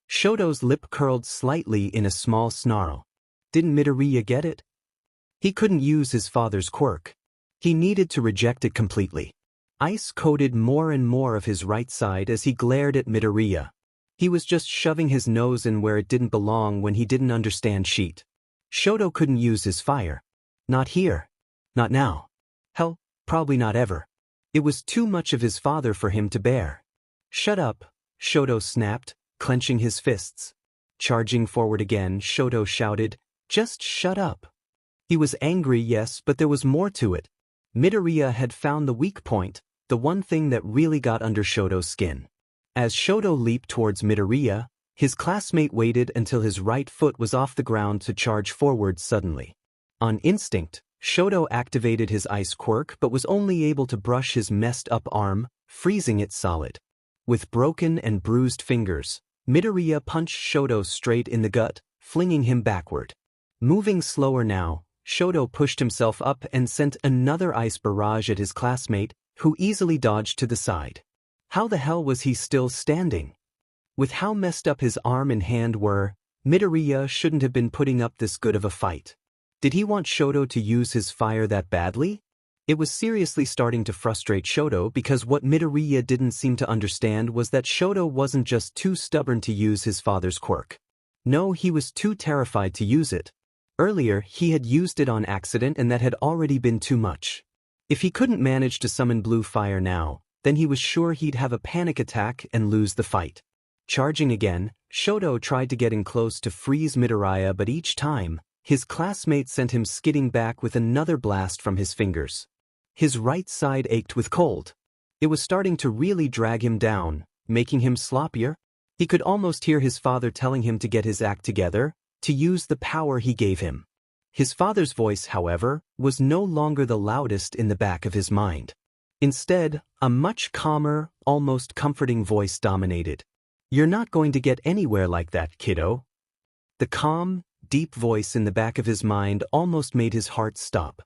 Shoto's lip curled slightly in a small snarl. Didn't Midoriya get it? He couldn't use his father's quirk. He needed to reject it completely. Ice coated more and more of his right side as he glared at Midoriya. He was just shoving his nose in where it didn't belong when he didn't understand sheet. Shoto couldn't use his fire. Not here. Not now. Hell, probably not ever. It was too much of his father for him to bear. "Shut up," Shoto snapped, clenching his fists. Charging forward again, Shoto shouted, "Just shut up." He was angry, yes, but there was more to it. Midoriya had found the weak point, the one thing that really got under Shoto's skin. As Shoto leaped towards Midoriya, his classmate waited until his right foot was off the ground to charge forward suddenly. On instinct, Shoto activated his ice quirk but was only able to brush his messed up arm, freezing it solid. With broken and bruised fingers, Midoriya punched Shoto straight in the gut, flinging him backward. Moving slower now, Shoto pushed himself up and sent another ice barrage at his classmate, who easily dodged to the side. How the hell was he still standing? With how messed up his arm and hand were, Midoriya shouldn't have been putting up this good of a fight. Did he want Shoto to use his fire that badly? It was seriously starting to frustrate Shoto because what Midoriya didn't seem to understand was that Shoto wasn't just too stubborn to use his father's quirk. No, he was too terrified to use it. Earlier, he had used it on accident and that had already been too much. If he couldn't manage to summon blue fire now, then he was sure he'd have a panic attack and lose the fight. Charging again, Shoto tried to get in close to freeze Midoriya, but each time, his classmate sent him skidding back with another blast from his fingers. His right side ached with cold. It was starting to really drag him down, making him sloppier. He could almost hear his father telling him to get his act together, to use the power he gave him. His father's voice, however, was no longer the loudest in the back of his mind. Instead, a much calmer, almost comforting voice dominated. You're not going to get anywhere like that, kiddo. The calm, deep voice in the back of his mind almost made his heart stop.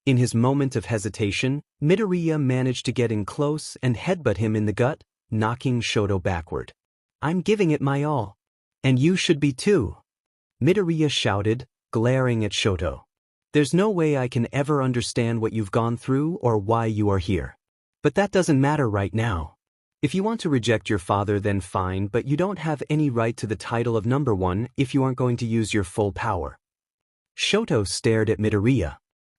In his moment of hesitation, Midoriya managed to get in close and headbutt him in the gut, knocking Shoto backward. I'm giving it my all. And you should be too. Midoriya shouted, glaring at Shoto. There's no way I can ever understand what you've gone through or why you are here. But that doesn't matter right now. If you want to reject your father, then fine, but you don't have any right to the title of number one if you aren't going to use your full power. Shoto stared at Midoriya.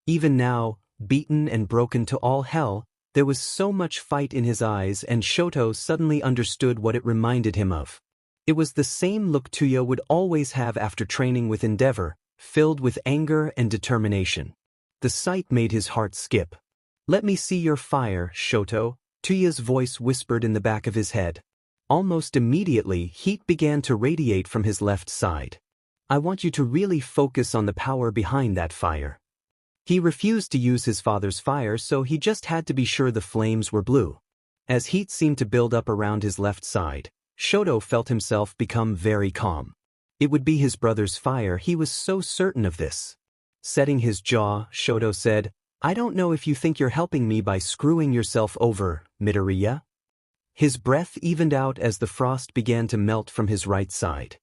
Even now, beaten and broken to all hell, there was so much fight in his eyes, and Shoto suddenly understood what it reminded him of. It was the same look 𝕗𝕣𝕠𝕠𝕪 would always have after training with Endeavor, filled with anger and determination. The sight made his heart skip. Let me see your fire, Shoto, 𝕗𝕣𝕠𝕠𝕪's voice whispered in the back of his head. Almost immediately, heat began to radiate from his left side. I want you to really focus on the power behind that fire. He refused to use his father's fire, so he just had to be sure the flames were blue. As heat seemed to build up around his left side, Shoto felt himself become very calm. It would be his brother's fire, he was so certain of this. Setting his jaw, Shoto said, I don't know if you think you're helping me by screwing yourself over, Midoriya. His breath evened out as the frost began to melt from his right side.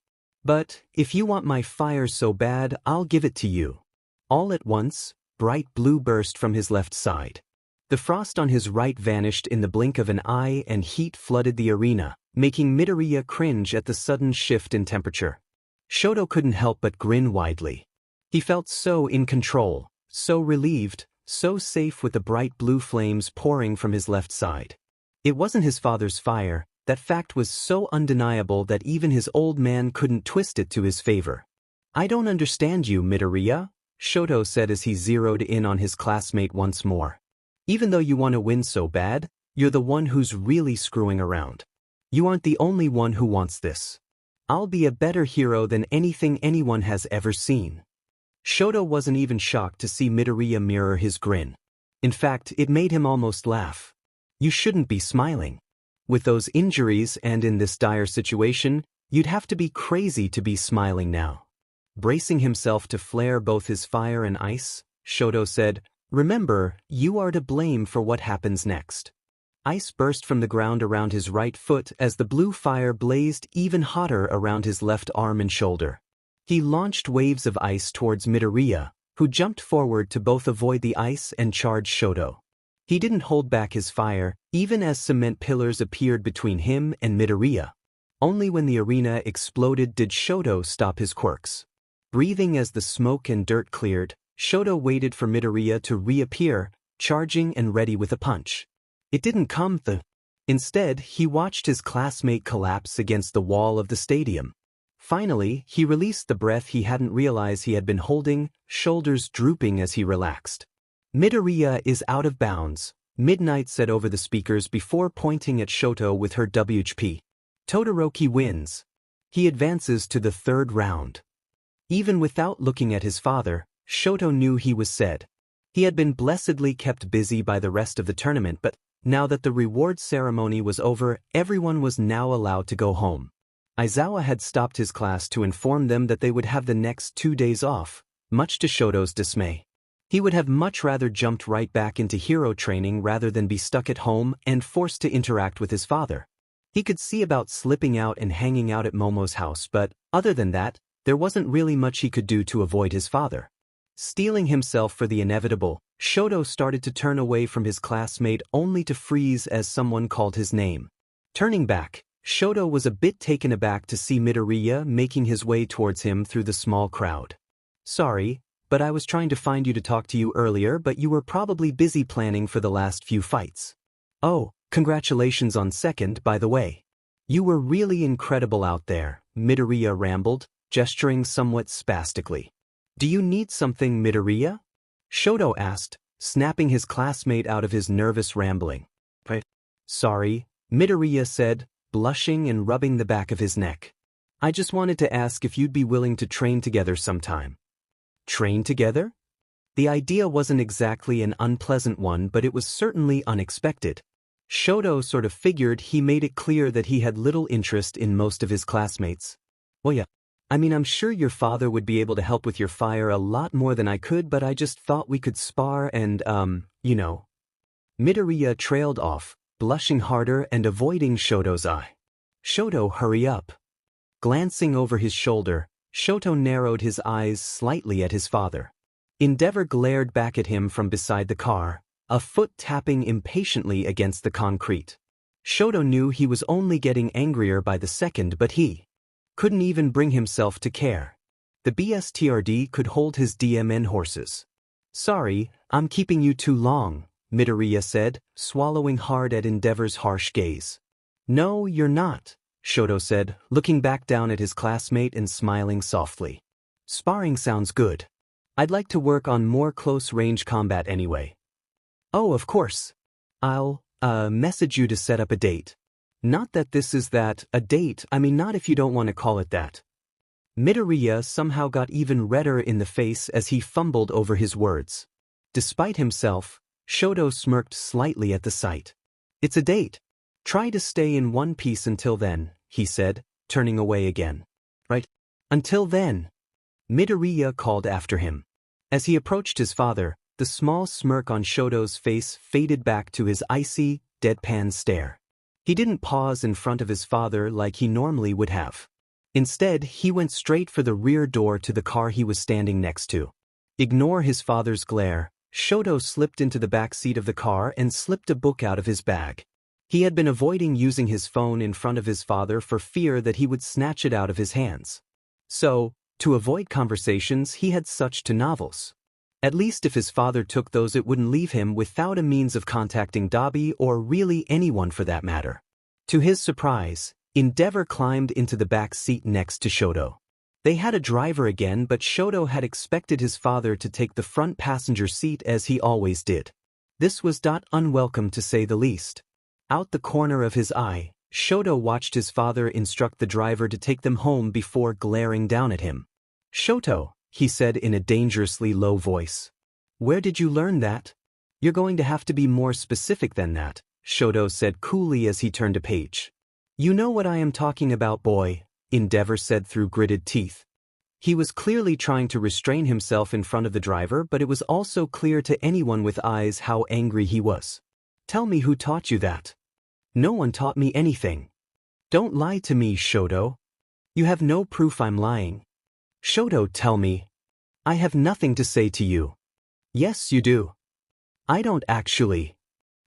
But, if you want my fire so bad, I'll give it to you. All at once, bright blue burst from his left side. The frost on his right vanished in the blink of an eye and heat flooded the arena, making Midoriya cringe at the sudden shift in temperature. Shoto couldn't help but grin widely. He felt so in control, so relieved, so safe with the bright blue flames pouring from his left side. It wasn't his father's fire, that fact was so undeniable that even his old man couldn't twist it to his favor. I don't understand you, Midoriya, Shoto said as he zeroed in on his classmate once more. Even though you want to win so bad, you're the one who's really screwing around. You aren't the only one who wants this. I'll be a better hero than anything anyone has ever seen. Shoto wasn't even shocked to see Midoriya mirror his grin. In fact, it made him almost laugh. You shouldn't be smiling. With those injuries and in this dire situation, you'd have to be crazy to be smiling now. Bracing himself to flare both his fire and ice, Shoto said, Remember, you are to blame for what happens next. Ice burst from the ground around his right foot as the blue fire blazed even hotter around his left arm and shoulder. He launched waves of ice towards Midoriya, who jumped forward to both avoid the ice and charge Shoto. He didn't hold back his fire, even as cement pillars appeared between him and Midoriya. Only when the arena exploded did Shoto stop his quirks. Breathing as the smoke and dirt cleared, Shoto waited for Midoriya to reappear, charging and ready with a punch. It didn't come. Instead, he watched his classmate collapse against the wall of the stadium. Finally, he released the breath he hadn't realized he had been holding, shoulders drooping as he relaxed. Midoriya is out of bounds, Midnight said over the speakers before pointing at Shoto with her 𝕗𝕐𝕗𝕬𝕐. Todoroki wins. He advances to the third round. Even without looking at his father, Shoto knew he was said. He had been blessedly kept busy by the rest of the tournament, but now that the reward ceremony was over, everyone was now allowed to go home. Aizawa had stopped his class to inform them that they would have the next 2 days off, much to Shoto's dismay. He would have much rather jumped right back into hero training rather than be stuck at home and forced to interact with his father. He could see about slipping out and hanging out at Momo's house, but other than that, there wasn't really much he could do to avoid his father. Steeling himself for the inevitable, Shoto started to turn away from his classmate only to freeze as someone called his name. Turning back, Shoto was a bit taken aback to see Midoriya making his way towards him through the small crowd. Sorry, but I was trying to find you to talk to you earlier, but you were probably busy planning for the last few fights. Oh, congratulations on second, by the way. You were really incredible out there, Midoriya rambled, gesturing somewhat spastically. Do you need something, Midoriya? Shoto asked, snapping his classmate out of his nervous rambling. Sorry, Midoriya said, blushing and rubbing the back of his neck. I just wanted to ask if you'd be willing to train together sometime. Train together? The idea wasn't exactly an unpleasant one, but it was certainly unexpected. Shoto sort of figured he made it clear that he had little interest in most of his classmates. Well, yeah. I mean, I'm sure your father would be able to help with your fire a lot more than I could, but I just thought we could spar and, you know. Midoriya trailed off, blushing harder and avoiding Shoto's eye. Shoto, hurry up. Glancing over his shoulder, Shoto narrowed his eyes slightly at his father. Endeavor glared back at him from beside the car, a foot tapping impatiently against the concrete. Shoto knew he was only getting angrier by the second, but he couldn't even bring himself to care. The BSTRD could hold his DMN horses. Sorry, I'm keeping you too long, Midoriya said, swallowing hard at Endeavor's harsh gaze. No, you're not, Shoto said, looking back down at his classmate and smiling softly. Sparring sounds good. I'd like to work on more close-range combat anyway. Oh, of course. I'll, message you to set up a date. Not that this is a date, I mean not if you don't want to call it that. Midoriya somehow got even redder in the face as he fumbled over his words. Despite himself, Shoto smirked slightly at the sight. It's a date. Try to stay in one piece until then, he said, turning away again. Right? Until then. Midoriya called after him. As he approached his father, the small smirk on Shoto's face faded back to his icy, deadpan stare. He didn't pause in front of his father like he normally would have. Instead, he went straight for the rear door to the car he was standing next to. Ignore his father's glare, Shoto slipped into the back seat of the car and slipped a book out of his bag. He had been avoiding using his phone in front of his father for fear that he would snatch it out of his hands. So, to avoid conversations, he had switched to novels. At least if his father took those, it wouldn't leave him without a means of contacting Dobby or really anyone for that matter. To his surprise, Endeavor climbed into the back seat next to Shoto. They had a driver again, but Shoto had expected his father to take the front passenger seat as he always did. This was unwelcome to say the least. Out the corner of his eye, Shoto watched his father instruct the driver to take them home before glaring down at him. Shoto, he said in a dangerously low voice. Where did you learn that? You're going to have to be more specific than that, Shoto said coolly as he turned a page. You know what I am talking about, boy, Endeavor said through gritted teeth. He was clearly trying to restrain himself in front of the driver, but it was also clear to anyone with eyes how angry he was. Tell me who taught you that. No one taught me anything. Don't lie to me, Shoto. You have no proof I'm lying. Shoto, tell me. I have nothing to say to you. Yes, you do. I don't actually.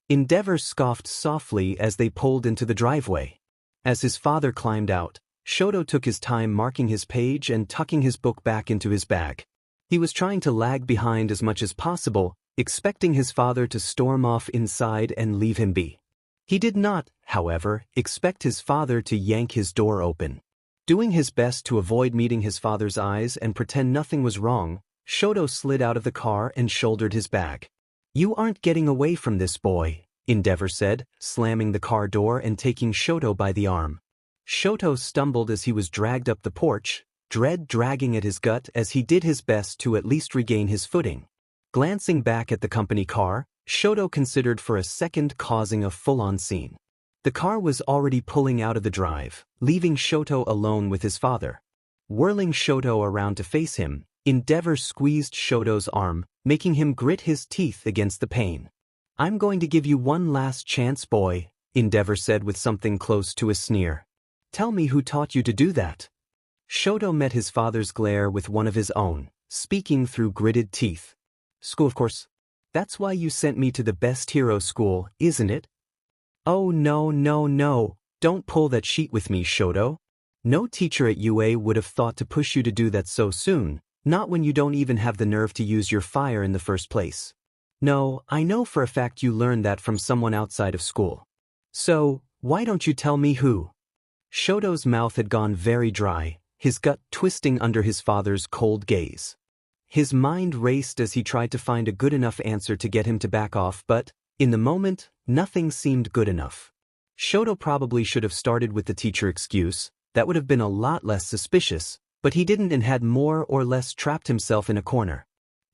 Endeavor scoffed softly as they pulled into the driveway. As his father climbed out, Shoto took his time marking his page and tucking his book back into his bag. He was trying to lag behind as much as possible, expecting his father to storm off inside and leave him be. He did not, however, expect his father to yank his door open. Doing his best to avoid meeting his father's eyes and pretend nothing was wrong, Shoto slid out of the car and shouldered his bag. You aren't getting away from this, boy, Endeavor said, slamming the car door and taking Shoto by the arm. Shoto stumbled as he was dragged up the porch, dread dragging at his gut as he did his best to at least regain his footing. Glancing back at the company car, Shoto considered for a second causing a full-on scene. The car was already pulling out of the drive, leaving Shoto alone with his father. Whirling Shoto around to face him, Endeavor squeezed Shoto's arm, making him grit his teeth against the pain. I'm going to give you one last chance, boy, Endeavor said with something close to a sneer. Tell me who taught you to do that. Shoto met his father's glare with one of his own, speaking through gritted teeth. School, of course. That's why you sent me to the best hero school, isn't it? Oh no, don't pull that sheet with me, Shoto. No teacher at UA would have thought to push you to do that so soon, not when you don't even have the nerve to use your fire in the first place. No, I know for a fact you learned that from someone outside of school. So, why don't you tell me who? Shoto's mouth had gone very dry, his gut twisting under his father's cold gaze. His mind raced as he tried to find a good enough answer to get him to back off, but, in the moment, nothing seemed good enough. Shoto probably should have started with the teacher excuse, that would have been a lot less suspicious, but he didn't and had more or less trapped himself in a corner.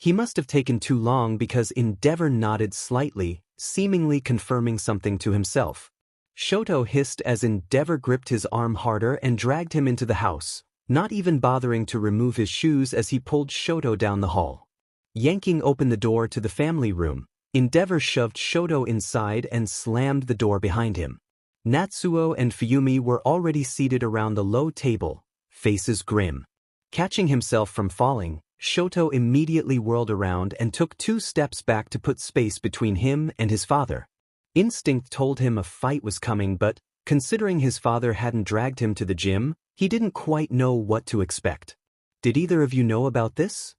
He must have taken too long because Endeavor nodded slightly, seemingly confirming something to himself. Shoto hissed as Endeavor gripped his arm harder and dragged him into the house, not even bothering to remove his shoes as he pulled Shoto down the hall. Yanking open the door to the family room, Endeavor shoved Shoto inside and slammed the door behind him. Natsuo and Fuyumi were already seated around the low table, faces grim. Catching himself from falling, Shoto immediately whirled around and took 2 steps back to put space between him and his father. Instinct told him a fight was coming, but, considering his father hadn't dragged him to the gym, he didn't quite know what to expect. "Did either of you know about this?"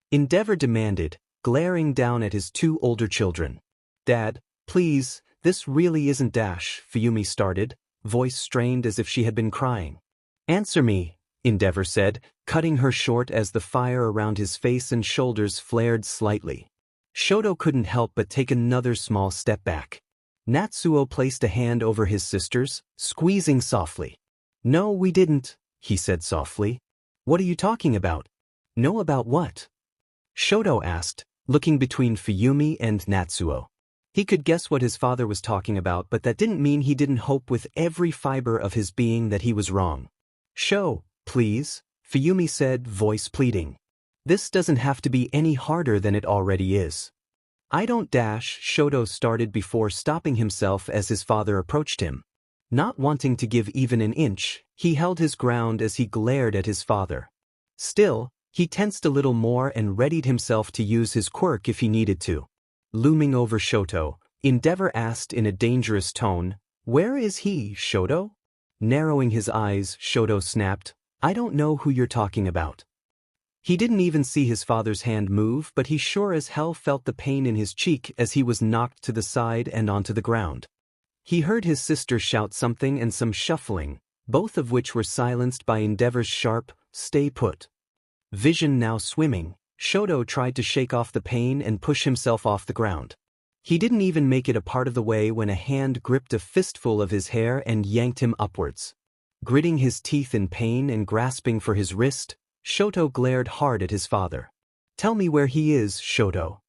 Endeavor demanded, glaring down at his 2 older children. "Dad, please, this really isn't Dash," Fuyumi started, voice strained as if she had been crying. "Answer me," Endeavor said, cutting her short as the fire around his face and shoulders flared slightly. Shoto couldn't help but take another small step back. Natsuo placed a hand over his sister's, squeezing softly. "No, we didn't," he said softly. "What are you talking about?" "No, about what?" Shoto asked, looking between Fuyumi and Natsuo. He could guess what his father was talking about, but that didn't mean he didn't hope with every fiber of his being that he was wrong. "Show, please," Fuyumi said, voice pleading. "This doesn't have to be any harder than it already is." "I don't," Shoto started before stopping himself as his father approached him. Not wanting to give even an inch, he held his ground as he glared at his father. Still, he tensed a little more and readied himself to use his quirk if he needed to. Looming over Shoto, Endeavor asked in a dangerous tone, "Where is he, Shoto?" Narrowing his eyes, Shoto snapped, "I don't know who you're talking about." He didn't even see his father's hand move, but he sure as hell felt the pain in his cheek as he was knocked to the side and onto the ground. He heard his sister shout something and some shuffling, both of which were silenced by Endeavor's sharp, "Stay put." Vision now swimming, Shoto tried to shake off the pain and push himself off the ground. He didn't even make it a part of the way when a hand gripped a fistful of his hair and yanked him upwards. Gritting his teeth in pain and grasping for his wrist, Shoto glared hard at his father. "Tell me where he is, Shoto."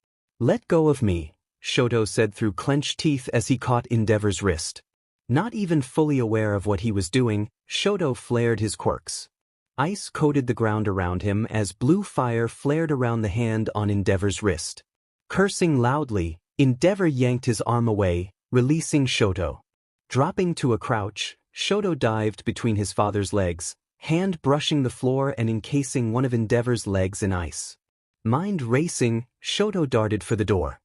"Let go of me," Shoto said through clenched teeth as he caught Endeavor's wrist. Not even fully aware of what he was doing, Shoto flared his quirks. Ice coated the ground around him as blue fire flared around the hand on Endeavor's wrist. Cursing loudly, Endeavor yanked his arm away, releasing Shoto. Dropping to a crouch, Shoto dived between his father's legs, hand brushing the floor and encasing one of Endeavor's legs in ice. Mind racing, Shoto darted for the door.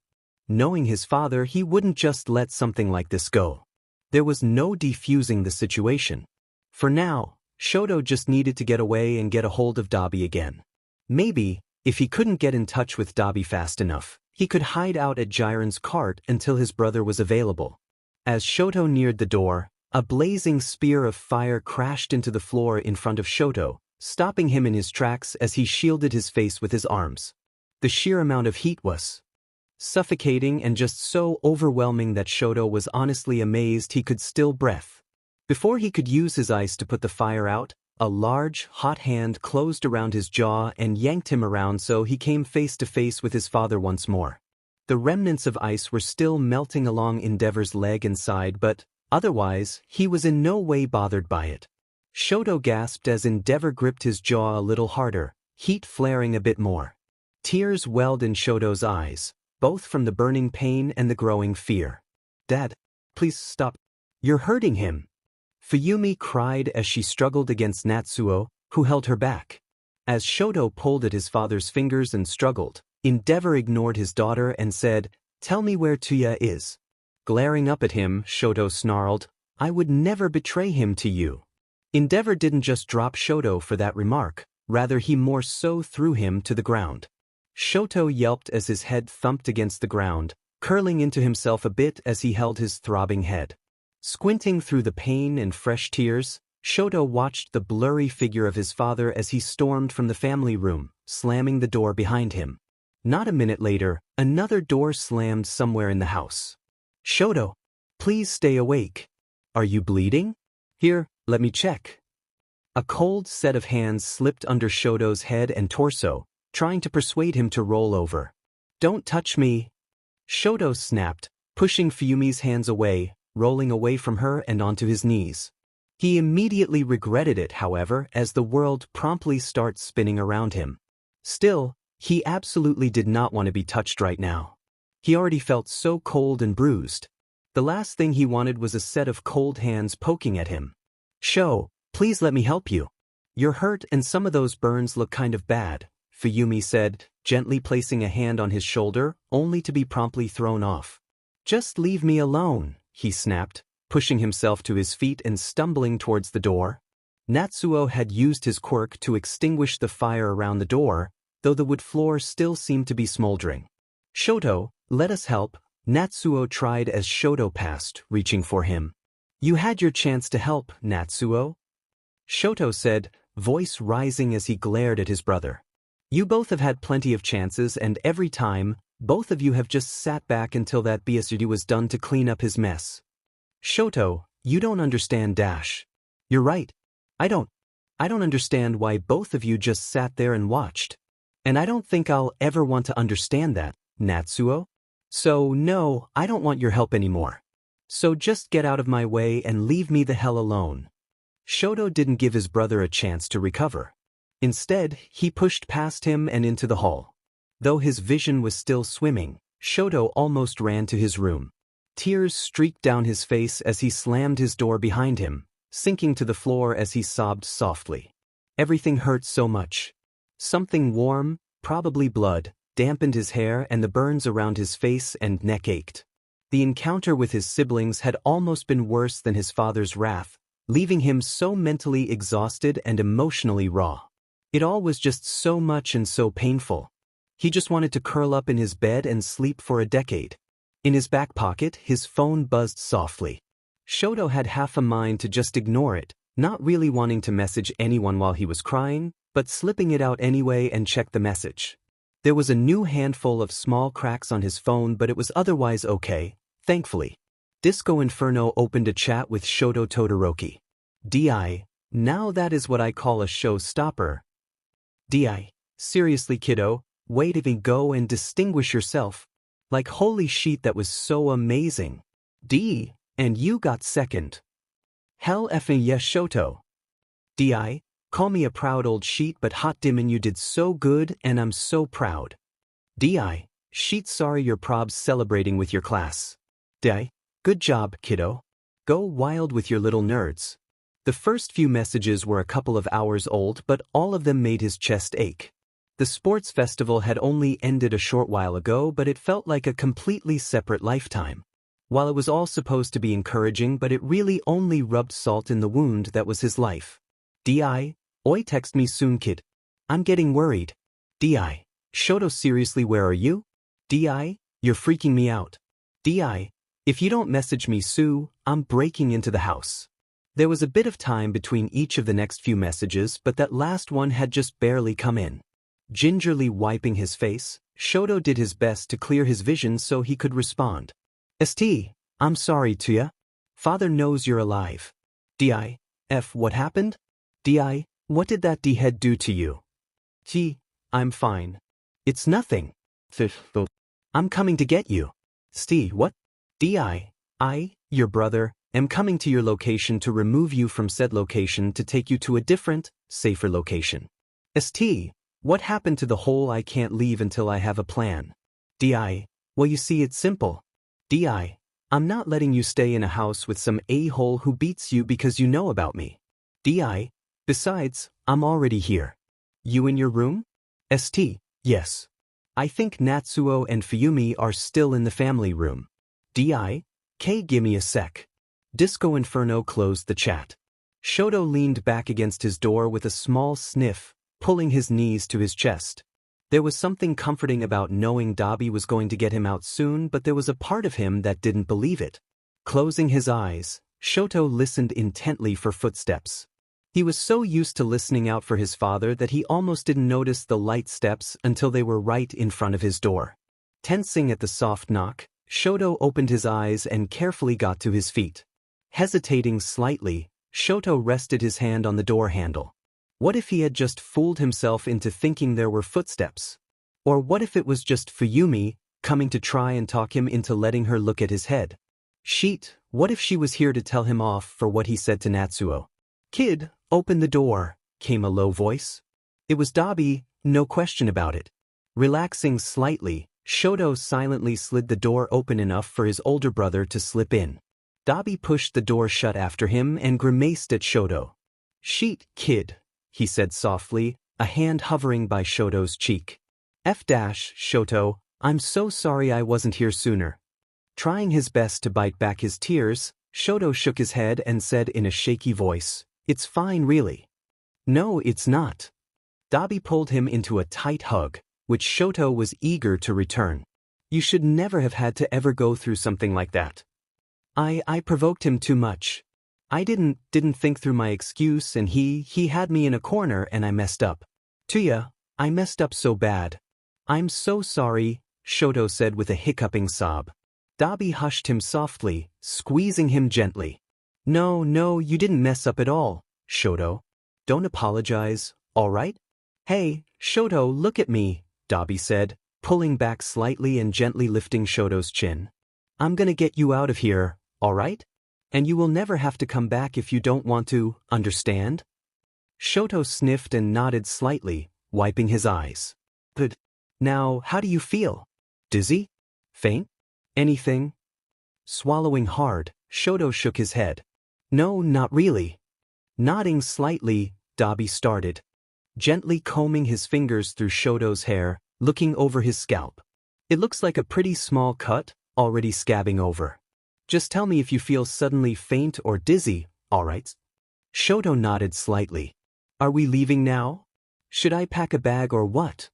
Knowing his father, he wouldn't just let something like this go. There was no defusing the situation. For now, Shoto just needed to get away and get a hold of Dobby again. Maybe, if he couldn't get in touch with Dobby fast enough, he could hide out at 𝕉𝕬𝕠𝕠𝕪's cart until his brother was available. As Shoto neared the door, a blazing spear of fire crashed into the floor in front of Shoto, stopping him in his tracks as he shielded his face with his arms. The sheer amount of heat was suffocating and just so overwhelming that Shoto was honestly amazed he could still breathe. Before he could use his ice to put the fire out, a large, hot hand closed around his jaw and yanked him around so he came face to face with his father once more. The remnants of ice were still melting along Endeavor's leg and side, but otherwise, he was in no way bothered by it. Shoto gasped as Endeavor gripped his jaw a little harder, heat flaring a bit more. Tears welled in Shoto's eyes, both from the burning pain and the growing fear. "Dad, please stop. You're hurting him." Fuyumi cried as she struggled against Natsuo, who held her back. As Shoto pulled at his father's fingers and struggled, Endeavor ignored his daughter and said, "Tell me where 𝕗𝕬𝕠𝕠𝕠𝕠 is." Glaring up at him, Shoto snarled, "I would never betray him to you." Endeavor didn't just drop Shoto for that remark, rather he more so threw him to the ground. Shoto yelped as his head thumped against the ground, curling into himself a bit as he held his throbbing head. Squinting through the pain and fresh tears, Shoto watched the blurry figure of his father as he stormed from the family room, slamming the door behind him. Not a minute later, another door slammed somewhere in the house. "Shoto, please stay awake. Are you bleeding? Here, let me check." A cold set of hands slipped under Shoto's head and torso, trying to persuade him to roll over. "Don't touch me!" Shoto snapped, pushing Fuyumi's hands away, rolling away from her and onto his knees. He immediately regretted it, however, as the world promptly starts spinning around him. Still, he absolutely did not want to be touched right now. He already felt so cold and bruised. The last thing he wanted was a set of cold hands poking at him. "Sho, please let me help you. You're hurt and some of those burns look kind of bad," Fuyumi said, gently placing a hand on his shoulder, only to be promptly thrown off. "Just leave me alone," he snapped, pushing himself to his feet and stumbling towards the door. Natsuo had used his quirk to extinguish the fire around the door, though the wood floor still seemed to be smoldering. "Shoto, let us help," Natsuo tried as Shoto passed, reaching for him. "You had your chance to help, Natsuo," Shoto said, voice rising as he glared at his brother. "You both have had plenty of chances, and every time, both of you have just sat back until that BSU was done to clean up his mess." "Shoto, you don't understand Dash. You're right. I don't understand why both of you just sat there and watched. And I don't think I'll ever want to understand that, Natsuo. So no, I don't want your help anymore. So just get out of my way and leave me the hell alone." Shoto didn't give his brother a chance to recover. Instead, he pushed past him and into the hall. Though his vision was still swimming, Shoto almost ran to his room. Tears streaked down his face as he slammed his door behind him, sinking to the floor as he sobbed softly. Everything hurt so much. Something warm, probably blood, dampened his hair and the burns around his face and neck ached. The encounter with his siblings had almost been worse than his father's wrath, leaving him so mentally exhausted and emotionally raw. It all was just so much and so painful. He just wanted to curl up in his bed and sleep for a decade. In his back pocket, his phone buzzed softly. Shoto had half a mind to just ignore it, not really wanting to message anyone while he was crying, but slipping it out anyway and check the message. There was a new handful of small cracks on his phone, but it was otherwise okay, thankfully. DiscoInferno opened a chat with Shoto Todoroki. "Di, now that is what I call a showstopper." "Di, seriously kiddo, way to go and distinguish yourself. Like holy shit, that was so amazing. D, and you got second. Hell effing yes Shoto. Di, call me a proud old sheet, but hot dimmin' you did so good and I'm so proud. Di, sheet sorry your probs celebrating with your class. Di, good job kiddo. Go wild with your little nerds." The first few messages were a couple of hours old, but all of them made his chest ache. The sports festival had only ended a short while ago, but it felt like a completely separate lifetime. While it was all supposed to be encouraging, but it really only rubbed salt in the wound that was his life. "Di, oi text me soon kid. I'm getting worried." "Di, Shoto seriously where are you?" "Di, you're freaking me out." "Di, if you don't message me soon, I'm breaking into the house." There was a bit of time between each of the next few messages, but that last one had just barely come in. Gingerly wiping his face, Shoto did his best to clear his vision so he could respond. "St, I'm sorry Tuya. Father knows you're alive." "Di, F what happened?" "Di, what did that D-head do to you?" "T, I'm fine. It's nothing. I'm coming to get you." "St, what?" "Di, your brother, am coming to your location to remove you from said location to take you to a different, safer location." "St, what happened to the whole I can't leave until I have a plan?" "Di, well you see it's simple. Di, I'm not letting you stay in a house with some a-hole who beats you because you know about me. Di, besides, I'm already here." "You in your room?" "St, yes. I think Natsuo and Fuyumi are still in the family room." "Di, gimme a sec." DiscoInferno closed the chat. Shoto leaned back against his door with a small sniff, pulling his knees to his chest. There was something comforting about knowing Dobby was going to get him out soon, but there was a part of him that didn't believe it. Closing his eyes, Shoto listened intently for footsteps. He was so used to listening out for his father that he almost didn't notice the light steps until they were right in front of his door. Tensing at the soft knock, Shoto opened his eyes and carefully got to his feet. Hesitating slightly, Shoto rested his hand on the door handle. What if he had just fooled himself into thinking there were footsteps? Or what if it was just Fuyumi coming to try and talk him into letting her look at his head? Shit, what if she was here to tell him off for what he said to Natsuo? "Kid, open the door," came a low voice. It was Dobby, no question about it. Relaxing slightly, Shoto silently slid the door open enough for his older brother to slip in. Dobby pushed the door shut after him and grimaced at Shoto. "Shit, kid," he said softly, a hand hovering by Shoto's cheek. Shoto, I'm so sorry I wasn't here sooner." Trying his best to bite back his tears, Shoto shook his head and said in a shaky voice, "It's fine really." "No, it's not." Dobby pulled him into a tight hug, which Shoto was eager to return. "You should never have had to ever go through something like that. I provoked him too much. I didn't think through my excuse and he had me in a corner and I messed up. Tuya, I messed up so bad. I'm so sorry," Shoto said with a hiccuping sob. Dobby hushed him softly, squeezing him gently. No, you didn't mess up at all, Shoto. Don't apologize, all right?" "Hey, Shoto, look at me," Dobby said, pulling back slightly and gently lifting Shoto's chin. "I'm gonna get you out of here, all right? And you will never have to come back if you don't want to, understand?" Shoto sniffed and nodded slightly, wiping his eyes. "Good. Now, how do you feel? Dizzy? Faint? Anything?" Swallowing hard, Shoto shook his head. "No, not really." Nodding slightly, Dobby started, gently combing his fingers through Shoto's hair, looking over his scalp. "It looks like a pretty small cut, already scabbing over. Just tell me if you feel suddenly faint or dizzy, all right?" Shoto nodded slightly. "Are we leaving now? Should I pack a bag or what?"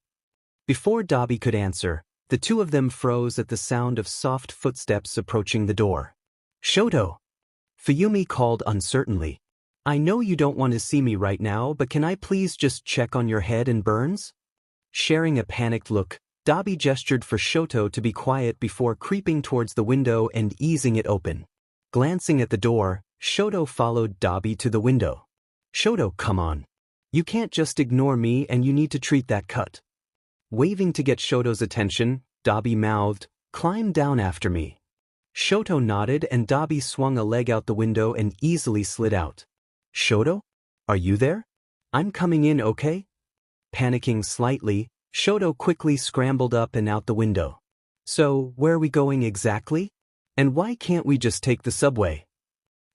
Before Dobby could answer, the two of them froze at the sound of soft footsteps approaching the door. "Shoto!" Fuyumi called uncertainly. "I know you don't want to see me right now, but can I please just check on your head and burns?" Sharing a panicked look, Dobby gestured for Shoto to be quiet before creeping towards the window and easing it open. Glancing at the door, Shoto followed Dobby to the window. "Shoto, come on. You can't just ignore me and you need to treat that cut." Waving to get Shoto's attention, Dobby mouthed, "Climb down after me." Shoto nodded and Dobby swung a leg out the window and easily slid out. "Shoto? Are you there? I'm coming in, okay?" Panicking slightly, Shoto quickly scrambled up and out the window. "So, where are we going exactly? And why can't we just take the subway?"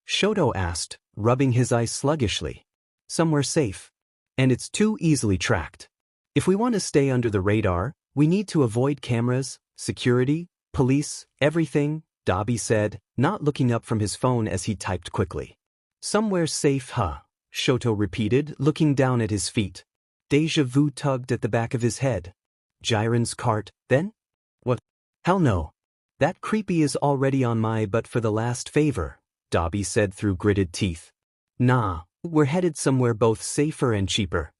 Shoto asked, rubbing his eyes sluggishly. "Somewhere safe. And it's too easily tracked. If we want to stay under the radar, we need to avoid cameras, security, police, everything," Dobby said, not looking up from his phone as he typed quickly. "Somewhere safe, huh?" Shoto repeated, looking down at his feet. Deja vu tugged at the back of his head. "Jiren's cart, then? What? Hell no. That creepy is already on my butt for the last favor," Dobby said through gritted teeth. "Nah, we're headed somewhere both safer and cheaper."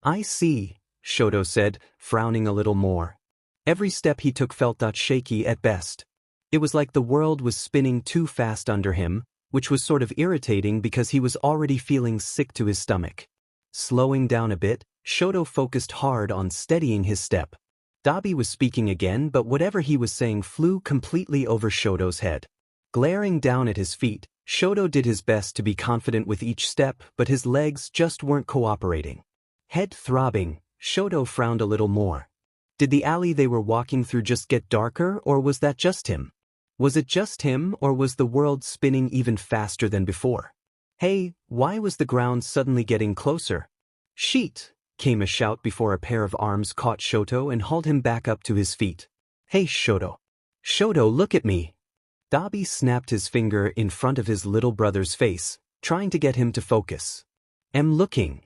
"I see," Shoto said, frowning a little more. Every step he took felt shaky at best. It was like the world was spinning too fast under him, which was sort of irritating because he was already feeling sick to his stomach. Slowing down a bit, Shoto focused hard on steadying his step. Dobby was speaking again, but whatever he was saying flew completely over Shoto's head. Glaring down at his feet, Shoto did his best to be confident with each step, but his legs just weren't cooperating. Head throbbing, Shoto frowned a little more. Did the alley they were walking through just get darker, or was that just him? Was it just him, or was the world spinning even faster than before? "Hey, why was the ground suddenly getting closer?" "Sheet!" came a shout before a pair of arms caught Shoto and hauled him back up to his feet. "Hey, Shoto. Shoto, look at me." Dobby snapped his finger in front of his little brother's face, trying to get him to focus. "Am looking,"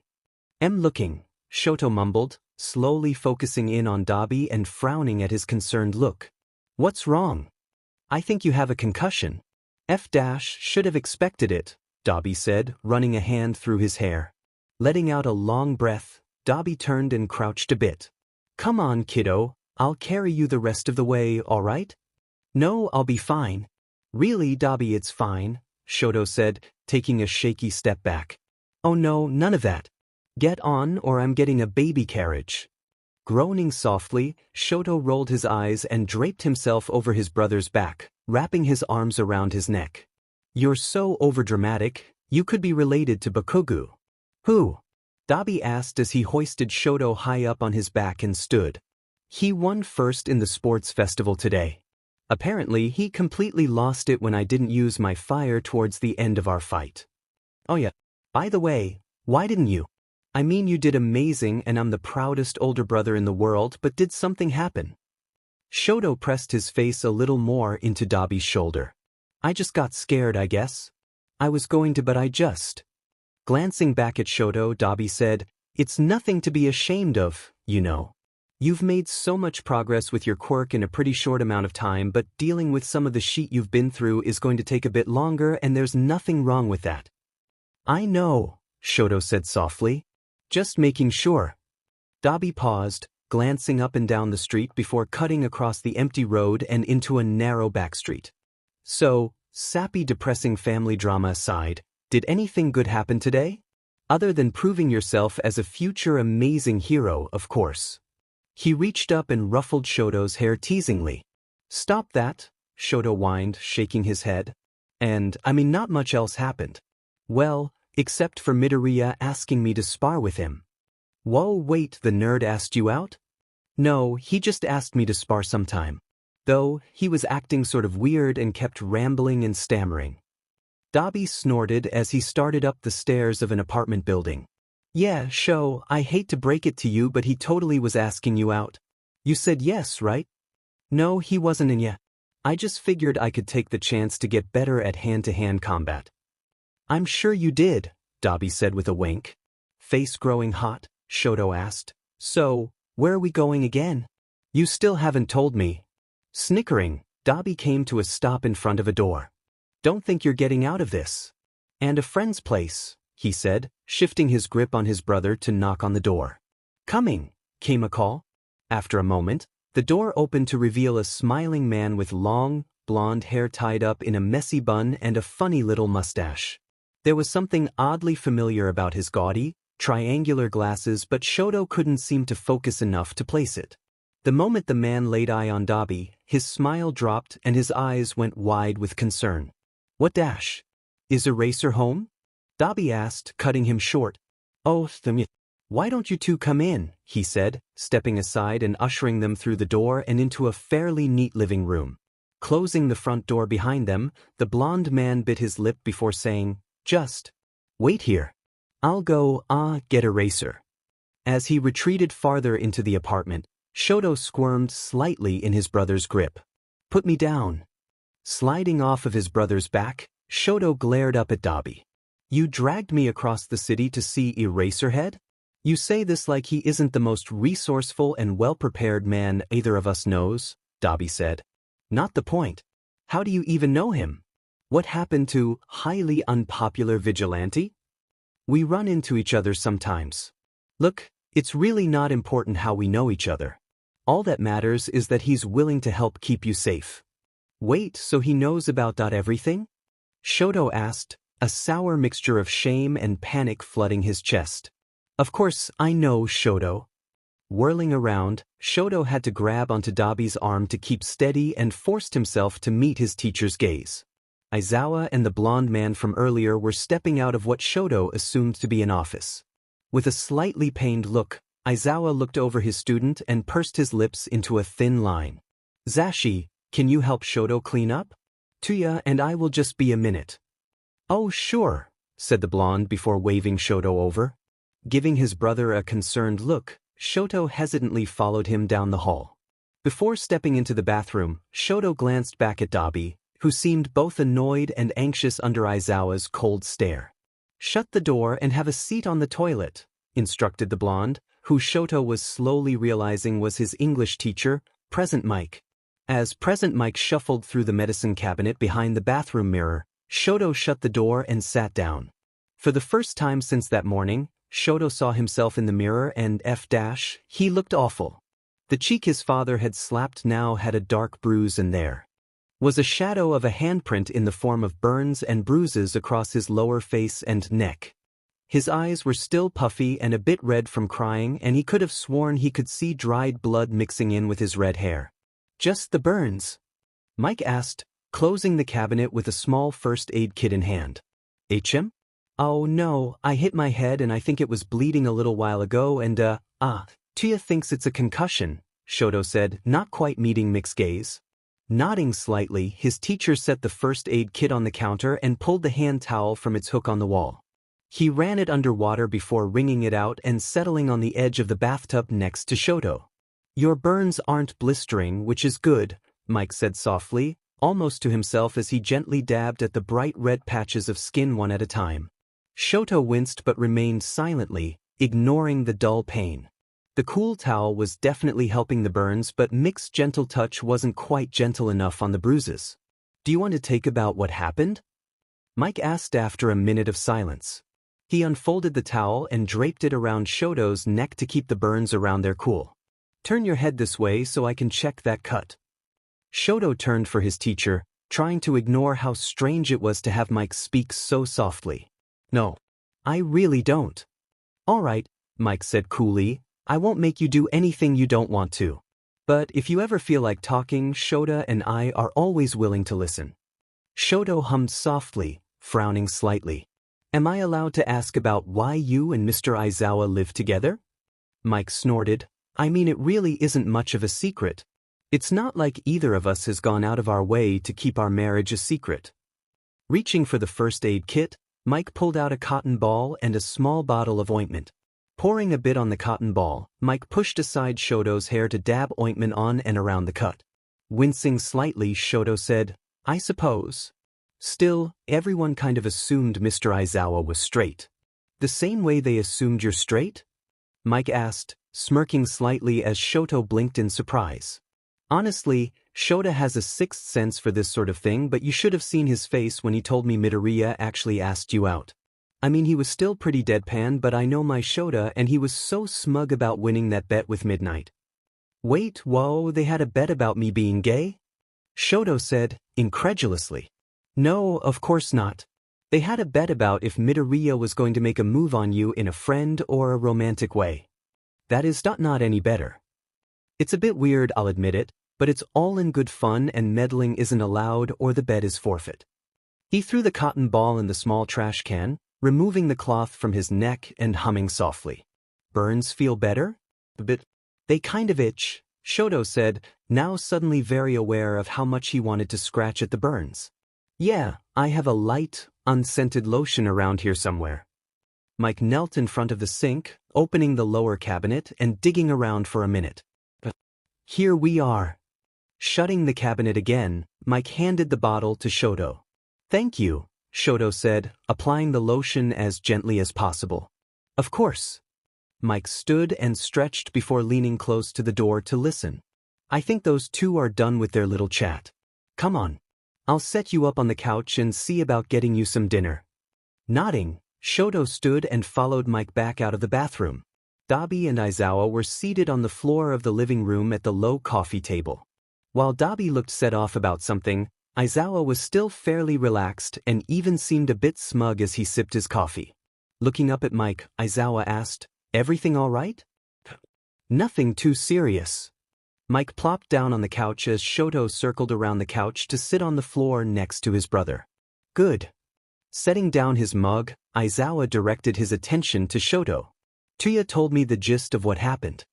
Shoto mumbled, slowly focusing in on Dobby and frowning at his concerned look. "What's wrong?" "I think you have a concussion." Should have expected it, Dobby said, running a hand through his hair. Letting out a long breath, Dobby turned and crouched a bit. "Come on, kiddo, I'll carry you the rest of the way, all right?" "No, I'll be fine." "Really, Dobby, it's fine," Shoto said, taking a shaky step back. "Oh no, none of that. Get on or I'm getting a baby carriage. Groaning softly, Shoto rolled his eyes and draped himself over his brother's back, wrapping his arms around his neck. You're so overdramatic, you could be related to Bakugo. Who? Dobby asked as he hoisted Shoto high up on his back and stood. He won first in the sports festival today. Apparently, he completely lost it when I didn't use my fire towards the end of our fight. Oh yeah, by the way, why didn't you? I mean, you did amazing and I'm the proudest older brother in the world, but did something happen? Shoto pressed his face a little more into Dobby's shoulder. I just got scared, I guess. I was going to, but I just. Glancing back at Shoto, Dobby said, It's nothing to be ashamed of, you know. You've made so much progress with your quirk in a pretty short amount of time, but dealing with some of the shit you've been through is going to take a bit longer, and there's nothing wrong with that. I know, Shoto said softly. Just making sure. Dobby paused, glancing up and down the street before cutting across the empty road and into a narrow back street. So, sappy depressing family drama aside, did anything good happen today? Other than proving yourself as a future amazing hero, of course. He reached up and ruffled Shoto's hair teasingly. Stop that, Shoto whined, shaking his head. And, I mean, not much else happened. Well, except for Midoriya asking me to spar with him. Whoa, wait, the nerd asked you out? No, he just asked me to spar sometime. Though, he was acting sort of weird and kept rambling and stammering. Dobby snorted as he started up the stairs of an apartment building. Yeah, Sho, I hate to break it to you, but he totally was asking you out. You said yes, right? No, he wasn't in yet. I just figured I could take the chance to get better at hand-to-hand combat. I'm sure you did, Dobby said with a wink. Face growing hot, Shoto asked. So, where are we going again? You still haven't told me. Snickering, Dobby came to a stop in front of a door. Don't think you're getting out of this. And a friend's place, he said, shifting his grip on his brother to knock on the door. Coming, came a call. After a moment, the door opened to reveal a smiling man with long, blonde hair tied up in a messy bun and a funny little mustache. There was something oddly familiar about his gaudy, triangular glasses, but Shoto couldn't seem to focus enough to place it. The moment the man laid eye on Dobby, his smile dropped and his eyes went wide with concern. What dash? Is Eraser home? Dobby asked, cutting him short. Oh, why don't you two come in, he said, stepping aside and ushering them through the door and into a fairly neat living room. Closing the front door behind them, the blonde man bit his lip before saying, Just wait here. I'll go, get Eraser. As he retreated farther into the apartment, Shoto squirmed slightly in his brother's grip. Put me down. Sliding off of his brother's back, Shoto glared up at Dobby. You dragged me across the city to see Eraserhead? You say this like he isn't the most resourceful and well-prepared man either of us knows, Dobby said. Not the point. How do you even know him? What happened to highly unpopular vigilante? We run into each other sometimes. Look, it's really not important how we know each other. All that matters is that he's willing to help keep you safe. Wait, so he knows about everything? Shoto asked, a sour mixture of shame and panic flooding his chest. Of course, I know, Shoto. Whirling around, Shoto had to grab onto Dobby's arm to keep steady and forced himself to meet his teacher's gaze. Aizawa and the blonde man from earlier were stepping out of what Shoto assumed to be an office. With a slightly pained look, Aizawa looked over his student and pursed his lips into a thin line. Zashi, can you help Shoto clean up? Tuya and I will just be a minute. Oh, sure, said the blonde before waving Shoto over. Giving his brother a concerned look, Shoto hesitantly followed him down the hall. Before stepping into the bathroom, Shoto glanced back at Dobby, who seemed both annoyed and anxious under Aizawa's cold stare. Shut the door and have a seat on the toilet, instructed the blonde, who Shoto was slowly realizing was his English teacher, Present Mike. As Present Mike shuffled through the medicine cabinet behind the bathroom mirror, Shoto shut the door and sat down. For the first time since that morning, Shoto saw himself in the mirror and he looked awful. The cheek his father had slapped now had a dark bruise and there was a shadow of a handprint in the form of burns and bruises across his lower face and neck. His eyes were still puffy and a bit red from crying, and he could have sworn he could see dried blood mixing in with his red hair. "Just the burns?" Mike asked, closing the cabinet with a small first aid kit in hand. "HM? Oh no, I hit my head and I think it was bleeding a little while ago and 𝕼𝕠𝕠𝕠𝕠 thinks it's a concussion," Shoto said, not quite meeting Mick's gaze. Nodding slightly, his teacher set the first aid kit on the counter and pulled the hand towel from its hook on the wall. He ran it under water before wringing it out and settling on the edge of the bathtub next to Shoto. "Your burns aren't blistering, which is good," Mike said softly, almost to himself as he gently dabbed at the bright red patches of skin one at a time. Shoto winced but remained silently, ignoring the dull pain. The cool towel was definitely helping the burns, but Mick's gentle touch wasn't quite gentle enough on the bruises. "Do you want to take about what happened?" Mike asked after a minute of silence. He unfolded the towel and draped it around Shoto's neck to keep the burns around there cool. "Turn your head this way so I can check that cut." Shoto turned for his teacher, trying to ignore how strange it was to have Mike speak so softly. "No, I really don't." "All right," Mike said coolly, "I won't make you do anything you don't want to. But if you ever feel like talking, Shoto and I are always willing to listen." Shoto hummed softly, frowning slightly. "Am I allowed to ask about why you and Mr. Aizawa live together?" Mike snorted. "I mean, it really isn't much of a secret. It's not like either of us has gone out of our way to keep our marriage a secret." Reaching for the first aid kit, Mike pulled out a cotton ball and a small bottle of ointment. Pouring a bit on the cotton ball, Mike pushed aside Shoto's hair to dab ointment on and around the cut. Wincing slightly, Shoto said, "I suppose. Still, everyone kind of assumed Mr. Aizawa was straight." "The same way they assumed you're straight?" Mike asked, smirking slightly as Shoto blinked in surprise. "Honestly, Shoto has a sixth sense for this sort of thing, but you should have seen his face when he told me Midoriya actually asked you out. I mean, he was still pretty deadpan, but I know my Shoto, and he was so smug about winning that bet with Midnight." "Wait, whoa, they had a bet about me being gay?" Shoto said, incredulously. "No, of course not. They had a bet about if Midoriya was going to make a move on you in a friend or a romantic way. That is not any better. It's a bit weird, I'll admit it, but it's all in good fun and meddling isn't allowed or the bet is forfeit." He threw the cotton ball in the small trash can, removing the cloth from his neck and humming softly. "Burns feel better?" "A bit. They kind of itch," Shoto said, now suddenly very aware of how much he wanted to scratch at the burns. "Yeah, I have a light, unscented lotion around here somewhere." Mike knelt in front of the sink, opening the lower cabinet and digging around for a minute. "Here we are." Shutting the cabinet again, Mike handed the bottle to Shoto. "Thank you," Shoto said, applying the lotion as gently as possible. "Of course." Mike stood and stretched before leaning close to the door to listen. "I think those two are done with their little chat. Come on. I'll set you up on the couch and see about getting you some dinner." Nodding, Shoto stood and followed Mike back out of the bathroom. Dobby and Aizawa were seated on the floor of the living room at the low coffee table. While Dobby looked set off about something, Aizawa was still fairly relaxed and even seemed a bit smug as he sipped his coffee. Looking up at Mike, Aizawa asked, "Everything all right?" "Nothing too serious." Mike plopped down on the couch as Shoto circled around the couch to sit on the floor next to his brother. "Good." Setting down his mug, Aizawa directed his attention to Shoto. "𝕼𝕠𝕠𝕠𝕪 told me the gist of what happened.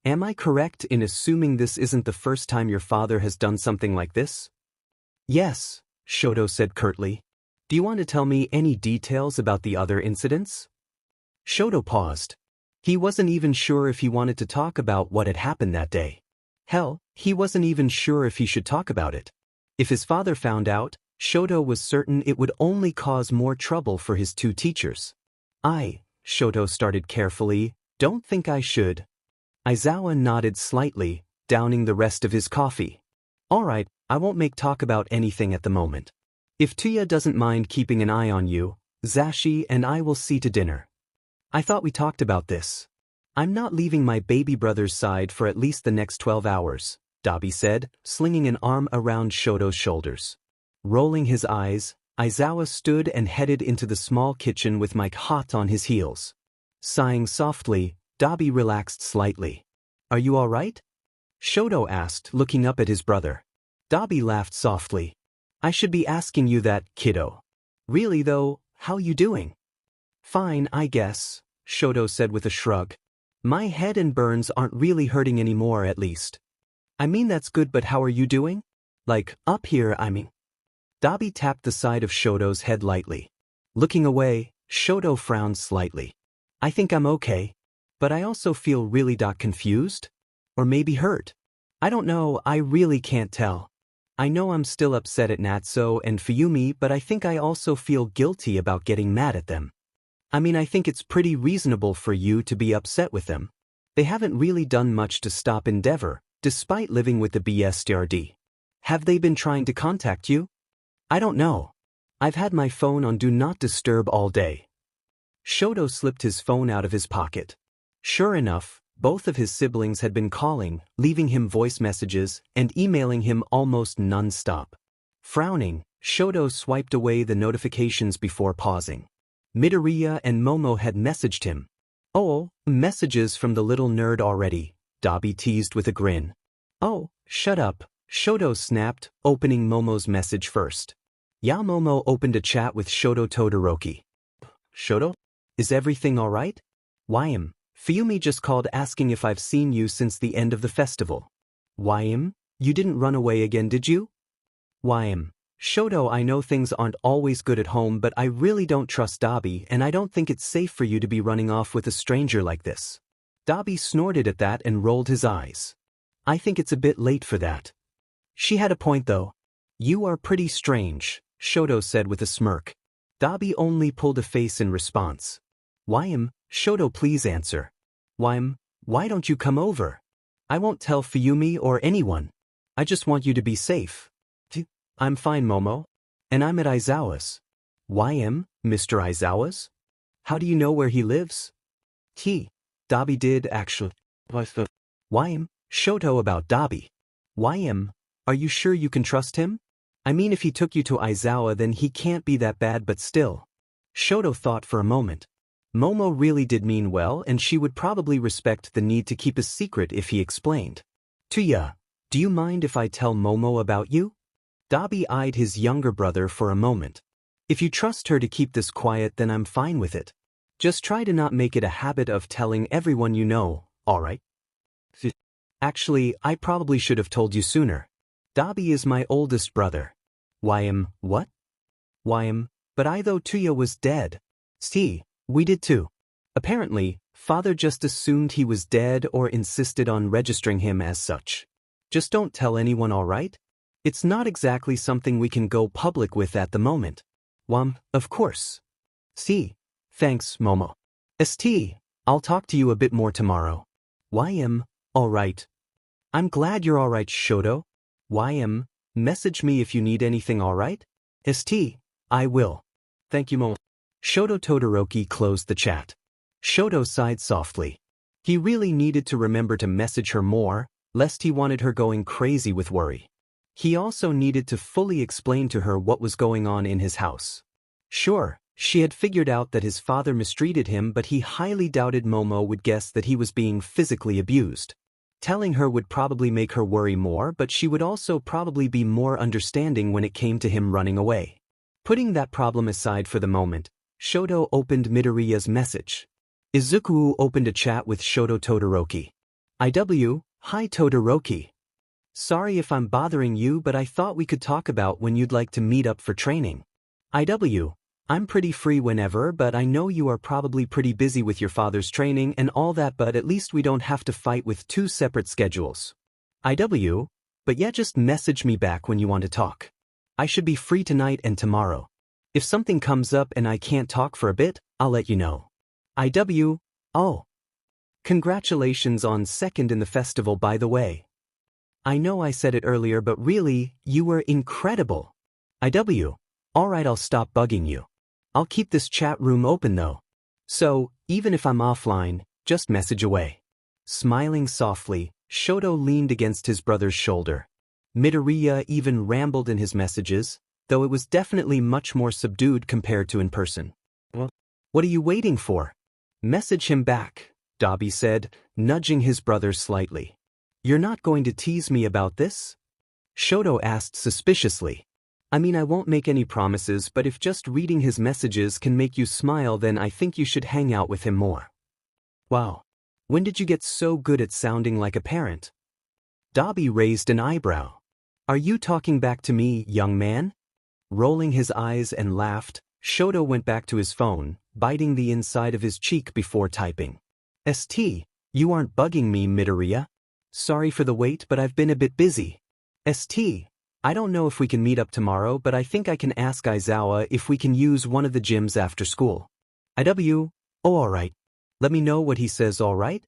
Am I correct in assuming this isn't the first time your father has done something like this?" "Yes," Shoto said curtly. "Do you want to tell me any details about the other incidents?" Shoto paused. He wasn't even sure if he wanted to talk about what had happened that day. Hell, he wasn't even sure if he should talk about it. If his father found out, Shoto was certain it would only cause more trouble for his two teachers. Shoto started carefully, "don't think I should." Aizawa nodded slightly, downing the rest of his coffee. "All right, I won't make talk about anything at the moment. If 𝕼𝕠𝕠𝕠 doesn't mind keeping an eye on you, Zashi and I will see to dinner. I thought we talked about this. I'm not leaving my baby brother's side for at least the next 12 hours, Dobby said, slinging an arm around Shoto's shoulders. Rolling his eyes, Aizawa stood and headed into the small kitchen with Mike hot on his heels. Sighing softly, Dobby relaxed slightly. "Are you all right?" Shoto asked, looking up at his brother. Dobby laughed softly. "I should be asking you that, kiddo. Really though, how you doing?" "Fine, I guess," Shoto said with a shrug. "My head and burns aren't really hurting anymore at least." "I mean that's good, but how are you doing? Like, up here I mean." Dobby tapped the side of Shoto's head lightly. Looking away, Shoto frowned slightly. "I think I'm okay. But I also feel really confused? Or maybe hurt. I don't know, I really can't tell. I know I'm still upset at Natsuo and Fuyumi, but I think I also feel guilty about getting mad at them. I mean, I think it's pretty reasonable for you to be upset with them. They haven't really done much to stop Endeavor, despite living with the BSTRD. Have they been trying to contact you?" "I don't know. I've had my phone on Do Not Disturb all day." Shoto slipped his phone out of his pocket. Sure enough, both of his siblings had been calling, leaving him voice messages, and emailing him almost non-stop. Frowning, Shoto swiped away the notifications before pausing. Midoriya and Momo had messaged him. "Oh, messages from the little nerd already," Dobby teased with a grin. "Oh, shut up," Shoto snapped, opening Momo's message first. Momo opened a chat with Shoto Todoroki. "Shoto? Is everything alright? Fuyumi just called asking if I've seen you since the end of the festival." You didn't run away again, did you?" "Shoto, I know things aren't always good at home, but I really don't trust Dobby, and I don't think it's safe for you to be running off with a stranger like this." Dobby snorted at that and rolled his eyes. "I think it's a bit late for that." She had a point though. "You are pretty strange," Shoto said with a smirk. Dobby only pulled a face in response. Shoto, please answer. Why don't you come over? I won't tell Fuyumi or anyone. I just want you to be safe." "I'm fine, Momo. And I'm at Aizawa's." "Mr. Aizawa's? How do you know where he lives?" Dobby did actually. Shoto about Dobby. Are you sure you can trust him? I mean, if he took you to Aizawa then he can't be that bad, but still." Shoto thought for a moment. Momo really did mean well, and she would probably respect the need to keep a secret if he explained. "Tuya, do you mind if I tell Momo about you?" Dobby eyed his younger brother for a moment. "If you trust her to keep this quiet, then I'm fine with it. Just try to not make it a habit of telling everyone you know, alright?" "Actually, I probably should have told you sooner. Dobby is my oldest brother." What? But I thought Tuya was dead." "See, we did too. Apparently, father just assumed he was dead or insisted on registering him as such. Just don't tell anyone, alright? It's not exactly something we can go public with at the moment." Of course." "See. Thanks, Momo. I'll talk to you a bit more tomorrow." Alright. "I'm glad you're alright, Shoto." Message me if you need anything, alright?" I will. Thank you, Momo." Shoto Todoroki closed the chat. Shoto sighed softly. He really needed to remember to message her more, lest he wanted her going crazy with worry. He also needed to fully explain to her what was going on in his house. Sure, she had figured out that his father mistreated him, but he highly doubted Momo would guess that he was being physically abused. Telling her would probably make her worry more, but she would also probably be more understanding when it came to him running away. Putting that problem aside for the moment, Shoto opened Midoriya's message. Izuku opened a chat with Shoto Todoroki. Hi Todoroki. Sorry if I'm bothering you, but I thought we could talk about when you'd like to meet up for training. I'm pretty free whenever, but I know you are probably pretty busy with your father's training and all that, but at least we don't have to fight with two separate schedules. But yeah, just message me back when you want to talk. I should be free tonight and tomorrow. If something comes up and I can't talk for a bit, I'll let you know. Oh. Congratulations on second in the festival, by the way. I know I said it earlier, but really, you were incredible. Alright, I'll stop bugging you. I'll keep this chat room open though. So, even if I'm offline, just message away. Smiling softly, Shoto leaned against his brother's shoulder. Midoriya even rambled in his messages, though it was definitely much more subdued compared to in person. Well, what are you waiting for? Message him back, Dobby said, nudging his brother slightly. You're not going to tease me about this? Shoto asked suspiciously. I mean, I won't make any promises, but if just reading his messages can make you smile, then I think you should hang out with him more. Wow. When did you get so good at sounding like a parent? Dobby raised an eyebrow. Are you talking back to me, young man? Rolling his eyes and laughed, Shoto went back to his phone, biting the inside of his cheek before typing. St. You aren't bugging me, Midoriya. Sorry for the wait, but I've been a bit busy. St. I don't know if we can meet up tomorrow, but I think I can ask Aizawa if we can use one of the gyms after school. Oh, alright. Let me know what he says, alright?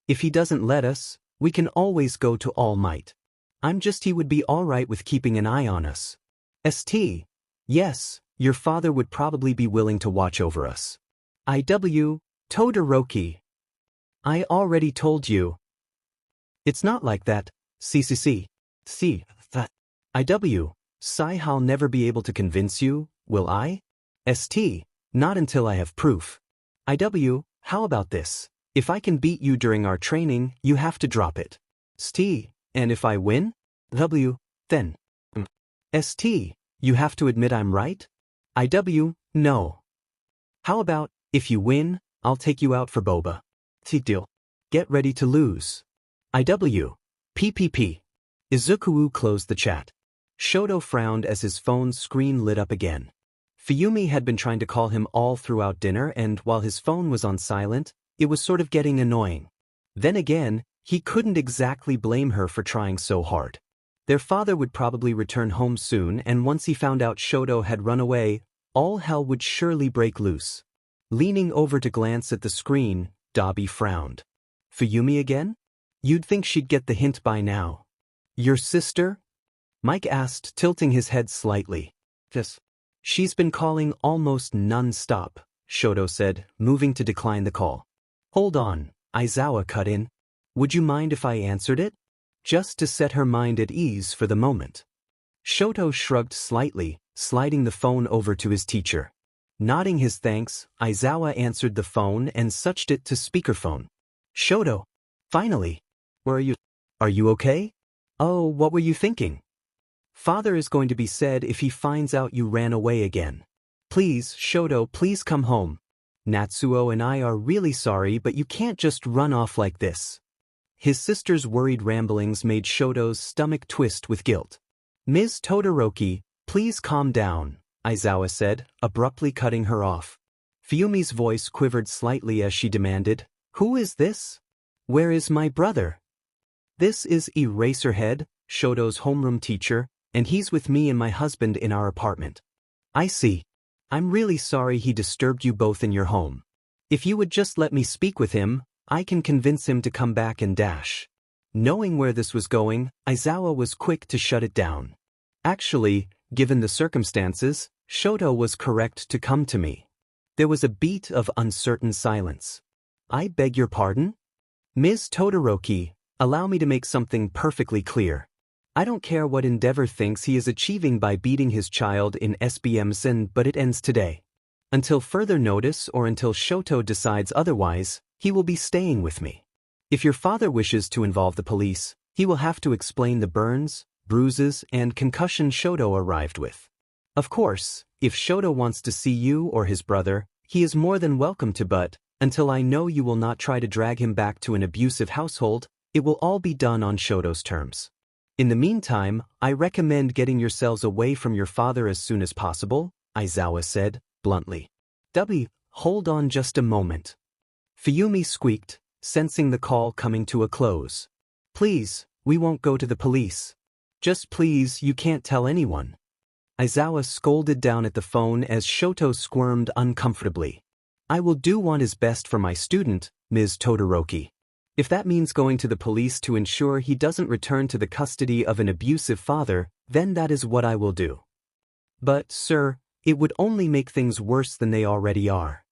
If he doesn't let us, we can always go to All Might. He would be alright with keeping an eye on us. St. Yes, your father would probably be willing to watch over us. 𝕗𝕠𝕠𝕪𝕠. I already told you. It's not like that, See, that. I'll never be able to convince you, will I? St. Not until I have proof. How about this? If I can beat you during our training, you have to drop it. St. And if I win? Then. St. You have to admit I'm right? No. How about, if you win, I'll take you out for boba. Deal. Get ready to lose. PPP. Izuku closed the chat. Shoto frowned as his phone's screen lit up again. Fuyumi had been trying to call him all throughout dinner, and while his phone was on silent, it was sort of getting annoying. Then again, he couldn't exactly blame her for trying so hard. Their father would probably return home soon, and once he found out Shoto had run away, all hell would surely break loose. Leaning over to glance at the screen, Dobby frowned. Fuyumi again? You'd think she'd get the hint by now. Your sister? Mike asked, tilting his head slightly. Yes. She's been calling almost non-stop, Shoto said, moving to decline the call. Hold on, Aizawa cut in. Would you mind if I answered it? Just to set her mind at ease for the moment. Shoto shrugged slightly, sliding the phone over to his teacher. Nodding his thanks, Aizawa answered the phone and switched it to speakerphone. Shoto. Finally. Where are you? Are you okay? Oh, what were you thinking? Father is going to be sad if he finds out you ran away again. Please, Shoto, please come home. Natsuo and I are really sorry, but you can't just run off like this. His sister's worried ramblings made Shoto's stomach twist with guilt. Ms. Todoroki, please calm down, Aizawa said, abruptly cutting her off. Fuyumi's voice quivered slightly as she demanded, Who is this? Where is my brother? This is Eraserhead, Shoto's homeroom teacher, and he's with me and my husband in our apartment. I see. I'm really sorry he disturbed you both in your home. If you would just let me speak with him, I can convince him to come back and dash. Knowing where this was going, Aizawa was quick to shut it down. Actually, given the circumstances, Shoto was correct to come to me. There was a beat of uncertain silence. I beg your pardon? Ms. Todoroki, allow me to make something perfectly clear. I don't care what Endeavor thinks he is achieving by beating his child in SBMSN, but it ends today. Until further notice or until Shoto decides otherwise, he will be staying with me. If your father wishes to involve the police, he will have to explain the burns, bruises, and concussion Shoto arrived with. Of course, if Shoto wants to see you or his brother, he is more than welcome to, but until I know you will not try to drag him back to an abusive household, it will all be done on Shoto's terms. In the meantime, I recommend getting yourselves away from your father as soon as possible, Aizawa said, bluntly. Dobby, hold on just a moment. Fuyumi squeaked, sensing the call coming to a close. Please, we won't go to the police. Just please, you can't tell anyone. Aizawa scolded down at the phone as Shoto squirmed uncomfortably. I will do what is best for my student, Ms. Todoroki. If that means going to the police to ensure he doesn't return to the custody of an abusive father, then that is what I will do. But, sir, it would only make things worse than they already are.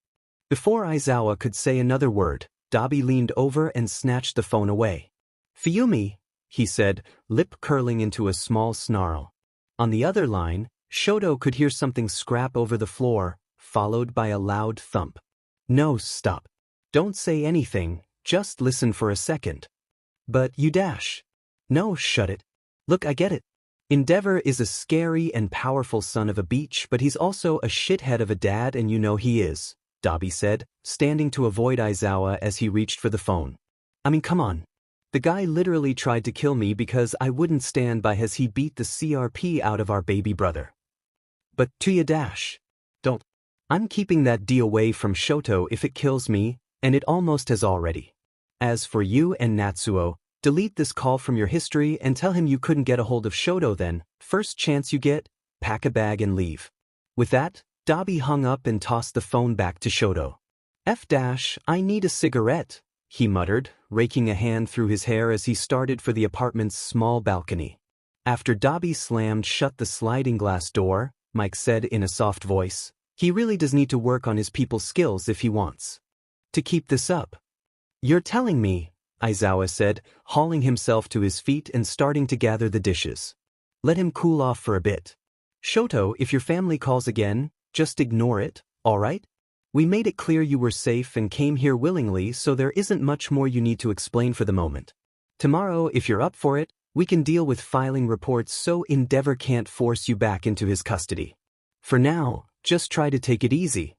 Before Aizawa could say another word, Dobby leaned over and snatched the phone away. Fuyumi, he said, lip curling into a small snarl. On the other line, Shoto could hear something scrap over the floor, followed by a loud thump. No, stop. Don't say anything, just listen for a second. But you dash. No, shut it. Look, I get it. Endeavor is a scary and powerful son of a beach, but he's also a shithead of a dad, and you know he is, Dobby said, standing to avoid Aizawa as he reached for the phone. I mean, come on. The guy literally tried to kill me because I wouldn't stand by as he beat the CRP out of our baby brother. But to ya dash. Don't. I'm keeping that D away from Shoto if it kills me, and it almost has already. As for you and Natsuo, delete this call from your history and tell him you couldn't get a hold of Shoto then. First chance you get, pack a bag and leave. With that, Dobby hung up and tossed the phone back to Shoto. I need a cigarette, he muttered, raking a hand through his hair as he started for the apartment's small balcony. After Dobby slammed shut the sliding glass door, Mike said in a soft voice, he really does need to work on his people skills if he wants to keep this up. You're telling me, Aizawa said, hauling himself to his feet and starting to gather the dishes. Let him cool off for a bit. Shoto, if your family calls again, just ignore it, all right? We made it clear you were safe and came here willingly, so there isn't much more you need to explain for the moment. Tomorrow, if you're up for it, we can deal with filing reports so Endeavor can't force you back into his custody. For now, just try to take it easy.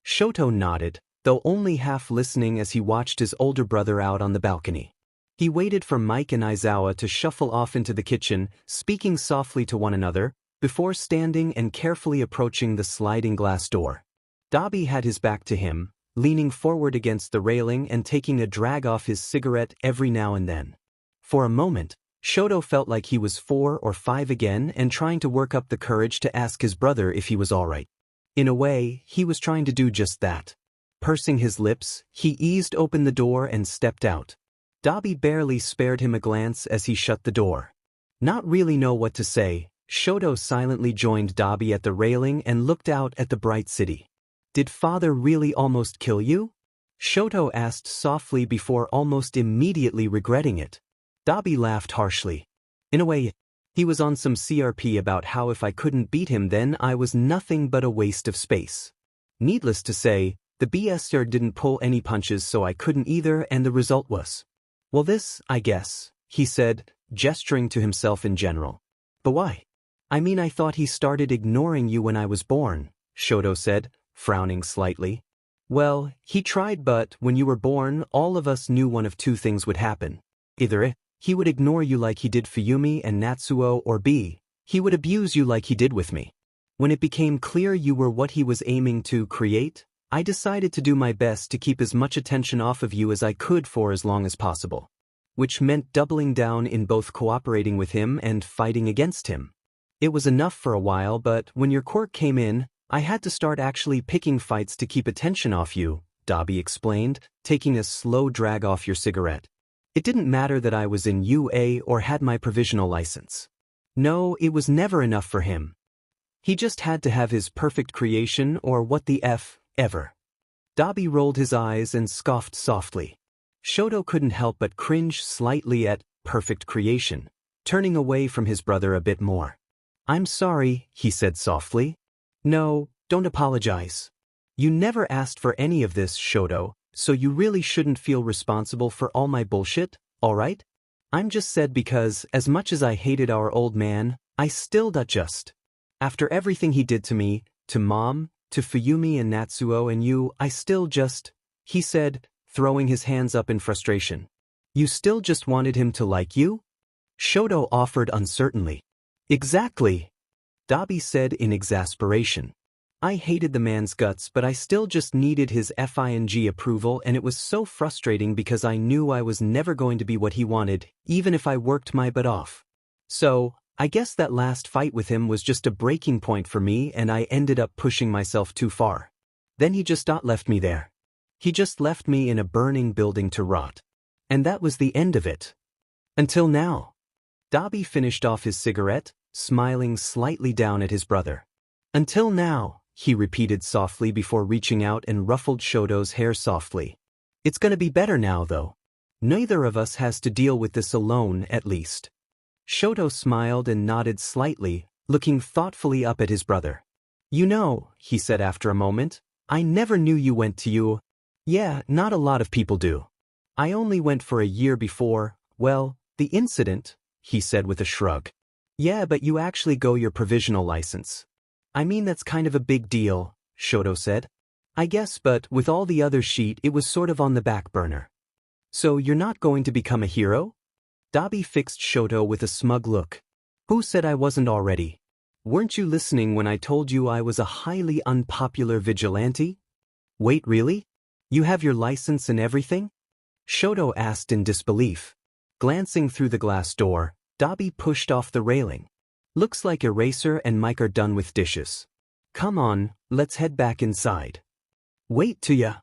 Shoto nodded, though only half listening as he watched his older brother out on the balcony. He waited for Mike and Aizawa to shuffle off into the kitchen, speaking softly to one another, before standing and carefully approaching the sliding glass door. Dobby had his back to him, leaning forward against the railing and taking a drag off his cigarette every now and then. For a moment, Shoto felt like he was 4 or 5 again and trying to work up the courage to ask his brother if he was all right. In a way, he was trying to do just that. Pursing his lips, he eased open the door and stepped out. Dobby barely spared him a glance as he shut the door. Not really know what to say, Shoto silently joined Dobby at the railing and looked out at the bright city. Did father really almost kill you? Shoto asked softly before almost immediately regretting it. Dobby laughed harshly. In a way, he was on some CRP about how if I couldn't beat him then I was nothing but a waste of space. Needless to say, the BSR didn't pull any punches so I couldn't either, and the result was, well, this, I guess, he said, gesturing to himself in general. But why? I mean, I thought he started ignoring you when I was born, Shoto said, frowning slightly. Well, he tried, but when you were born, all of us knew one of two things would happen. Either A, he would ignore you like he did Fuyumi and Natsuo, or B, he would abuse you like he did with me. When it became clear you were what he was aiming to create, I decided to do my best to keep as much attention off of you as I could for as long as possible. Which meant doubling down in both cooperating with him and fighting against him. It was enough for a while, but when your quirk came in, I had to start actually picking fights to keep attention off you, Dobby explained, taking a slow drag off your cigarette. It didn't matter that I was in UA or had my provisional license. No, it was never enough for him. He just had to have his perfect creation, or what the F, ever. Dobby rolled his eyes and scoffed softly. Shoto couldn't help but cringe slightly at perfect creation, turning away from his brother a bit more. I'm sorry, he said softly. No, don't apologize. You never asked for any of this, Shoto, so you really shouldn't feel responsible for all my bullshit, alright? I'm just said because, as much as I hated our old man, I still just. After everything he did to me, to Mom, to Fuyumi and Natsuo and you, I still just, he said, throwing his hands up in frustration. You still just wanted him to like you? Shoto offered uncertainly. Exactly. Dobby said in exasperation. I hated the man's guts, but I still just needed his FING approval, and it was so frustrating because I knew I was never going to be what he wanted, even if I worked my butt off. So, I guess that last fight with him was just a breaking point for me, and I ended up pushing myself too far. Then he just left me there. He just left me in a burning building to rot. And that was the end of it. Until now. Dobby finished off his cigarette, smiling slightly down at his brother. Until now, he repeated softly before reaching out and ruffled Shoto's hair softly. It's gonna be better now, though. Neither of us has to deal with this alone, at least. Shoto smiled and nodded slightly, looking thoughtfully up at his brother. You know, he said after a moment, I never knew you went to you. Yeah, not a lot of people do. I only went for a year before, well, the incident, he said with a shrug. Yeah, but you actually go your provisional license. I mean that's kind of a big deal, Shoto said. I guess, but with all the other shit it was sort of on the back burner. So you're not going to become a hero? Dobby fixed Shoto with a smug look. Who said I wasn't already? Weren't you listening when I told you I was a highly unpopular vigilante? Wait, really? You have your license and everything? Shoto asked in disbelief. Glancing through the glass door, Dobby pushed off the railing. Looks like Eraser and Mike are done with dishes. Come on, let's head back inside. Wait, 𝕼𝕠𝕠𝕠𝕠,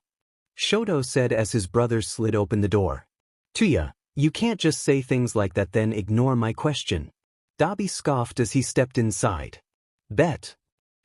Shoto said as his brother slid open the door. 𝕼𝕠𝕠𝕠, you can't just say things like that then ignore my question. Dobby scoffed as he stepped inside. Bet.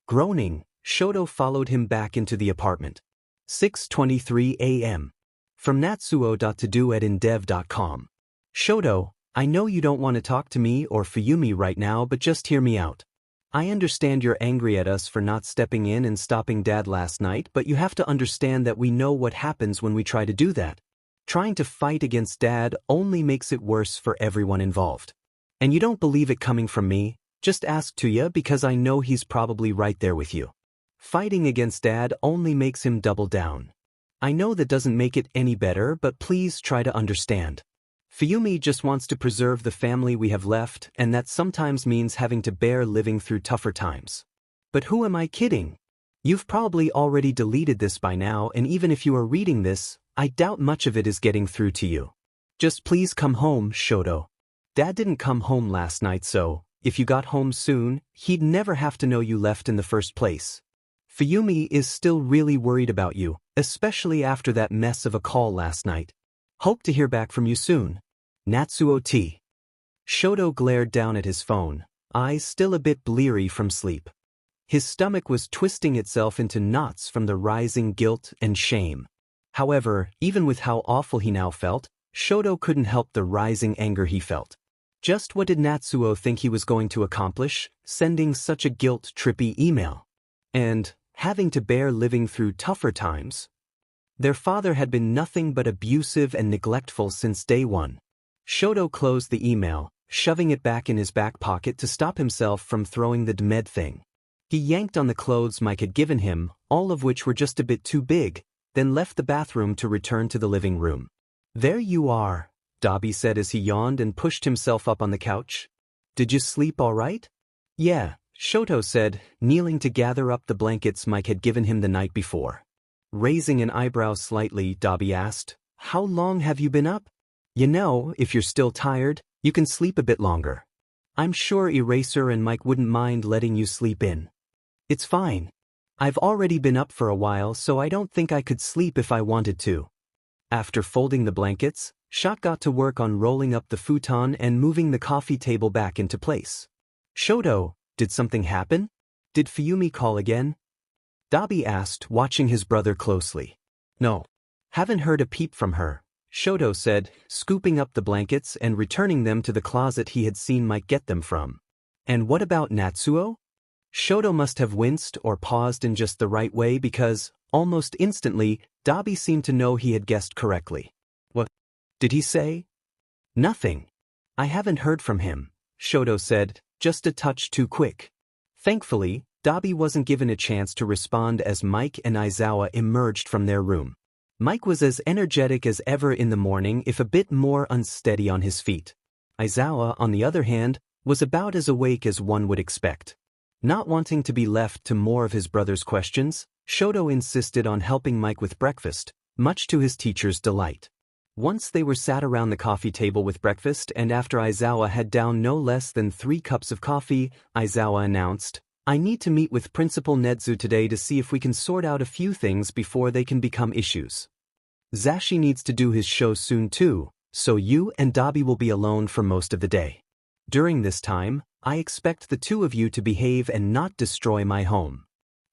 Groaning, Shoto followed him back into the apartment. 6:23 a.m. From 𝔼𝕼𝕠𝕠𝕠𝕠𝕠.com. Shoto, I know you don't want to talk to me or Fuyumi right now, but just hear me out. I understand you're angry at us for not stepping in and stopping Dad last night, but you have to understand that we know what happens when we try to do that. Trying to fight against Dad only makes it worse for everyone involved. And you don't believe it coming from me? Just ask 𝕼𝕠𝕠𝕠 because I know he's probably right there with you. Fighting against Dad only makes him double down. I know that doesn't make it any better, but please try to understand. Fuyumi just wants to preserve the family we have left, and that sometimes means having to bear living through tougher times. But who am I kidding? You've probably already deleted this by now, and even if you are reading this, I doubt much of it is getting through to you. Just please come home, Shoto. Dad didn't come home last night, so if you got home soon, he'd never have to know you left in the first place. Fuyumi is still really worried about you, especially after that mess of a call last night. Hope to hear back from you soon. Natsuo T. Shoto glared down at his phone, eyes still a bit bleary from sleep. His stomach was twisting itself into knots from the rising guilt and shame. However, even with how awful he now felt, Shoto couldn't help the rising anger he felt. Just what did Natsuo think he was going to accomplish, sending such a guilt-trippy email? And having to bear living through tougher times? Their father had been nothing but abusive and neglectful since day one. Shoto closed the email, shoving it back in his back pocket to stop himself from throwing the 𝕼𝕠𝕠𝕠 thing. He yanked on the clothes Mike had given him, all of which were just a bit too big, then left the bathroom to return to the living room. There you are, Dobby said as he yawned and pushed himself up on the couch. Did you sleep all right? Yeah, Shoto said, kneeling to gather up the blankets Mike had given him the night before. Raising an eyebrow slightly, Dobby asked, How long have you been up? You know, if you're still tired, you can sleep a bit longer. I'm sure Eraser and Mike wouldn't mind letting you sleep in. It's fine. I've already been up for a while, so I don't think I could sleep if I wanted to. After folding the blankets, Shot got to work on rolling up the futon and moving the coffee table back into place. Shoto, did something happen? Did Fuyumi call again? Dobby asked, watching his brother closely. No. Haven't heard a peep from her, Shoto said, scooping up the blankets and returning them to the closet he had seen Mike get them from. And what about Natsuo? Shoto must have winced or paused in just the right way because, almost instantly, Dobby seemed to know he had guessed correctly. What did he say? Nothing. I haven't heard from him, Shoto said, just a touch too quick. Thankfully, Dobby wasn't given a chance to respond as Mike and Aizawa emerged from their room. Mike was as energetic as ever in the morning, if a bit more unsteady on his feet. Aizawa, on the other hand, was about as awake as one would expect. Not wanting to be left to more of his brother's questions, Shoto insisted on helping Mike with breakfast, much to his teacher's delight. Once they were sat around the coffee table with breakfast and after Aizawa had downed no less than 3 cups of coffee, Aizawa announced, I need to meet with Principal Nedzu today to see if we can sort out a few things before they can become issues. Zashi needs to do his show soon too, so you and Dobby will be alone for most of the day. During this time, I expect the two of you to behave and not destroy my home.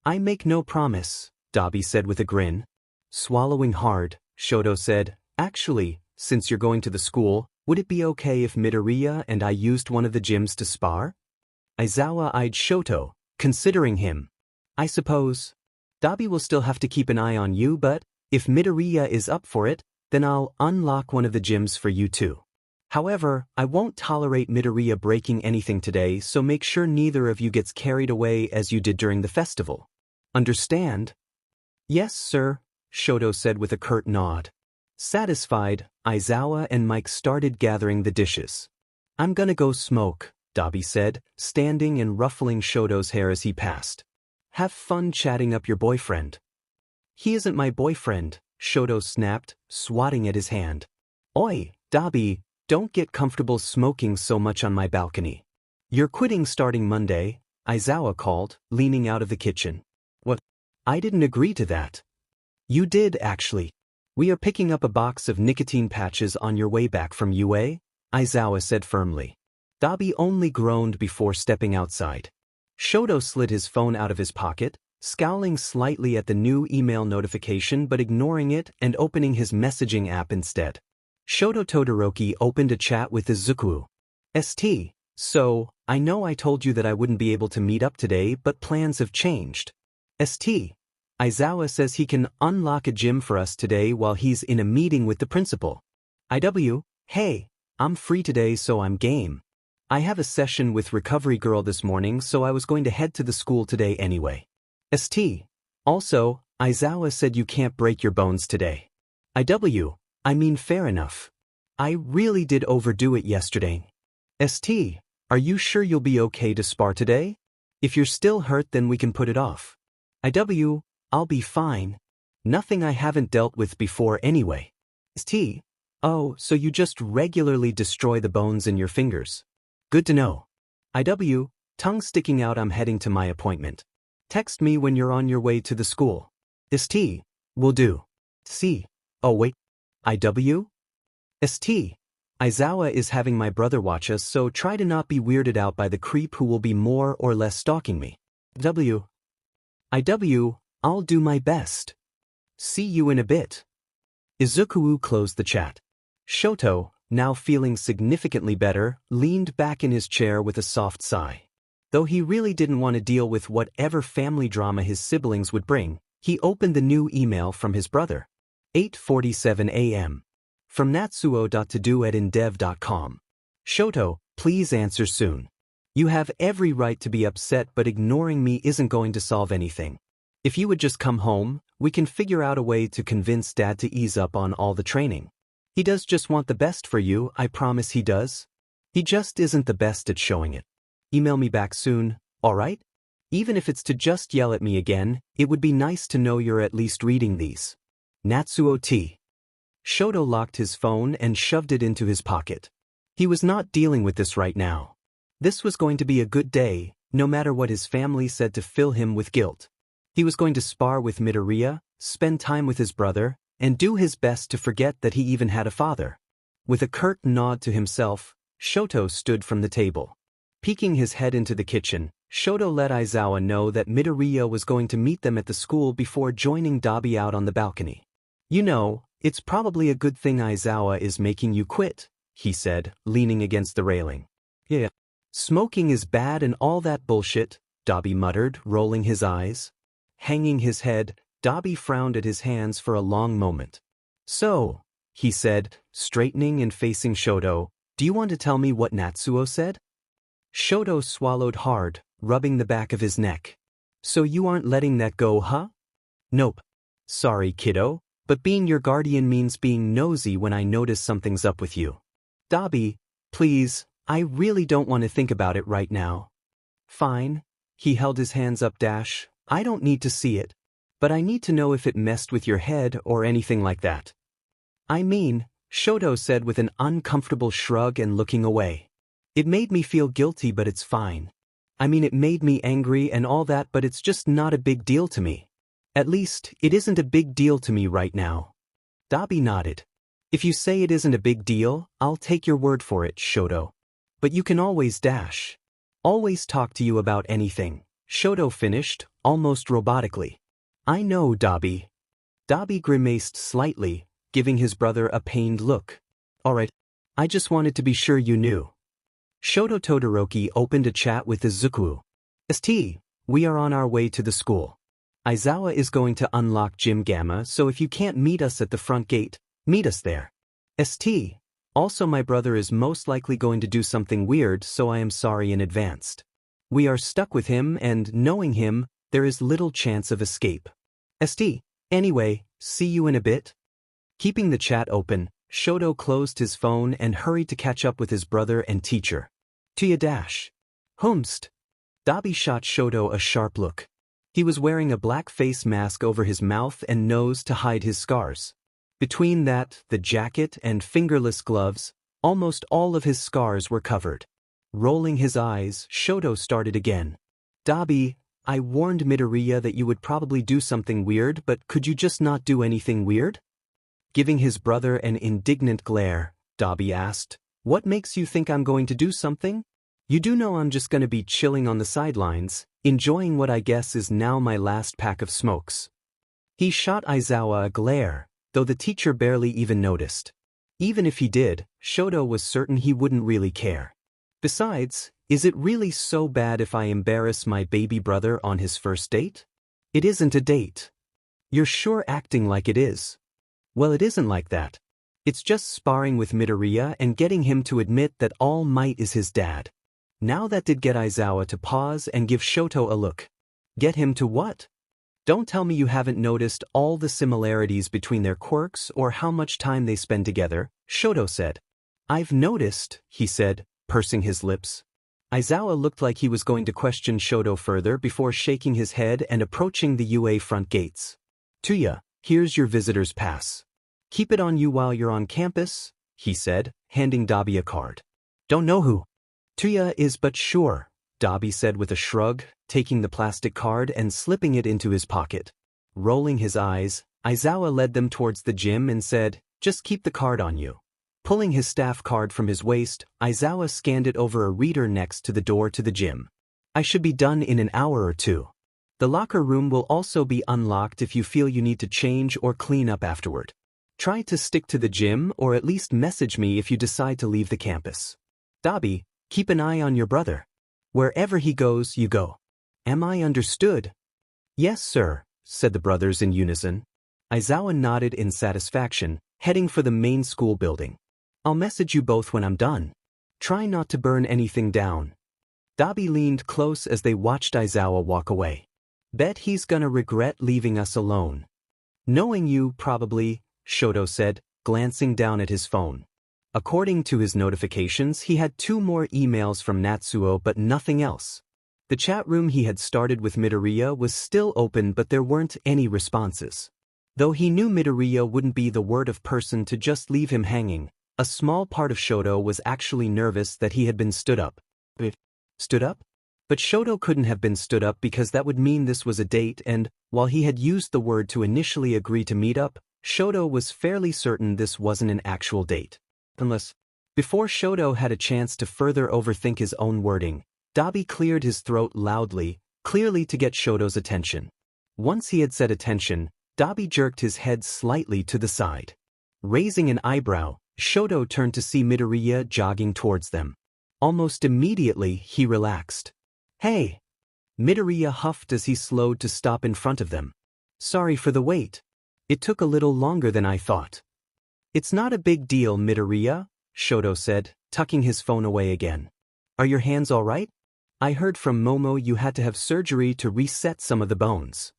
I make no promise, Dobby said with a grin. Swallowing hard, Shoto said, Actually, since you're going to the school, would it be okay if Midoriya and I used one of the gyms to spar? Aizawa eyed Shoto, considering him. I suppose. Dobby will still have to keep an eye on you, but if Midoriya is up for it, then I'll unlock one of the gyms for you too. However, I won't tolerate Midoriya breaking anything today, so make sure neither of you gets carried away as you did during the festival. Understand? Yes, sir, Shoto said with a curt nod. Satisfied, Aizawa and Mike started gathering the dishes. I'm gonna go smoke, Dobby said, standing and ruffling Shoto's hair as he passed. Have fun chatting up your boyfriend. He isn't my boyfriend, Shoto snapped, swatting at his hand. Oi, Dobby, don't get comfortable smoking so much on my balcony. You're quitting starting Monday, Aizawa called, leaning out of the kitchen. What? I didn't agree to that. You did, actually. We are picking up a box of nicotine patches on your way back from UA, Aizawa said firmly. Dobby only groaned before stepping outside. Shoto slid his phone out of his pocket, scowling slightly at the new email notification but ignoring it and opening his messaging app instead. Shoto Todoroki opened a chat with Izuku. St. So, I know I told you that I wouldn't be able to meet up today, but plans have changed. St. Aizawa says he can unlock a gym for us today while he's in a meeting with the principal. IW, hey, I'm free today so I'm game. I have a session with Recovery Girl this morning, so I was going to head to the school today anyway. St. Also, Aizawa said you can't break your bones today. IW, I mean fair enough. I really did overdo it yesterday. St. Are you sure you'll be okay to spar today? If you're still hurt then we can put it off. IW, I'll be fine. Nothing I haven't dealt with before anyway. St. Oh, so you just regularly destroy the bones in your fingers. Good to know. IW, tongue sticking out, I'm heading to my appointment. Text me when you're on your way to the school. St. Will do. C. Oh wait. IW? St. Aizawa is having my brother watch us, so try to not be weirded out by the creep who will be more or less stalking me. W. IW, I'll do my best. See you in a bit. Izuku closed the chat. Shoto, now feeling significantly better, leaned back in his chair with a soft sigh. Though he really didn't want to deal with whatever family drama his siblings would bring, he opened the new email from his brother. 8:47 a.m. From natsuo.todo@endev.com. Shoto, please answer soon. You have every right to be upset, but ignoring me isn't going to solve anything. If you would just come home, we can figure out a way to convince Dad to ease up on all the training. He does just want the best for you, I promise he does. He just isn't the best at showing it. Email me back soon, alright? Even if it's to just yell at me again, it would be nice to know you're at least reading these. Natsuo T. Shoto locked his phone and shoved it into his pocket. He was not dealing with this right now. This was going to be a good day, no matter what his family said to fill him with guilt. He was going to spar with Midoriya, spend time with his brother, and do his best to forget that he even had a father. With a curt nod to himself, Shoto stood from the table. Peeking his head into the kitchen, Shoto let Aizawa know that Midoriya was going to meet them at the school before joining Dobby out on the balcony. You know, it's probably a good thing Aizawa is making you quit, he said, leaning against the railing. Yeah. Smoking is bad and all that bullshit, Dobby muttered, rolling his eyes. Hanging his head, Dobby frowned at his hands for a long moment. So, he said, straightening and facing Shoto, do you want to tell me what Natsuo said? Shoto swallowed hard, rubbing the back of his neck. So you aren't letting that go, huh? Nope. Sorry, kiddo, but being your guardian means being nosy when I notice something's up with you. Dobby, please, I really don't want to think about it right now. Fine. He held his hands up. I don't need to see it, but I need to know if it messed with your head or anything like that. I mean, Shoto said with an uncomfortable shrug and looking away. It made me feel guilty, but it's fine. I mean, it made me angry and all that, but it's just not a big deal to me. At least, it isn't a big deal to me right now. Dobby nodded. If you say it isn't a big deal, I'll take your word for it, Shoto. But you can always always talk to you about anything, Shoto finished, almost robotically. I know, Dobby. Dobby grimaced slightly, giving his brother a pained look. Alright, I just wanted to be sure you knew. Shoto Todoroki opened a chat with Izuku. St. We are on our way to the school. Aizawa is going to unlock Gym Gamma, so if you can't meet us at the front gate, meet us there. St. Also, my brother is most likely going to do something weird, so I am sorry in advance. We are stuck with him, and knowing him, there is little chance of escape. St. Anyway, see you in a bit. Keeping the chat open, Shoto closed his phone and hurried to catch up with his brother and teacher. 𝕬𝕗𝕠𝕠𝕠𝕠. Humst. Dobby shot Shoto a sharp look. He was wearing a black face mask over his mouth and nose to hide his scars. Between that, the jacket and fingerless gloves, almost all of his scars were covered. Rolling his eyes, Shoto started again. Dobby, I warned Midoriya that you would probably do something weird, but could you just not do anything weird? Giving his brother an indignant glare, Dobby asked, What makes you think I'm going to do something? You do know I'm just going to be chilling on the sidelines, enjoying what I guess is now my last pack of smokes. He shot Aizawa a glare, though the teacher barely even noticed. Even if he did, Shoto was certain he wouldn't really care. Besides, is it really so bad if I embarrass my baby brother on his first date? It isn't a date. You're sure acting like it is. Well, it isn't like that. It's just sparring with Midoriya and getting him to admit that All Might is his dad. Now that did get Aizawa to pause and give Shoto a look. Get him to what? Don't tell me you haven't noticed all the similarities between their quirks or how much time they spend together, Shoto said. I've noticed, he said, pursing his lips. Aizawa looked like he was going to question Shoto further before shaking his head and approaching the UA front gates. 𝕬𝕠𝕠𝕠, here's your visitor's pass. Keep it on you while you're on campus, he said, handing Dobby a card. Don't know who 𝕬𝕠𝕠𝕠 is, but sure, Dobby said with a shrug, taking the plastic card and slipping it into his pocket. Rolling his eyes, Aizawa led them towards the gym and said, Just keep the card on you. Pulling his staff card from his waist, Aizawa scanned it over a reader next to the door to the gym. I should be done in an hour or two. The locker room will also be unlocked if you feel you need to change or clean up afterward. Try to stick to the gym or at least message me if you decide to leave the campus. Dobby, keep an eye on your brother. Wherever he goes, you go. Am I understood? Yes, sir, said the brothers in unison. Aizawa nodded in satisfaction, heading for the main school building. I'll message you both when I'm done. Try not to burn anything down. Dobby leaned close as they watched Aizawa walk away. Bet he's gonna regret leaving us alone. Knowing you, probably, Shoto said, glancing down at his phone. According to his notifications, he had 2 more emails from Natsuo but nothing else. The chat room he had started with Midoriya was still open, but there weren't any responses. Though he knew Midoriya wouldn't be the word of person to just leave him hanging, a small part of Shoto was actually nervous that he had been stood up. Stood up? But Shoto couldn't have been stood up because that would mean this was a date, and, while he had used the word to initially agree to meet up, Shoto was fairly certain this wasn't an actual date. Unless, before Shoto had a chance to further overthink his own wording, Dobby cleared his throat loudly, clearly to get Shoto's attention. Once he had said attention, Dobby jerked his head slightly to the side. Raising an eyebrow, Shoto turned to see Midoriya jogging towards them. Almost immediately, he relaxed. Hey! Midoriya huffed as he slowed to stop in front of them. Sorry for the wait. It took a little longer than I thought. It's not a big deal, Midoriya, Shoto said, tucking his phone away again. Are your hands all right? I heard from Momo you had to have surgery to reset some of the bones.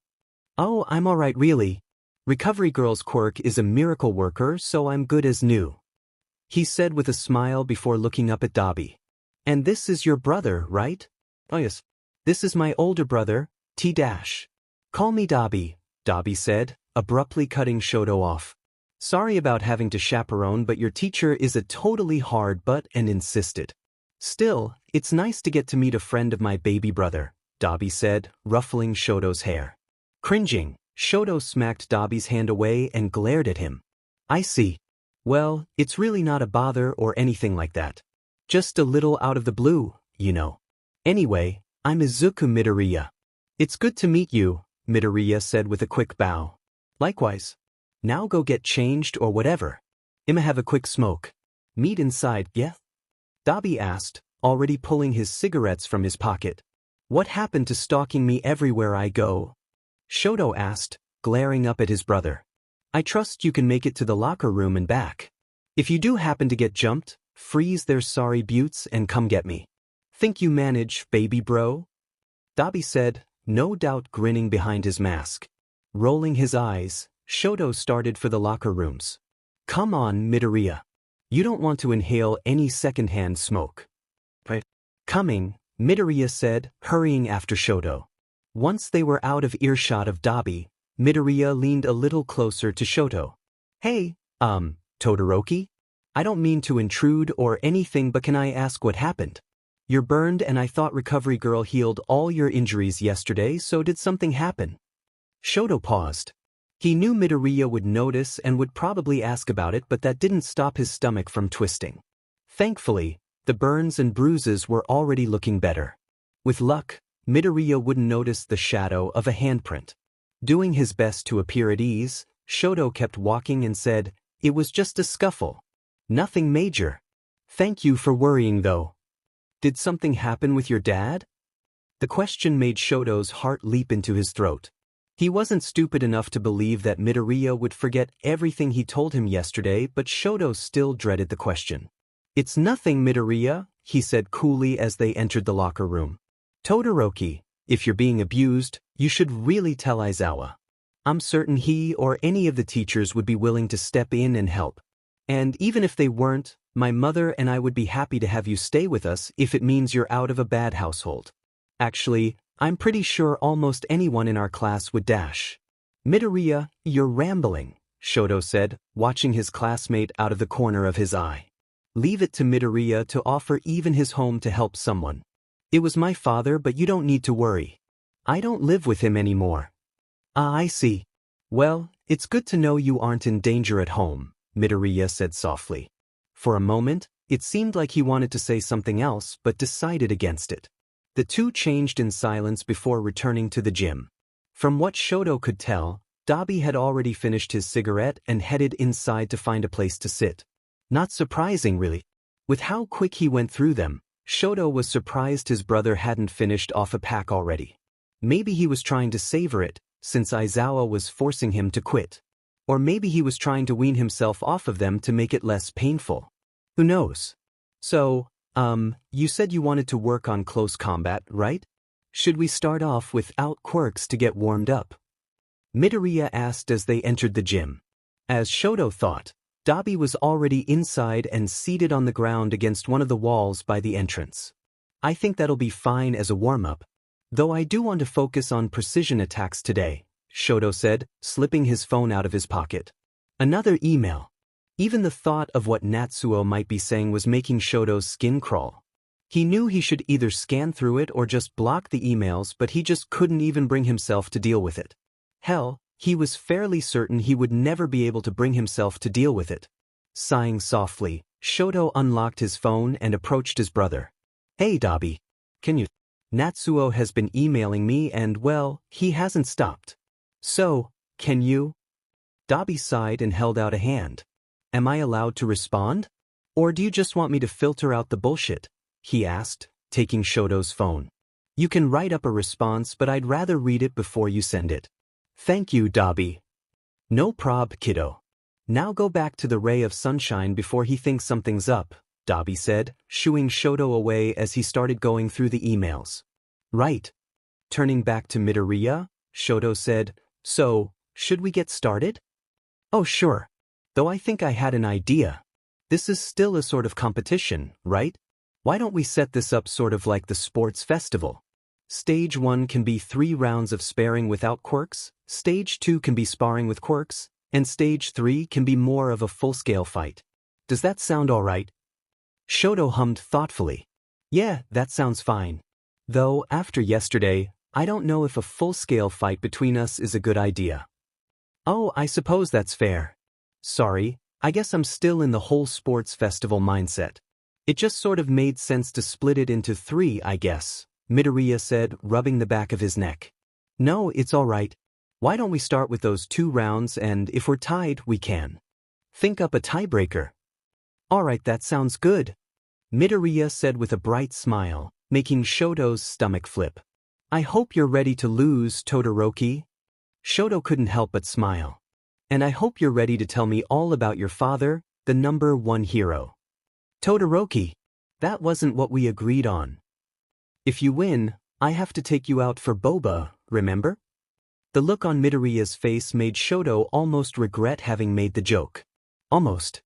Oh, I'm all right really. Recovery Girl's quirk is a miracle worker, so I'm good as new. He said with a smile before looking up at Dobby. And this is your brother, right? Oh yes. This is my older brother, 𝕬𝕠𝕠𝕠. Call me Dobby, Dobby said, abruptly cutting Shoto off. Sorry about having to chaperone, but your teacher is a totally hard butt and insisted. Still, it's nice to get to meet a friend of my baby brother, Dobby said, ruffling Shoto's hair. Cringing, Shoto smacked Dobby's hand away and glared at him. I see. Well, it's really not a bother or anything like that. Just a little out of the blue, you know. Anyway, I'm Izuku Midoriya. It's good to meet you, Midoriya said with a quick bow. Likewise. Now go get changed or whatever. I'ma have a quick smoke. Meet inside, yeah? Dobby asked, already pulling his cigarettes from his pocket. "What happened to stalking me everywhere I go?" Shoto asked, glaring up at his brother. "I trust you can make it to the locker room and back. If you do happen to get jumped, freeze their sorry buttes and come get me. Think you manage, baby bro?" Dobby said, no doubt grinning behind his mask. Rolling his eyes, Shoto started for the locker rooms. "Come on, Midoriya. You don't want to inhale any secondhand smoke." "But coming," Midoriya said, hurrying after Shoto. Once they were out of earshot of Dobby, Midoriya leaned a little closer to Shoto. "Hey, Todoroki? I don't mean to intrude or anything, but can I ask what happened? You're burned and I thought Recovery Girl healed all your injuries yesterday, so did something happen?" Shoto paused. He knew Midoriya would notice and would probably ask about it, but that didn't stop his stomach from twisting. Thankfully, the burns and bruises were already looking better. With luck, Midoriya wouldn't notice the shadow of a handprint. Doing his best to appear at ease, Shoto kept walking and said, "It was just a scuffle. Nothing major. Thank you for worrying though. Did something happen with your dad?" The question made Shoto's heart leap into his throat. He wasn't stupid enough to believe that Midoriya would forget everything he told him yesterday, but Shoto still dreaded the question. "It's nothing, Midoriya," he said coolly as they entered the locker room. "Todoroki, if you're being abused, you should really tell Aizawa. I'm certain he or any of the teachers would be willing to step in and help. And even if they weren't, my mother and I would be happy to have you stay with us if it means you're out of a bad household. Actually, I'm pretty sure almost anyone in our class would dash." "Midoriya, you're rambling," Shoto said, watching his classmate out of the corner of his eye. "Leave it to Midoriya to offer even his home to help someone. It was my father, but you don't need to worry. I don't live with him anymore." "Ah, I see. Well, it's good to know you aren't in danger at home," Midoriya said softly. For a moment, it seemed like he wanted to say something else but decided against it. The two changed in silence before returning to the gym. From what Shoto could tell, Dobby had already finished his cigarette and headed inside to find a place to sit. Not surprising, really. With how quick he went through them, Shoto was surprised his brother hadn't finished off a pack already. Maybe he was trying to savor it, since Aizawa was forcing him to quit. Or maybe he was trying to wean himself off of them to make it less painful. Who knows? "So, you said you wanted to work on close combat, right? Should we start off without quirks to get warmed up?" Midoriya asked as they entered the gym. As Shoto thought, Dobby was already inside and seated on the ground against one of the walls by the entrance. "I think that'll be fine as a warm-up. Though I do want to focus on precision attacks today," Shoto said, slipping his phone out of his pocket. Another email. Even the thought of what Natsuo might be saying was making Shoto's skin crawl. He knew he should either scan through it or just block the emails, but he just couldn't even bring himself to deal with it. Hell, he was fairly certain he would never be able to bring himself to deal with it. Sighing softly, Shoto unlocked his phone and approached his brother. "Hey Dobby, can you? Natsuo has been emailing me and, well, he hasn't stopped. So, can you?" Dobby sighed and held out a hand. "Am I allowed to respond? Or do you just want me to filter out the bullshit?" he asked, taking Shoto's phone. "You can write up a response, but I'd rather read it before you send it." "Thank you, Dobby." "No prob, kiddo. Now go back to the ray of sunshine before he thinks something's up," Dobby said, shooing Shoto away as he started going through the emails. "Right." Turning back to Midoriya, Shoto said, "So, should we get started?" "Oh sure. Though I think I had an idea. This is still a sort of competition, right? Why don't we set this up sort of like the sports festival? Stage 1 can be 3 rounds of sparring without quirks, Stage 2 can be sparring with quirks, and Stage 3 can be more of a full-scale fight. Does that sound alright?" Shoto hummed thoughtfully. "Yeah, that sounds fine. Though, after yesterday, I don't know if a full-scale fight between us is a good idea." "Oh, I suppose that's fair. Sorry, I guess I'm still in the whole sports festival mindset. It just sort of made sense to split it into 3, I guess," Midoriya said, rubbing the back of his neck. "No, it's alright. Why don't we start with those 2 rounds, and if we're tied, we can think up a tiebreaker." "Alright, that sounds good." Midoriya said with a bright smile, making Shoto's stomach flip. I hope you're ready to lose, Todoroki. Shoto couldn't help but smile. And I hope you're ready to tell me all about your father, the #1 hero. Todoroki, that wasn't what we agreed on. If you win, I have to take you out for boba, remember? The look on Midoriya's face made Shoto almost regret having made the joke. Almost.